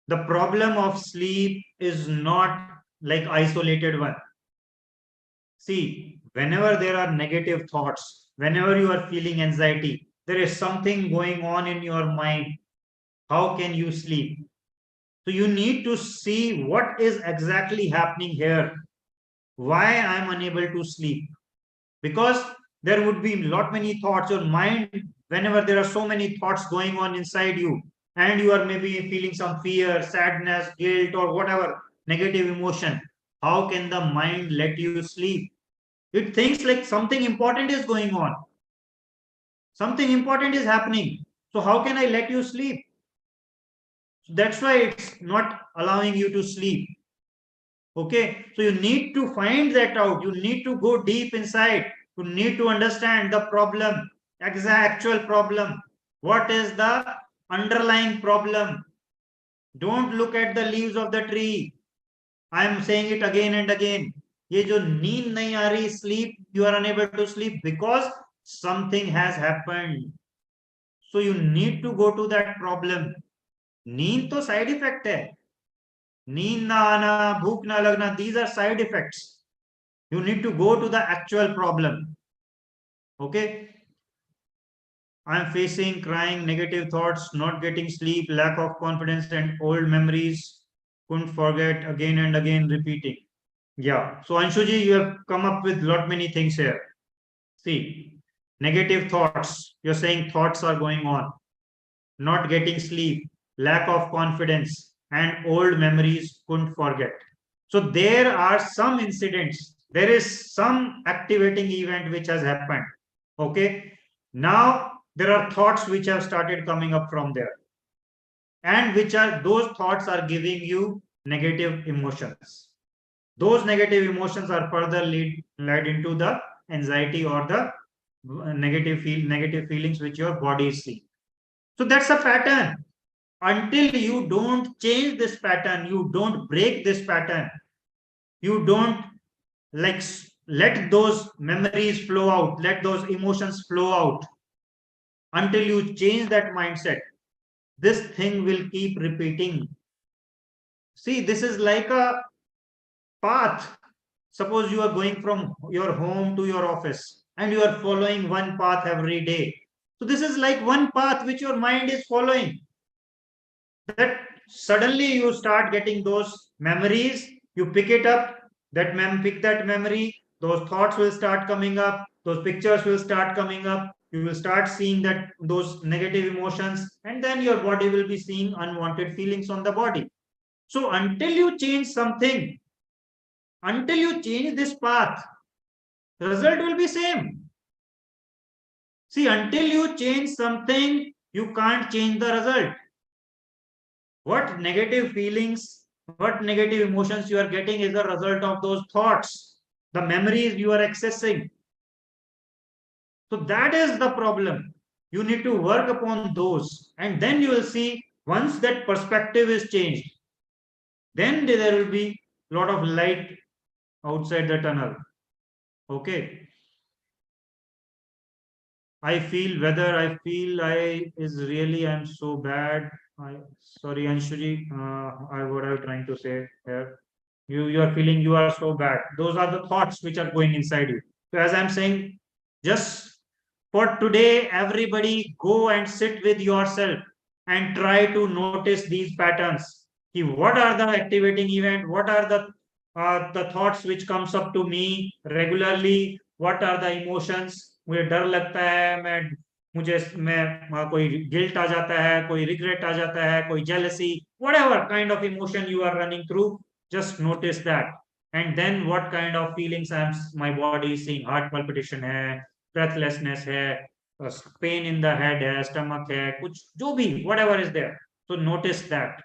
the problem of sleep is not like isolated one. See, whenever there are negative thoughts, whenever you are feeling anxiety, there is something going on in your mind. How can you sleep? So you need to see what is exactly happening here. Why I am unable to sleep? Because there would be lot many thoughts. Your mind, whenever there are so many thoughts going on inside you, and you are maybe feeling some fear, sadness, guilt, or whatever negative emotion, how can the mind let you sleep? It thinks like something important is going on, something important is happening. So how can I let you sleep? So that's why it's not allowing you to sleep. Okay, so you need to find that out. You need to go deep inside. You need to understand the problem, actual problem. What is the underlying problem? Don't look at the leaves of the tree. I am saying it again and again. ये जो नींद नहीं आ रही, sleep, you are unable to sleep because something has happened. So you need to go to that problem. नींद तो side effect है. नींद ना आना, भूख ना लगना, these are side effects. You need to go to the actual problem. Okay. I'm facing crying, negative thoughts, not getting sleep, lack of confidence, and old memories. Couldn't forget, again and again repeating. Yeah. So Anshuji, you have come up with lot many things here. See, negative thoughts. You're saying thoughts are going on. Not getting sleep, lack of confidence, and old memories couldn't forget. So there are some incidents. There is some activating event which has happened. Okay. Now there are thoughts which have started coming up from there, and which are those thoughts are giving you negative emotions. Those negative emotions are further led into the anxiety or the negative feelings which your body is seeing. So that's a pattern. Until you don't change this pattern, you don't break this pattern, you don't like let those memories flow out, let those emotions flow out. Until you change that mindset, this thing will keep repeating. See, this is like a path. Suppose you are going from your home to your office and you are following one path every day. So this is like one path which your mind is following. That suddenly you start getting those memories, you pick it up, pick that memory, those thoughts will start coming up, those pictures will start coming up, you will start seeing that those negative emotions, and then your body will be seeing unwanted feelings on the body. So until you change something, until you change this path, the result will be same. See, until you change something, you can't change the result. What negative feelings, what negative emotions you are getting is a result of those thoughts, the memories you are accessing. So that is the problem. You need to work upon those, and then you will see once that perspective is changed, then there will be a lot of light outside the tunnel. Okay. I feel whether I feel I is really I'm so bad. Sorry Anshuji, what I'm trying to say here, you are feeling you are so bad. Those are the thoughts which are going inside you. So as I'm saying, just for today, everybody go and sit with yourself and try to notice these patterns. What are the activating event? What are the thoughts which comes up to me regularly? What are the emotions? मुझे डर लगता है, मैं कोई guilt आ जाता है, कोई regret आ जाता है, कोई jealousy, whatever kind of emotion you are running through, just notice that. And then what kind of feelings my body is seeing, heart palpitation है, breathlessness है, pain in the head है, stomach है, कुछ जो भी whatever is there. So notice that.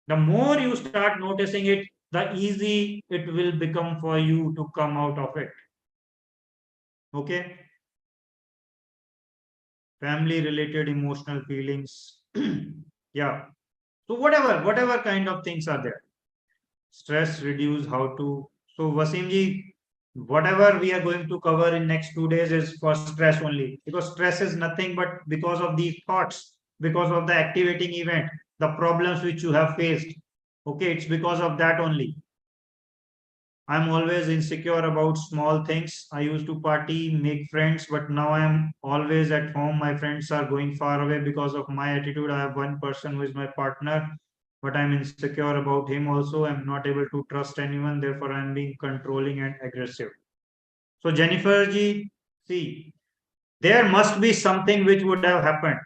The more you start noticing it, the easy it will become for you to come out of it. Okay? Family related emotional feelings. Yeah. So whatever kind of things are there. Stress reduce, how to. So Wasim ji, whatever we are going to cover in next 2 days is for stress only, because stress is nothing but because of these thoughts, because of the activating event, the problems which you have faced. Okay, it's because of that only. I'm always insecure about small things. I used to party, make friends, but now I'm always at home. My friends are going far away because of my attitude. I have one person who is my partner, but I'm insecure about him also. I'm not able to trust anyone. Therefore, I'm being controlling and aggressive. So, Jennifer ji, see, there must be something which would have happened,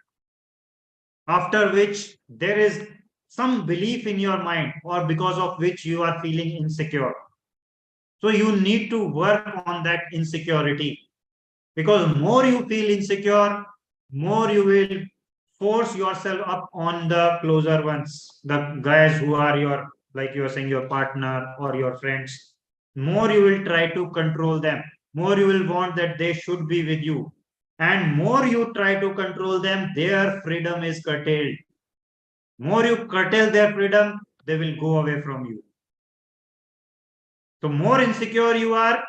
after which there is some belief in your mind, or because of which you are feeling insecure. So you need to work on that insecurity, because more you feel insecure, more you will force yourself up on the closer ones, the guys who are your, like you are saying, your partner or your friends. More you will try to control them, more you will want that they should be with you. And more you try to control them, their freedom is curtailed. More you curtail their freedom, they will go away from you. So more insecure you are,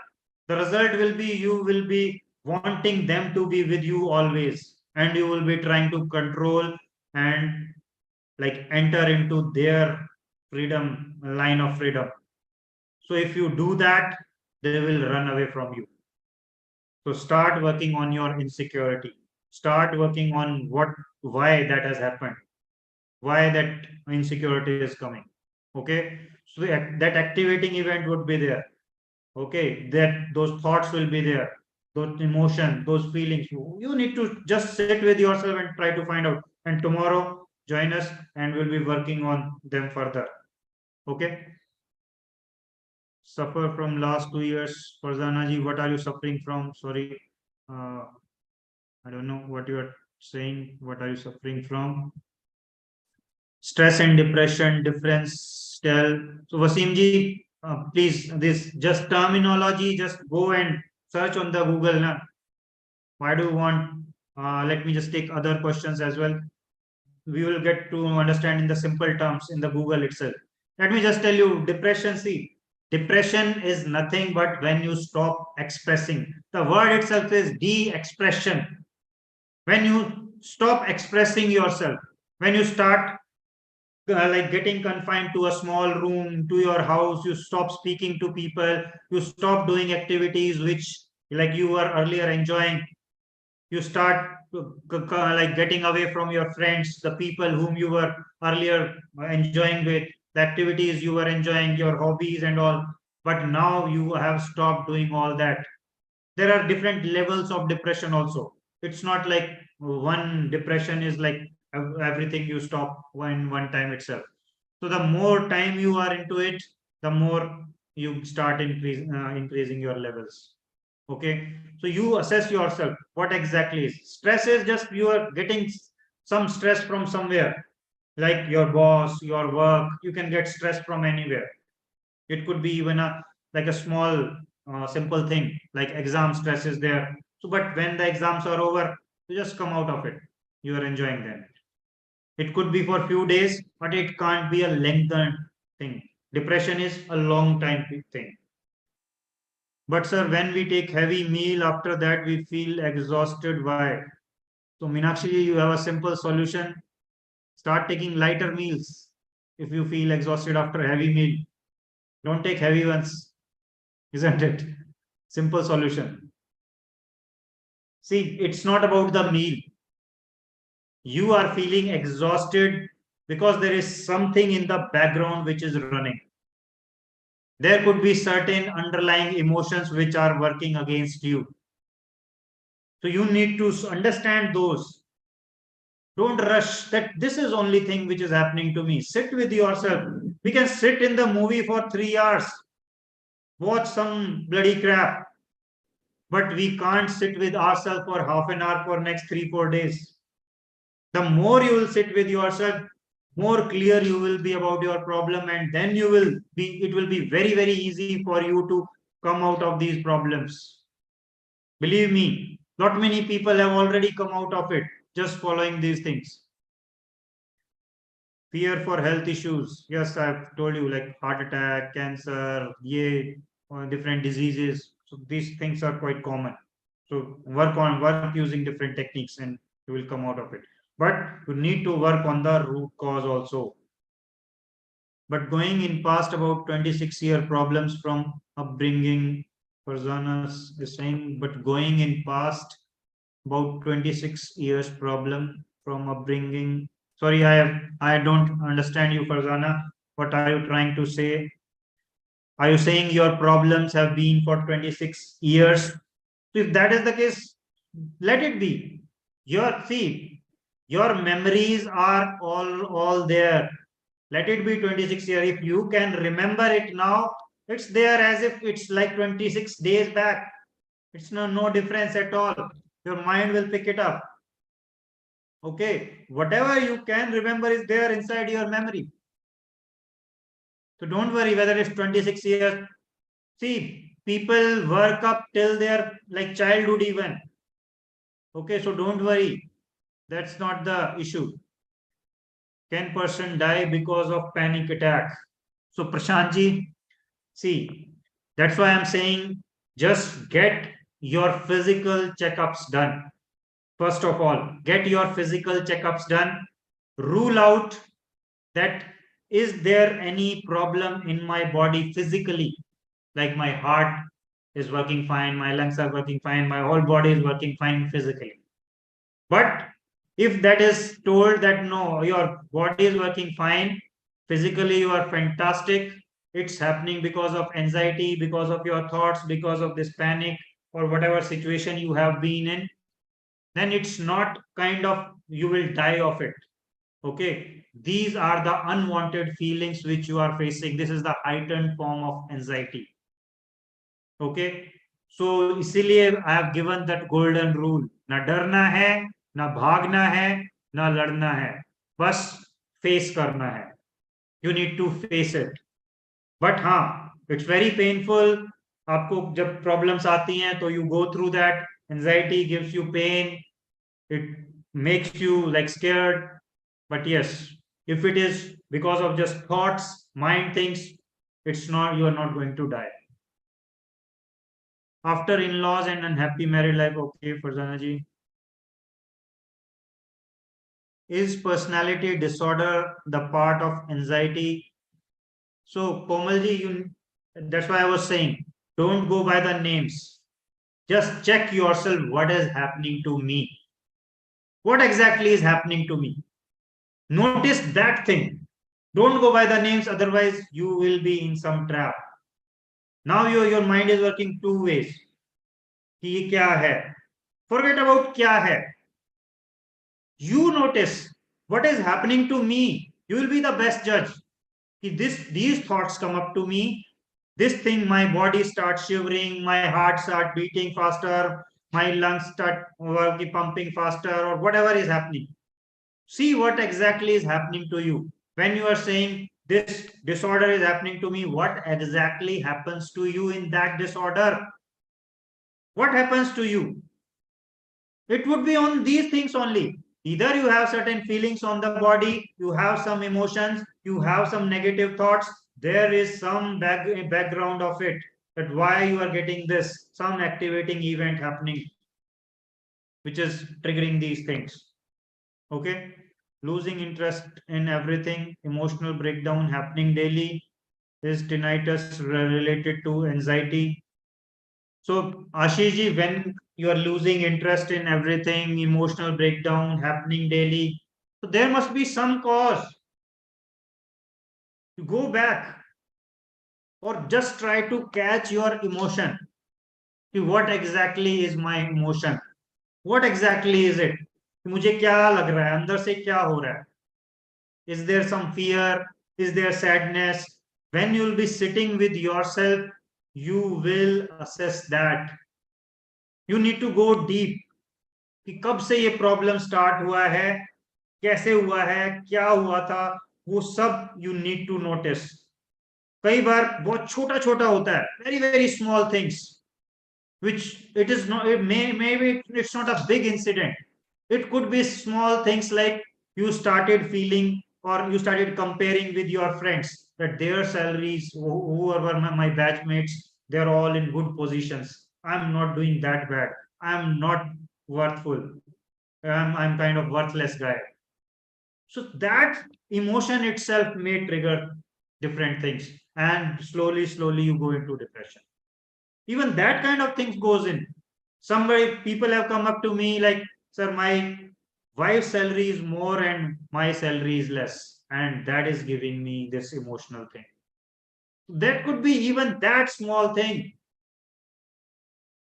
the result will be you will be wanting them to be with you always, and you will be trying to control and like enter into their freedom, line of freedom. So if you do that, they will run away from you. So start working on your insecurity. Start working on why that has happened, why that insecurity is coming. Okay, so that activating event would be there. Okay, that those thoughts will be there, those emotion, those feelings. You need to just sit with yourself and try to find out, and tomorrow join us and we'll be working on them further. Okay, suffer from last 2 years. Farzana ji, what are you suffering from? Sorry, uh, I don't know what you are saying. What are you suffering from? Stress and depression difference, tell. So Wasim ji, please, this just terminology, just go and search on the Google na. Why do you want, let me just take other questions as well. We will get to understand in the simple terms in the Google itself. Let me just tell you, depression, see, depression is nothing but when you stop expressing. The word itself is de-expression. When you stop expressing yourself, when you start like getting confined to a small room, to your house, you stop speaking to people, you stop doing activities which like you were earlier enjoying, you start like getting away from your friends, the people whom you were earlier enjoying with, the activities you were enjoying, your hobbies and all, but now you have stopped doing all that. There are different levels of depression also. It's not like one depression is like everything you stop one time itself. So the more time you are into it, the more you start increasing your levels. Okay, so you assess yourself what exactly is stress. Is just you are getting some stress from somewhere, like your boss, your work. You can get stress from anywhere. It could be even a like a small simple thing like exam stress is there. So but when the exams are over, you just come out of it, you are enjoying them. It could be for few days, but it can't be a lengthened thing. Depression is a long time thing. But sir, when we take heavy meal, after that we feel exhausted. Why? So Meenakshi, you have a simple solution. Start taking lighter meals if you feel exhausted after heavy meal. Don't take heavy ones, isn't it? Simple solution. See, it's not about the meal. You are feeling exhausted because there is something in the background which is running. There could be certain underlying emotions which are working against you. So you need to understand those. Don't rush that this is only thing which is happening to me. Sit with yourself. We can sit in the movie for 3 hours, watch some bloody crap, but we can't sit with ourselves for half an hour for next 3 4 days. The more you will sit with yourself, more clear you will be about your problem, and then it will be very, very easy for you to come out of these problems. Believe me, not many people have already come out of it just following these things. Fear for health issues. Yes, I've told you, like heart attack, cancer, or different diseases. So these things are quite common. So work using different techniques and you will come out of it. But you need to work on the root cause also. But going in past about 26-year problems from upbringing, Farzanas is saying, but going in past about 26 years problem from upbringing. Sorry, I don't understand you, Farzana. What are you trying to say? Are you saying your problems have been for 26 years? If that is the case, let it be. Your memories are all there. Let it be 26 years. If you can remember it now, it's there as if it's like 26 days back. It's no difference at all. Your mind will pick it up. Okay, whatever you can remember is there inside your memory. So don't worry whether it's 26 years. See, people work up till their like childhood even. Okay, so don't worry. That's not the issue. Can person die because of panic attack? So Prashantji, see, that's why I'm saying just get your physical checkups done. First of all, get your physical checkups done. Rule out that is there any problem in my body physically, like my heart is working fine, my lungs are working fine, my whole body is working fine physically. But if that is told that no, your body is working fine, physically you are fantastic, it's happening because of anxiety, because of your thoughts, because of this panic, or whatever situation you have been in, then it's not kind of you will die of it. Okay, these are the unwanted feelings which you are facing. This is the heightened form of anxiety. Okay, so इसीलिए I have given that golden rule. ना डरना है, ना भागना है, ना लड़ना है, बस face करना है. You need to face it. But हाँ, it's very painful. आपको जब problems आती हैं तो you go through that. Anxiety gives you pain. It makes you like scared. But yes, if it is because of just thoughts, mind things, it's not, you are not going to die. After in-laws and unhappy married life, okay, Farzana ji. Is personality disorder the part of anxiety? So, Komal ji, that's why I was saying, don't go by the names. Just check yourself what is happening to me. What exactly is happening to me? Notice that thing. Don't go by the names, otherwise you will be in some trap. Now your mind is working two ways. कि क्या है? Forget about क्या है. You notice what is happening to me. You will be the best judge. These thoughts come up to me. This thing, my body starts shivering, my heart starts beating faster, my lungs start pumping faster, or whatever is happening. See what exactly is happening to you. When you are saying this disorder is happening to me, what exactly happens to you in that disorder? What happens to you? It would be on these things only. Either you have certain feelings on the body, you have some emotions, you have some negative thoughts, there is some background of it. that why you are getting this, some activating event happening, which is triggering these things. Okay. Losing interest in everything, emotional breakdown happening daily. Is tinnitus related to anxiety? So, Ashiji, when you are losing interest in everything, emotional breakdown happening daily, so there must be some cause. You go back or just try to catch your emotion. What exactly is my emotion? What exactly is it? मुझे क्या लग रहा है अंदर से क्या हो रहा है? Is there some fear? Is there sadness? When you will be sitting with yourself, you will assess that. You need to go deep. कि कब से ये प्रॉब्लम स्टार्ट हुआ है, कैसे हुआ है, क्या हुआ था, वो सब यू नीड टू नोटिस. कई बार बहुत छोटा छोटा होता है, very very small things, which it is not, it maybe it's not a big incident. It could be small things like you started feeling or you started comparing with your friends that their salaries, whoever my batchmates, they're all in good positions. I'm not doing that bad. I'm not worthful. I'm kind of worthless guy. So that emotion itself may trigger different things, and slowly, slowly you go into depression. Even that kind of things goes in. Somebody, people have come up to me like, sir, my wife's salary is more and my salary is less, and that is giving me this emotional thing. That could be even that small thing,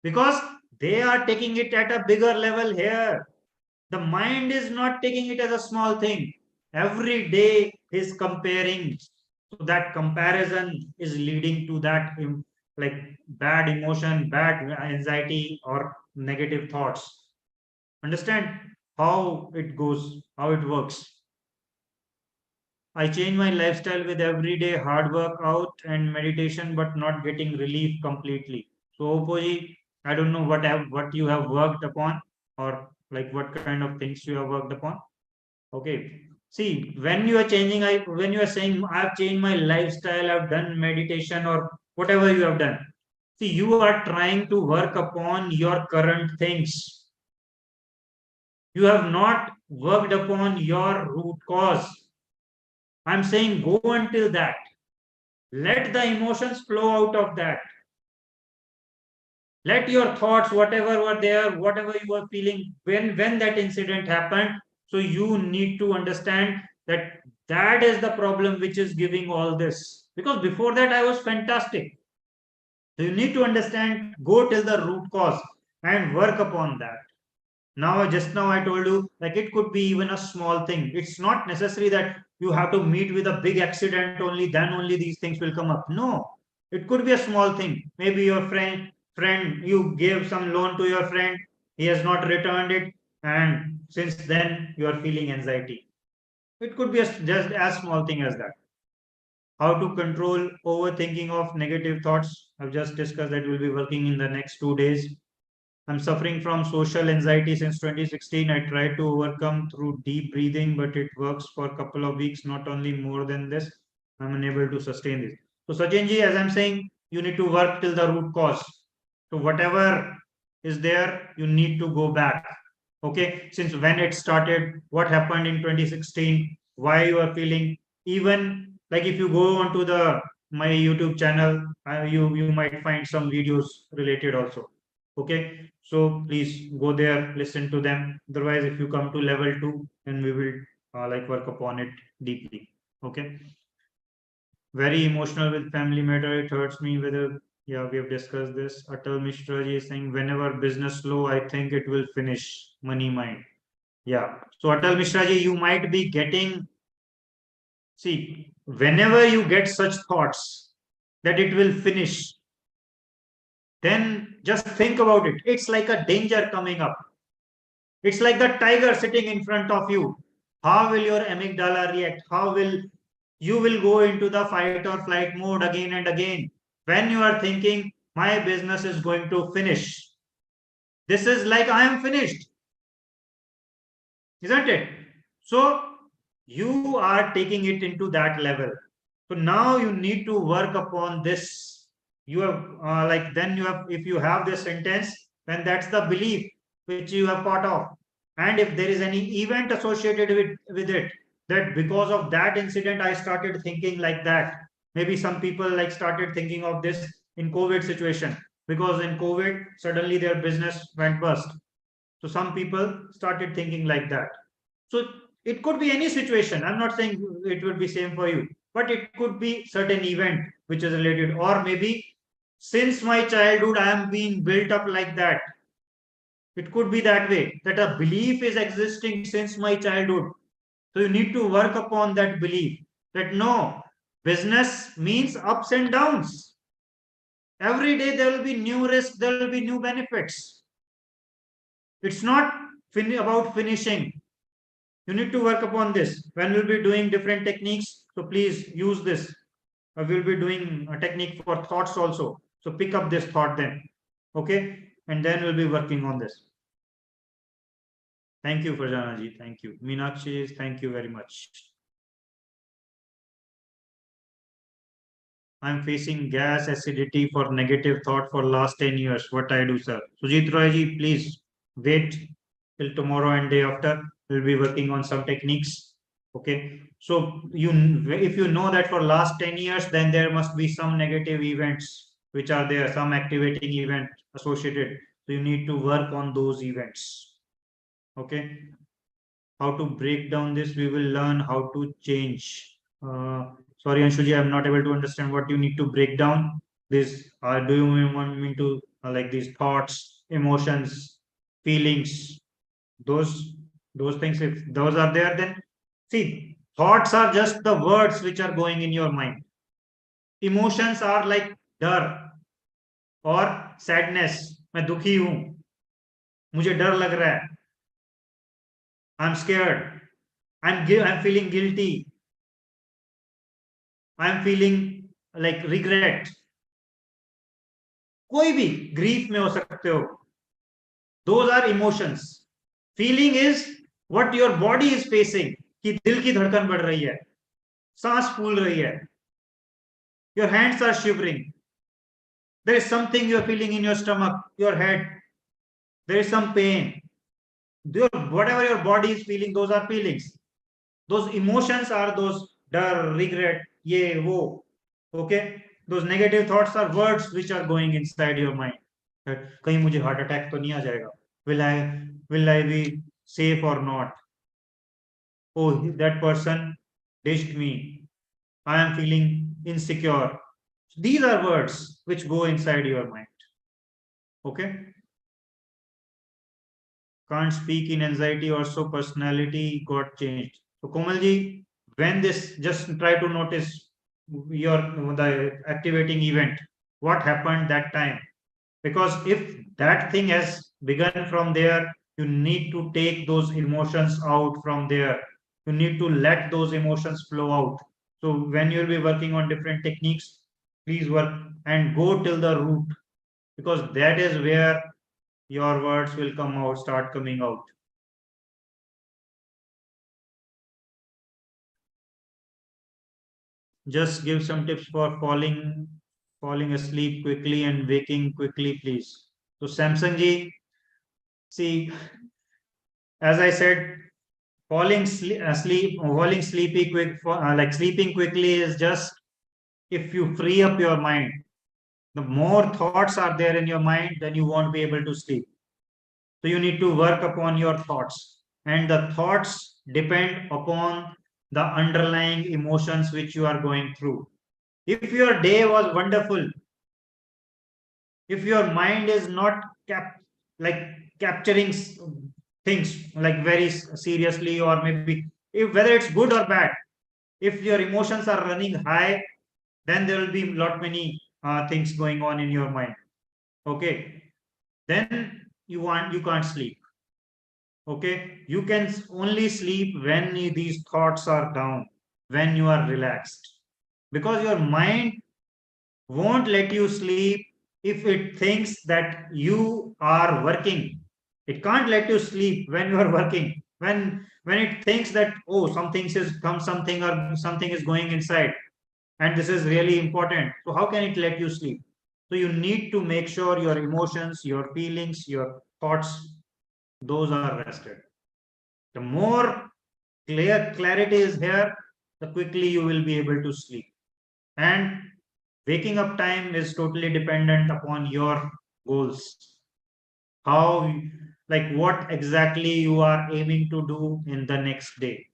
because they are taking it at a bigger level here. The mind is not taking it as a small thing. Every day is comparing. So that comparison is leading to that like bad emotion, bad anxiety, or negative thoughts. Understand how it goes, how it works. I change my lifestyle with everyday hard work out and meditation, but not getting relief completely. So, Opoji, I don't know what you have worked upon, or like what kind of things you have worked upon. Okay. See, when you are changing, when you are saying I've changed my lifestyle, I've done meditation or whatever you have done. See, you are trying to work upon your current things. You have not worked upon your root cause. I'm saying go until that. Let the emotions flow out of that. Let your thoughts, whatever were there, whatever you were feeling when that incident happened. So you need to understand that that is the problem which is giving all this. Because before that I was fantastic. So you need to understand, go till the root cause and work upon that. Now, just now I told you, like it could be even a small thing. It's not necessary that you have to meet with a big accident only, then only these things will come up. No, it could be a small thing. Maybe your friend, you gave some loan to your friend, he has not returned it, and since then you are feeling anxiety. It could be just as small thing as that. How to control overthinking of negative thoughts. I've just discussed that we'll be working in the next 2 days. I'm suffering from social anxiety since 2016. I tried to overcome through deep breathing, but it works for a couple of weeks, not only more than this. I'm unable to sustain this. So, Sachinji, as I'm saying, you need to work till the root cause. So, whatever is there, you need to go back. Okay, since when it started, what happened in 2016, why you are feeling, even like if you go onto the my YouTube channel, you might find some videos related also. Okay, so please go there, listen to them. Otherwise, if you come to level 2, then we will like work upon it deeply. Okay, very emotional with family matter. It hurts me whether, yeah, we have discussed this. Atal Mishra ji is saying whenever business slow, I think it will finish. Money mind. Yeah. So Atal Mishra ji, you might be getting, see, whenever you get such thoughts that it will finish, then just think about it. It's like a danger coming up. It's like the tiger sitting in front of you. How will your amygdala react? How will you will go into the fight or flight mode again and again when you are thinking my business is going to finish. This is like I am finished, isn't it? So you are taking it into that level. So now you need to work upon this. you have then you have, if you have this sentence, then that's the belief which you have part of. And if there is any event associated with it, that because of that incident I started thinking like that. Maybe some people like started thinking of this in COVID situation, because in COVID suddenly their business went bust. So some people started thinking like that. So it could be any situation. I'm not saying it would be same for you, but it could be certain event which is related. Or maybe since my childhood I am being built up like that. It could be that way, that a belief is existing since my childhood. So you need to work upon that belief, that no, business means ups and downs. Every day there will be new risks, there will be new benefits. It's not about finishing. You need to work upon this. When we'll be doing different techniques, so please use this. We'll be doing a technique for thoughts also. So pick up this thought then. Okay? And then we'll be working on this. Thank you, Farjana ji. Thank you. Meenakshi, thank you very much. I'm facing gas acidity for negative thought for last 10 years. What I do, sir? Sujit Roy ji, please wait till tomorrow and day after. We'll be working on some techniques. Okay. So if you know that for last 10 years, then there must be some negative events which are there, some activating event associated. So you need to work on those events. Okay. How to break down this, we will learn how to change. Sorry, Anshuji, I'm not able to understand what you need to break down. This, do you want me to like these thoughts, emotions, feelings, those things? If those are there, then see, thoughts are just the words which are going in your mind. Emotions are like डर और sadness. मैं दुखी हूं, मुझे डर लग रहा है. I'm scared. I'm feeling guilty. I'm feeling like regret. कोई भी grief में हो सकते हो. Those are emotions. Feeling is what your body is facing. कि दिल की धड़कन बढ़ रही है, सांस फूल रही है, your hands are shivering, there is something you are feeling in your stomach, your head, there is some pain. Whatever your body is feeling, those are feelings. Those emotions are those डर, regret, ये वो. Okay, those negative thoughts are words which are going inside your mind. कहीं मुझे heart attack तो नहीं आ जाएगा? Will I be safe or not? Oh, that person ditched me, I am feeling insecure. These are words which go inside your mind. Okay. Can't speak in anxiety, or so personality got changed. So Komalji, when this, just try to notice your the activating event, what happened that time. Because if that thing has begun from there, you need to take those emotions out from there. You need to let those emotions flow out. So when you'll be working on different techniques, please work and go till the root, because that is where your words will start coming out. Just give some tips for falling asleep quickly and waking quickly, please. So Samsung ji, see, as I said, falling sleepy quick, like sleeping quickly is just if you free up your mind. The more thoughts are there in your mind, then you won't be able to sleep. So you need to work upon your thoughts, and the thoughts depend upon the underlying emotions which you are going through. If your day was wonderful, if your mind is not like capturing things like very seriously, or maybe if whether it's good or bad, if your emotions are running high, then there will be lot many things going on in your mind. Okay, then you can't sleep. Okay, you can only sleep when these thoughts are down, when you are relaxed, because your mind won't let you sleep if it thinks that you are working. It can't let you sleep when you are working. When it thinks that, oh, something or something is going inside, and this is really important, so how can it let you sleep? So you need to make sure your emotions, your feelings, your thoughts, those are rested. The more clarity is here, the quickly you will be able to sleep. And waking up time is totally dependent upon your goals. How, like what exactly you are aiming to do in the next day.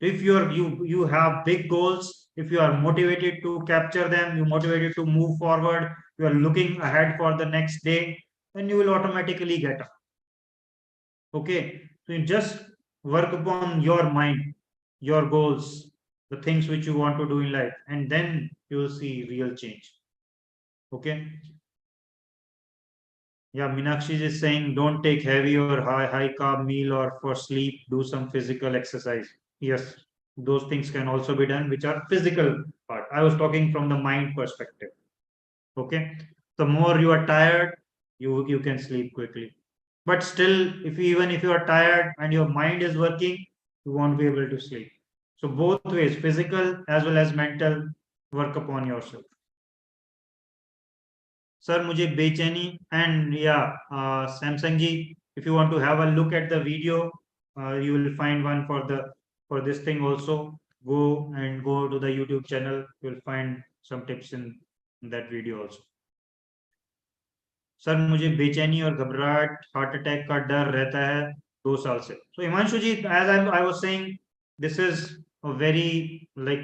If you have big goals, if you are motivated to capture them, you motivated to move forward, you are looking ahead for the next day, then you will automatically get up. Okay, so you just work upon your mind, your goals, the things which you want to do in life, and then you will see real change. Okay. Yeah, Meenakshi is saying don't take heavy or high carb meal or for sleep, do some physical exercise. Yes, those things can also be done, which are physical part. I was talking from the mind perspective. Okay. The more you are tired, you can sleep quickly. But still, even if you are tired and your mind is working, you won't be able to sleep. So both ways, physical as well as mental, work upon yourself. Sir, मुझे बेचैनी and yeah, Samsung ji, if you want to have a look at the video, you will find one for this thing also. Go to the YouTube channel. You will find some tips in that video also. Sir मुझे बेचैनी और घबराहट heart attack का डर रहता है 2 साल से. So Himanshu ji, as I was saying, this is a very like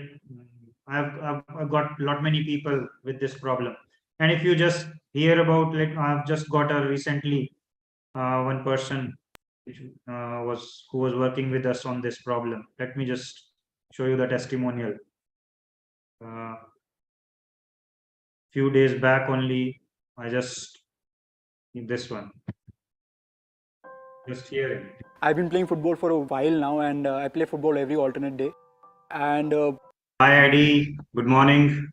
I've got lot many people with this problem, and if you just hear about, like I've just got a recently one person who was working with us on this problem. Let me just show you the testimonial. Few days back only, I just this one. Just hearing. I've been playing football for a while now, and I play football every alternate day. And Hi, Eddie. Good morning.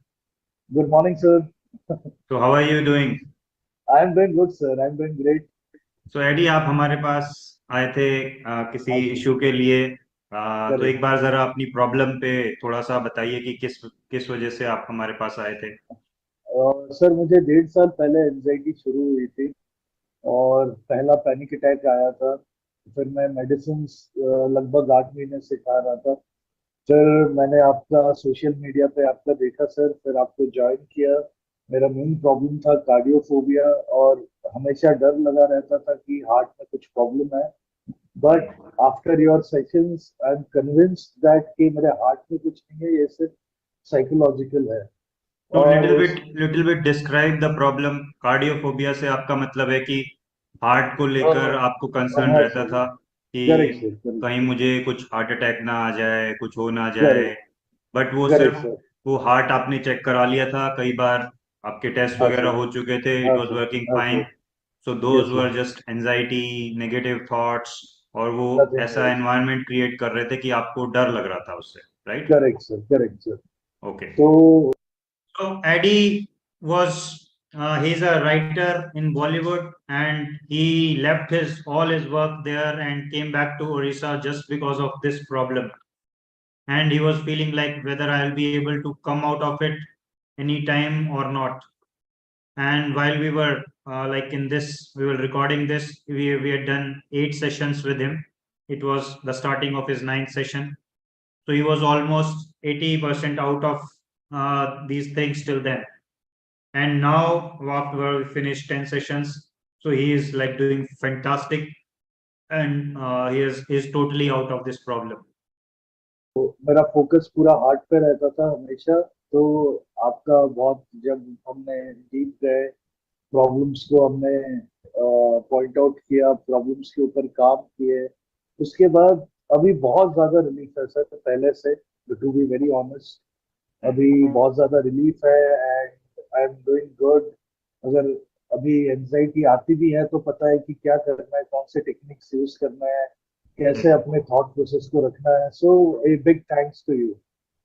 Good morning, sir. So, how are you doing? I'm doing good, sir. I'm doing great. So, Eddie, आप हमारे पास आए थे किसी हाँ जी। Issue के लिए. तो Correct. एक बार जरा अपनी प्रॉब्लम पे थोड़ा सा बताइए कि किस वजह से आप हमारे पास आए थे. सर मुझे 1.5 साल पहले एंजाइटी शुरू हुई थी और पहला पैनिक अटैक आया था. फिर मैं मेडिसिन लगभग 8 महीने से खा रहा था. फिर मैंने आपका सोशल मीडिया पे आपका देखा सर, फिर आपको ज्वाइन किया. मेरा मेन प्रॉब्लम था कार्डियोफोबिया और हमेशा डर लगा रहता था कि हार्ट में कुछ प्रॉब्लम है. But after your sessions I am convinced that कि मेरे हार्ट में कुछ नहीं है, ये सिर्फ साइकोलॉजिकल है. तो और little bit describe the problem. Cardiophobia से आपका मतलब है कि हार्ट को लेकर आपको कंसर्न हाँ रहता सर, था कि करेक्ट सर, करेक्ट कहीं मुझे कुछ हार्ट अटैक ना आ जाए, कुछ हो ना जाए. करेक्ट बट वो करेक्ट सिर्फ सर. वो हार्ट आपने चेक करा लिया था कई बार, आपके टेस्ट हाँ वगैरह सर, हो चुके थे, इट हाँ वाज सर, वर्किंग हाँ fine. Sir. So yes those sir, were just anxiety, negative thoughts, और वो नथिंग ऐसा एल्स. एनवायरनमेंट क्रिएट कर रहे थे कि आपको डर लग रहा था उससे, right? Correct sir, correct sir. Okay. तो So Eddie was he's a writer in Bollywood, and he left his all his work there and came back to Orissa just because of this problem. And he was feeling like whether I'll be able to come out of it anytime or not. And while we were we were recording this, we had done 8 sessions with him. It was the starting of his ninth session. So he was almost 80% out of these things till then. And now after we finished 10 sessions, so he is like doing fantastic, and he is totally out of this problem. मेरा focus पूरा heart पे रहता था हमेशा. तो आपका बहुत, जब हमने डीप गए, प्रॉब्लम्स को हमने पॉइंट आउट किया, प्रॉब्लम्स के ऊपर काम किए, उसके बाद अभी बहुत ज्यादा रिलीफ है सर पहले से. टू बी वेरी ऑनेस्ट, अभी बहुत ज्यादा रिलीफ है and I am doing good. अगर अभी एंजाइटी आती भी है तो पता है कि क्या करना है, कौन से टेक्निक्स यूज करना है, कैसे अपने थॉट प्रोसेस को रखना है. So a big thanks to you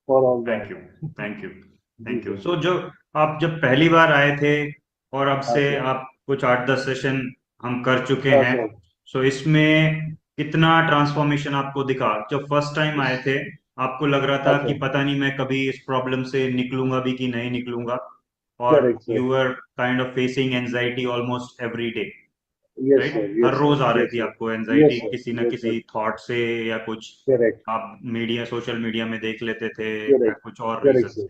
for all thank that. You, thank you, जी थैंक यू. सर. सो जब पहली बार आए थे और अब हाँ से सर, आप कुछ 8-10 सेशन हम कर चुके हाँ हैं, सर. सो इसमें कितना ट्रांसफॉर्मेशन आपको दिखा? जब फर्स्ट टाइम आए थे आपको लग रहा हाँ था कि सर. पता नहीं मैं कभी इस प्रॉब्लम से निकलूंगा भी कि नहीं निकलूंगा, or Correct, sir. you were kind of facing anxiety almost every day, Yes, right? sir. Her Yes, rose sir. आ रही Yes, थी sir. आपको Yes, एंजाइटी sir. किसी ना Yes, किसी sir. थॉट से, या कुछ Correct. आप मीडिया सोशल मीडिया में देख लेते थे, या Correct. कुछ और Correct, रीजन sir. से।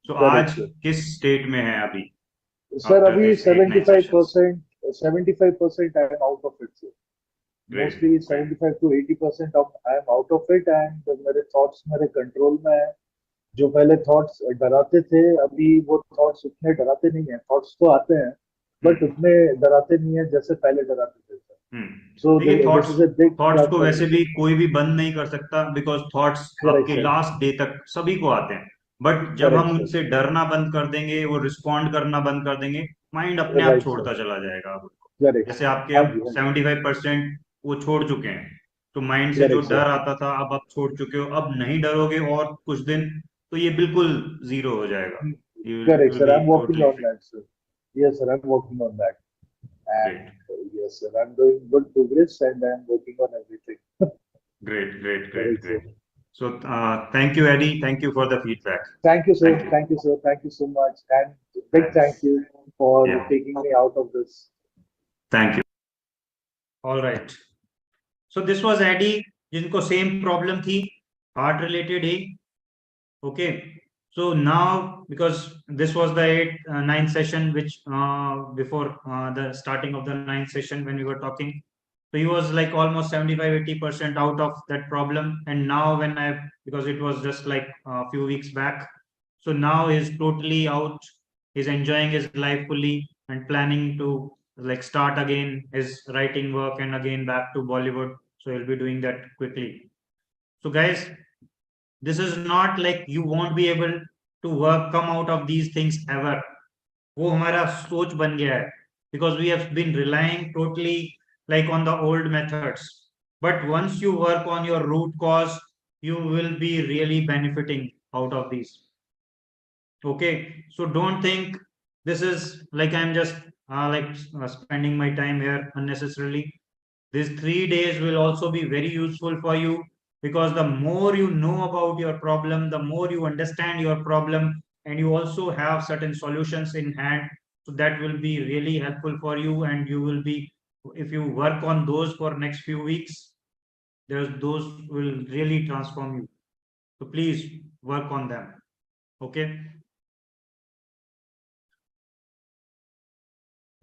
तो Correct, आज sir. किस स्टेट में है अभी Sir, आफ्टर अभी this 8-9 sessions? 75% I am out of it, sir. Great, Mostly great. 75 to 80% of I am out of it, and मेरे thoughts मेरे control में है। जो पहले थॉट्स डराते थे, अभी वो थॉट्स उतने डराते नहीं है। थॉट्स तो आते हैं, बट उतने डराते नहीं है जैसे पहले डराते थे। सो देखिए, this is a big thoughts को वैसे भी ट्रांसफॉर्मेशन। कोई भी बंद नहीं कर सकता, बिकॉज थॉट्स करेक्ट आपके सर। लास्ट डे तक सभी को आते हैं। बट जब करेक्ट हम सर। उनसे डरना बंद कर देंगे, वो रिस्पॉन्ड करना बंद कर देंगे, माइंड अपने आप राइट सर। छोड़ता चला जाएगा आपको। करेक्ट। जैसे आपके हाँ अब जी, हाँ जी। 75% वो छोड़ चुके हैं, तो माइंड से जो करेक्ट सर। डर आता था अब आप छोड़ चुके हो। अब नहीं डरोगे और कुछ दिन, तो ये बिल्कुल जीरो हो जाएगा। It correct will sir, be I am working totally on free. That sir. Yes sir, I am working on that, great, and yes sir, I am doing good progress and I am working on everything. Great, great, great, correct great. Sir. So, thank you, Eddie. Thank you for the feedback. Thank you, sir. Thank you. Thank you, sir. Thank you so much. And big Thanks. thank you for Yeah. taking me out of this. Thank you. All right. So this was Eddie, जिनको same problem थी, heart related he. Okay. So now, because this was the ninth session, which before the starting of the ninth session when we were talking, so he was like almost 75-80% out of that problem. And now when because it was just like a few weeks back, so now he's totally out. He's enjoying his life fully and planning to like start again his writing work and again back to Bollywood. So he'll be doing that quickly. So guys, this is not like you won't be able to work come out of these things ever. वो हमारा सोच बन गया है, because we have been relying totally like on the old methods. But once you work on your root cause, you will be really benefiting out of these. Okay, so don't think this is like I'm just spending my time here unnecessarily. These 3 days will also be very useful for you, because the more you know about your problem, the more you understand your problem, and you also have certain solutions in hand. So that will be really helpful for you, and you will be, if you work on those for next few weeks, those will really transform you. So please work on them. Okay.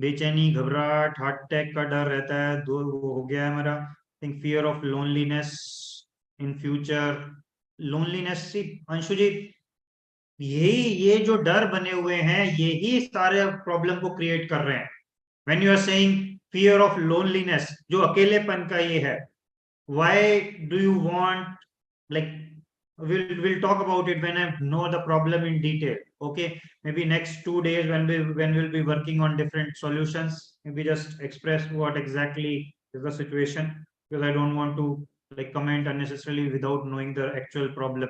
बेचैनी, घबराहट, heart attack का डर रहता है, दो वो हो गया है मेरा। Think fear of loneliness in future. Loneliness see Anshu ji, यही ये जो डर बने हुए हैं, यही सारे प्रॉब्लम को क्रिएट कर रहे हैं। When you are saying fear of loneliness, जो अकेलेपन का ये है, why do you want, like we'll talk about it when I know the problem in detail. Okay, maybe next 2 days when we'll be working on different solutions, maybe just express what exactly is the situation, because I don't want to like comment unnecessarily without knowing the actual problem.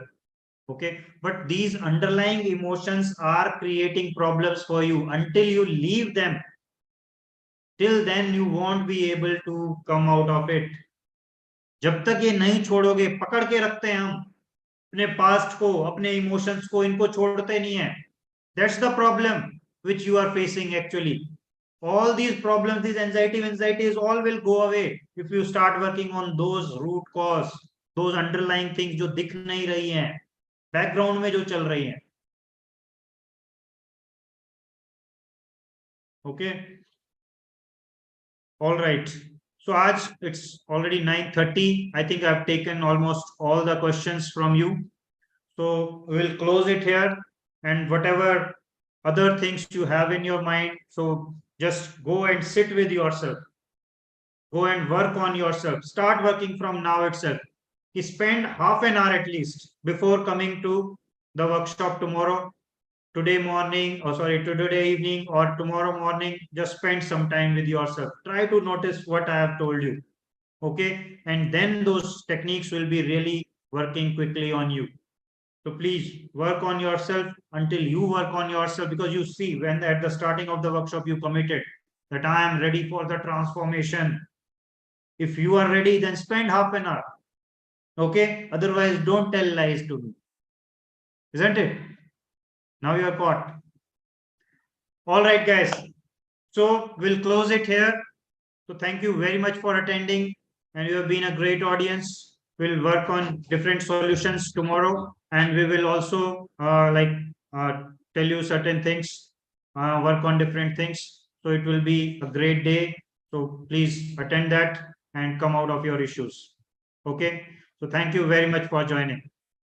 Okay, but these underlying emotions are creating problems for you. Until you leave them, till then you won't be able to come out of it. जब तक ये नहीं छोड़ोगे, पकड़ के रखते हैं हम अपने पास्ट को, अपने इमोशंस को, इनको छोड़ते नहीं है। That's the problem which you are facing actually. All these problems, these anxieties all will go away if you start working on those root cause, those underlying things जो दिख नहीं रही हैं, बैकग्राउंड में जो चल रही हैं। Okay, all right. So आज it's already 9:30. I think I've taken almost all the questions from you. So we'll close it here, and whatever other things you have in your mind, so just go and sit with yourself. Go and work on yourself. Start working from now itself. Spend half an hour at least before coming to the workshop tomorrow. Today morning, or sorry, today evening or tomorrow morning, just spend some time with yourself. Try to notice what I have told you. Okay, and then those techniques will be really working quickly on you. So please work on yourself until you work on yourself, because you see, when at the starting of the workshop you committed that I am ready for the transformation. If you are ready, then spend half an hour. Okay, otherwise don't tell lies to me, isn't it? Now you are caught. All right, guys. So we'll close it here. So thank you very much for attending, and you have been a great audience. We'll work on different solutions tomorrow, and we will also tell you certain things, work on different things. So it will be a great day. So please attend that and come out of your issues. Okay. So thank you very much for joining.